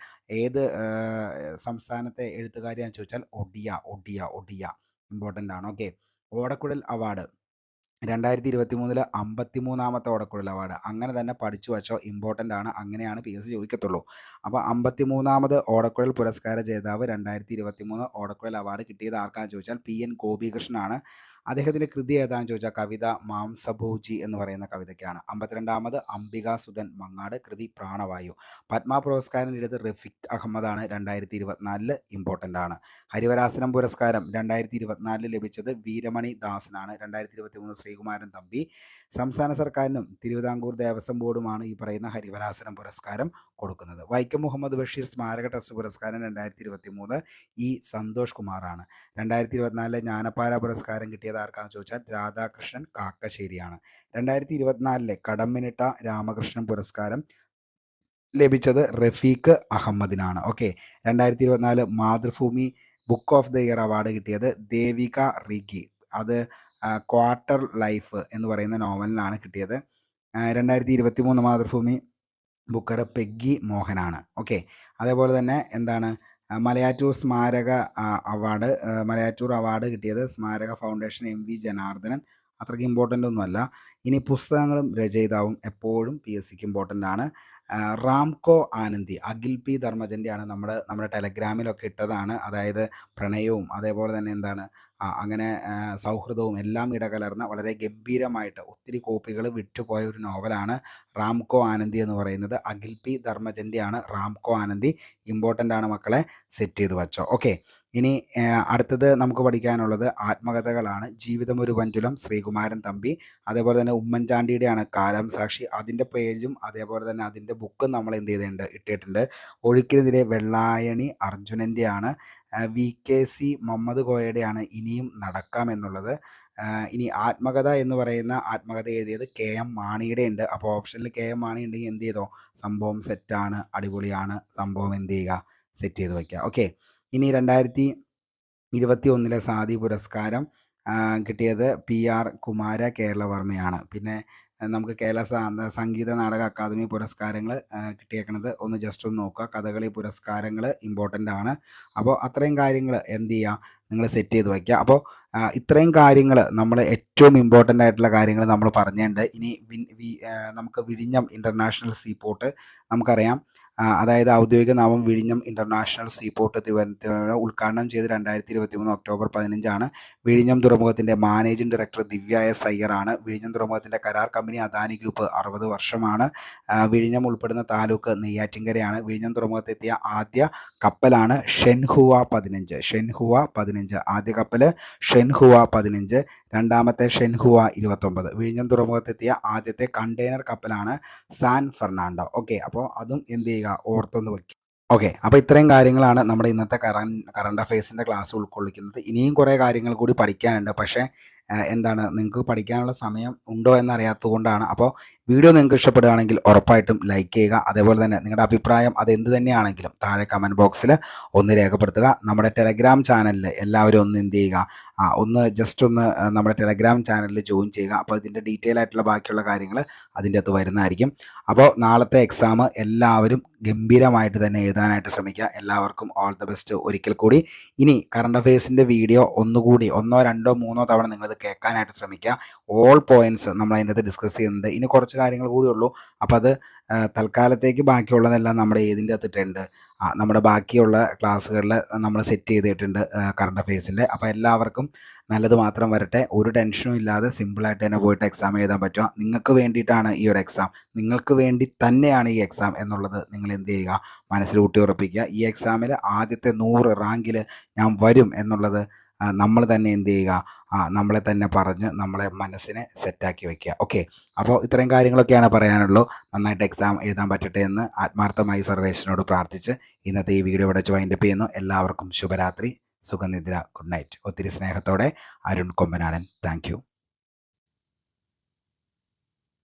ഏത് സംസ്ഥാനത്തെ എഴുത്തുകാരിയാണെന്ന് ചോദിച്ചാൽ ഒഡിയ ഇമ്പോർട്ടൻ്റ് ആണ്. ഓക്കെ, ഓടക്കുഴൽ അവാർഡ് 2023 53ാമത്തെ ഓടക്കുഴൽ അവാർഡ്. അങ്ങനെ തന്നെ പഠിച്ചു വച്ചോ, ഇമ്പോർട്ടൻ്റ് ആണ്. അങ്ങനെയാണ് PSC ചോദിക്കത്തുള്ളൂ. അപ്പോൾ 53ാമത് ഓടക്കുഴൽ പുരസ്കാര ജേതാവ് 2023 ഓടക്കുഴൽ അവാർഡ് കിട്ടിയത് ആർക്കാന്ന് ചോദിച്ചാൽ PN ഗോപികൃഷ്ണനാണ്. അദ്ദേഹത്തിൻ്റെ കൃതി ഏതാന്ന് ചോദിച്ചാൽ കവിത മാംസഭോജി എന്ന് പറയുന്ന കവിതയ്ക്കാണ്. 52ാമത് അംബികാസുധൻ മങ്ങാട്, കൃതി പ്രാണവായു. പത്മ പുരസ്കാരം നേടിയത് റഫീഖ് അഹമ്മദാണ്. 2024 ഇമ്പോർട്ടൻ്റ് ആണ്. ഹരിവരാസനം പുരസ്കാരം 2024 ലഭിച്ചത് വീരമണി ദാസനാണ്. 2023 ശ്രീകുമാരൻ തമ്പി. സംസ്ഥാന സർക്കാരിനും തിരുവിതാംകൂർ ദേവസ്വം ബോർഡുമാണ് ഈ പറയുന്ന ഹരിവരാസനം പുരസ്കാരം കൊടുക്കുന്നത്. വൈക്കം മുഹമ്മദ് ബഷീർ സ്മാരക ട്രസ്റ്റ് പുരസ്കാരം 2023 സന്തോഷ് കുമാറാണ്. 2024 ജ്ഞാനപ്പാല പുരസ്കാരം കിട്ടിയത് ആർക്കാന്ന് ചോദിച്ചാൽ രാധാകൃഷ്ണൻ കാക്കശ്ശേരിയാണ്. 2024 കടമ്മിനിട്ട രാമകൃഷ്ണൻ പുരസ്കാരം ലഭിച്ചത് റഫീഖ് അഹമ്മദിനാണ്. Okay, 2024 Mathrubhumi book of the year award കിട്ടിയത് ദേവിക റിഗി. അത് ക്വാർട്ടർ ലൈഫ് എന്ന് പറയുന്ന നോവലിനാണ് കിട്ടിയത്. 2023 മാതൃഭൂമി ബുക്കർ പെഗ്ഗി മോഹനാണ്. ഓക്കെ, അതേപോലെ തന്നെ മലയാറ്റൂർ സ്മാരക അവാർഡ് മലയാറ്റൂർ അവാർഡ് കിട്ടിയത് സ്മാരക ഫൗണ്ടേഷൻ MV ജനാർദ്ദനൻ. അത്രയ്ക്ക് ഇമ്പോർട്ടൻ്റ് ഒന്നുമല്ല. ഇനി പുസ്തകങ്ങളും രചയിതാവും എപ്പോഴും PSCക്ക് ഇമ്പോർട്ടൻ്റ് ആണ്. റാംകോ ആനന്ദി അഖിൽ P ധർമ്മജൻ്റെയാണ്. നമ്മുടെ ടെലഗ്രാമിലൊക്കെ ഇട്ടതാണ്. അതായത് പ്രണയവും അതേപോലെ തന്നെ അങ്ങനെ സൗഹൃദവും എല്ലാം ഇടകലർന്ന വളരെ ഗംഭീരമായിട്ട് ഒത്തിരി കോപ്പികൾ വിറ്റുപോയ ഒരു നോവലാണ് റാംകോ ആനന്ദി എന്ന് പറയുന്നത്. അഖിൽ പി ധർമ്മജൻ്റെയാണ് റാംകോ ആനന്ദി. ഇമ്പോർട്ടൻ്റ് ആണ് മക്കളെ, സെറ്റ് ചെയ്ത് വെച്ചോ. ഓക്കെ, ഇനി അടുത്തത് നമുക്ക് പഠിക്കാനുള്ളത് ആത്മകഥകളാണ്. ജീവിതം ഒരു പഞ്ചുലം, ശ്രീകുമാരൻ തമ്പി. അതേപോലെ തന്നെ ഉമ്മൻചാണ്ടിയുടെയാണ് കാലം സാക്ഷി. അതിൻ്റെ പേജും അതേപോലെ തന്നെ അതിൻ്റെ ബുക്കും നമ്മൾ എന്ത് ചെയ്തിട്ടുണ്ട്, ഇട്ടിട്ടുണ്ട്. ഒഴുക്കിനെതിരെ വെള്ളായണി അർജുനൻ്റെയാണ്. VKC മുഹമ്മദ് കോയയുടെയാണ് ഇനിയും നടക്കാം എന്നുള്ളത്. ഇനി ആത്മകഥ എന്ന് പറയുന്ന ആത്മകഥ എഴുതിയത് KM മാണിയുടെ ഉണ്ട്. അപ്പോൾ ഓപ്ഷനിൽ KM മാണി ഉണ്ടെങ്കിൽ എന്ത് ചെയ്തോ, സംഭവം സെറ്റാണ്, അടിപൊളിയാണ്, സംഭവം എന്ത് ചെയ്യുക, സെറ്റ് ചെയ്ത് വയ്ക്കുക. ഓക്കെ, ഇനി 2021 സാദി പുരസ്കാരം കിട്ടിയത് PR കുമാര കേരളവർമ്മയാണ്. പിന്നെ നമുക്ക് കേരള സംഗീത നാടക അക്കാദമി പുരസ്കാരങ്ങൾ കിട്ടിയേക്കണത് ഒന്ന് ജസ്റ്റ് ഒന്ന് നോക്കുക. കഥകളി പുരസ്കാരങ്ങൾ ഇമ്പോർട്ടൻ്റ് ആണ്. അപ്പോൾ അത്രയും കാര്യങ്ങൾ എന്ത് ചെയ്യുക, നിങ്ങൾ സെറ്റ് ചെയ്ത് വയ്ക്കുക. അപ്പോൾ ഇത്രയും കാര്യങ്ങൾ നമ്മൾ ഏറ്റവും ഇമ്പോർട്ടൻ്റ് ആയിട്ടുള്ള കാര്യങ്ങൾ നമ്മൾ പറഞ്ഞിട്ടുണ്ട്. ഇനി നമുക്ക് വിഴിഞ്ഞം ഇൻ്റർനാഷണൽ സീപോർട്ട് നമുക്കറിയാം. അതായത് ഔദ്യോഗിക നാമം വിഴിഞ്ഞം ഇൻ്റർനാഷണൽ സീപോർട്ട് തിരുവനന്തപുരം ഉദ്ഘാടനം ചെയ്ത് 2023 ഒക്ടോബർ 15 വിഴിഞ്ഞം തുറമുഖത്തിൻ്റെ മാനേജിംഗ് ഡയറക്ടർ ദിവ്യ S. അയ്യറാണ്. വിഴിഞ്ഞം തുറമുഖത്തിൻ്റെ കരാർ കമ്പനി അദാനി ഗ്രൂപ്പ് 60 വർഷമാണ്. വിഴിഞ്ഞം ഉൾപ്പെടുന്ന താലൂക്ക് നെയ്യാറ്റിൻകരയാണ്. വിഴിഞ്ഞം തുറമുഖത്തെത്തിയ ആദ്യ കപ്പലാണ് ഷെൻഹുവ 15. ആദ്യ കപ്പൽ ഷെൻഹുവ 15, രണ്ടാമത്തെ ഷെൻഹുവ 29. വിഴിഞ്ഞം തുറമുഖത്തെത്തിയ ആദ്യത്തെ കണ്ടെയ്നർ കപ്പലാണ് സാൻ ഫെർണാണ്ടോ. ഓക്കെ, അപ്പോൾ അതും എന്ത് ചെയ്യുക, ഓർത്തൊന്ന് വയ്ക്കുക. ഓക്കെ, അപ്പോൾ ഇത്രയും കാര്യങ്ങളാണ് നമ്മുടെ ഇന്നത്തെ കറണ്ട് അഫയേഴ്സിൻ്റെ ക്ലാസ് ഉൾക്കൊള്ളിക്കുന്നത്. ഇനിയും കുറേ കാര്യങ്ങൾ കൂടി പഠിക്കാനുണ്ട്. പക്ഷേ എന്താണ്, നിങ്ങൾക്ക് പഠിക്കാനുള്ള സമയം ഉണ്ടോ എന്നറിയാത്തത് കൊണ്ടാണ്. അപ്പോൾ വീഡിയോ നിങ്ങൾക്ക് ഇഷ്ടപ്പെടുകയാണെങ്കിൽ ഉറപ്പായിട്ടും ലൈക്ക് ചെയ്യുക. അതേപോലെ തന്നെ നിങ്ങളുടെ അഭിപ്രായം അതെന്ത് തന്നെയാണെങ്കിലും താഴെ കമൻറ്റ് ബോക്സിൽ ഒന്ന് രേഖപ്പെടുത്തുക. നമ്മുടെ ടെലഗ്രാം ചാനലിൽ എല്ലാവരും ഒന്ന് എന്ത് ചെയ്യുക, ഒന്ന് നമ്മുടെ ടെലഗ്രാം ചാനലിൽ ജോയിൻ ചെയ്യുക. അപ്പോൾ ഇതിൻ്റെ ഡീറ്റെയിൽ ആയിട്ടുള്ള ബാക്കിയുള്ള കാര്യങ്ങൾ അതിൻ്റെ അകത്ത് വരുന്നതായിരിക്കും. അപ്പോൾ നാളത്തെ എക്സാം എല്ലാവരും ഗംഭീരമായിട്ട് തന്നെ എഴുതാനായിട്ട് ശ്രമിക്കുക. എല്ലാവർക്കും ഓൾ ദ ബെസ്റ്റ് ഒരിക്കൽ കൂടി. ഇനി കറണ്ട് അഫയേഴ്സിൻ്റെ വീഡിയോ ഒന്നുകൂടി 1, 2, 3 തവണ നിങ്ങളിത് കേൾക്കാനായിട്ട് ശ്രമിക്കുക. ഓൾ പോയിൻറ്റ്സ് നമ്മൾ അതിൻ്റെ അകത്ത് ഡിസ്കസ് ചെയ്യുന്നുണ്ട്. ഇനി കുറച്ച് കാര്യങ്ങൾ കൂടി ഉള്ളൂ. അപ്പോൾ അത് തൽക്കാലത്തേക്ക് ബാക്കിയുള്ളതെല്ലാം നമ്മുടെ ഏതിൻ്റെ അകത്തിട്ടുണ്ട്, നമ്മുടെ ബാക്കിയുള്ള ക്ലാസ്സുകളിൽ നമ്മൾ സെറ്റ് ചെയ്തിട്ടുണ്ട് കറണ്ട് അഫയേഴ്സിൻ്റെ. അപ്പോൾ എല്ലാവർക്കും നല്ലത് മാത്രം വരട്ടെ. ഒരു ടെൻഷനും ഇല്ലാതെ സിമ്പിളായിട്ട് തന്നെ പോയിട്ട് എക്സാം എഴുതാൻ പറ്റുക. നിങ്ങൾക്ക് വേണ്ടിയിട്ടാണ് ഈ ഒരു എക്സാം, നിങ്ങൾക്ക് വേണ്ടി തന്നെയാണ് ഈ എക്സാം എന്നുള്ളത് നിങ്ങൾ എന്ത് ചെയ്യുക, മനസ്സിൽ ഊട്ടി ഉറപ്പിക്കുക. ഈ എക്സാമിൽ ആദ്യത്തെ 100 റാങ്കിൽ ഞാൻ വരും എന്നുള്ളത് നമ്മൾ തന്നെ എന്ത് ചെയ്യുക, നമ്മളെ തന്നെ പറഞ്ഞ് നമ്മളെ മനസ്സിനെ സെറ്റാക്കി വയ്ക്കുക. ഓക്കെ, അപ്പോൾ ഇത്രയും കാര്യങ്ങളൊക്കെയാണ് പറയാനുള്ളൂ. നന്നായിട്ട് എക്സാം എഴുതാൻ പറ്റട്ടെ എന്ന് ആത്മാർത്ഥമായി സർവേശ്വരനോട് പ്രാർത്ഥിച്ച് ഇന്നത്തെ ഈ വീഡിയോ ഇവിടെ വെച്ച് വൈൻഡപ്പ് ചെയ്യുന്നു. എല്ലാവർക്കും ശുഭരാത്രി, സുഖനിദ്ര, ഗുഡ് നൈറ്റ്. ഒത്തിരി സ്നേഹത്തോടെ അരുൺ കൊമ്പനാടൻ. Thank you.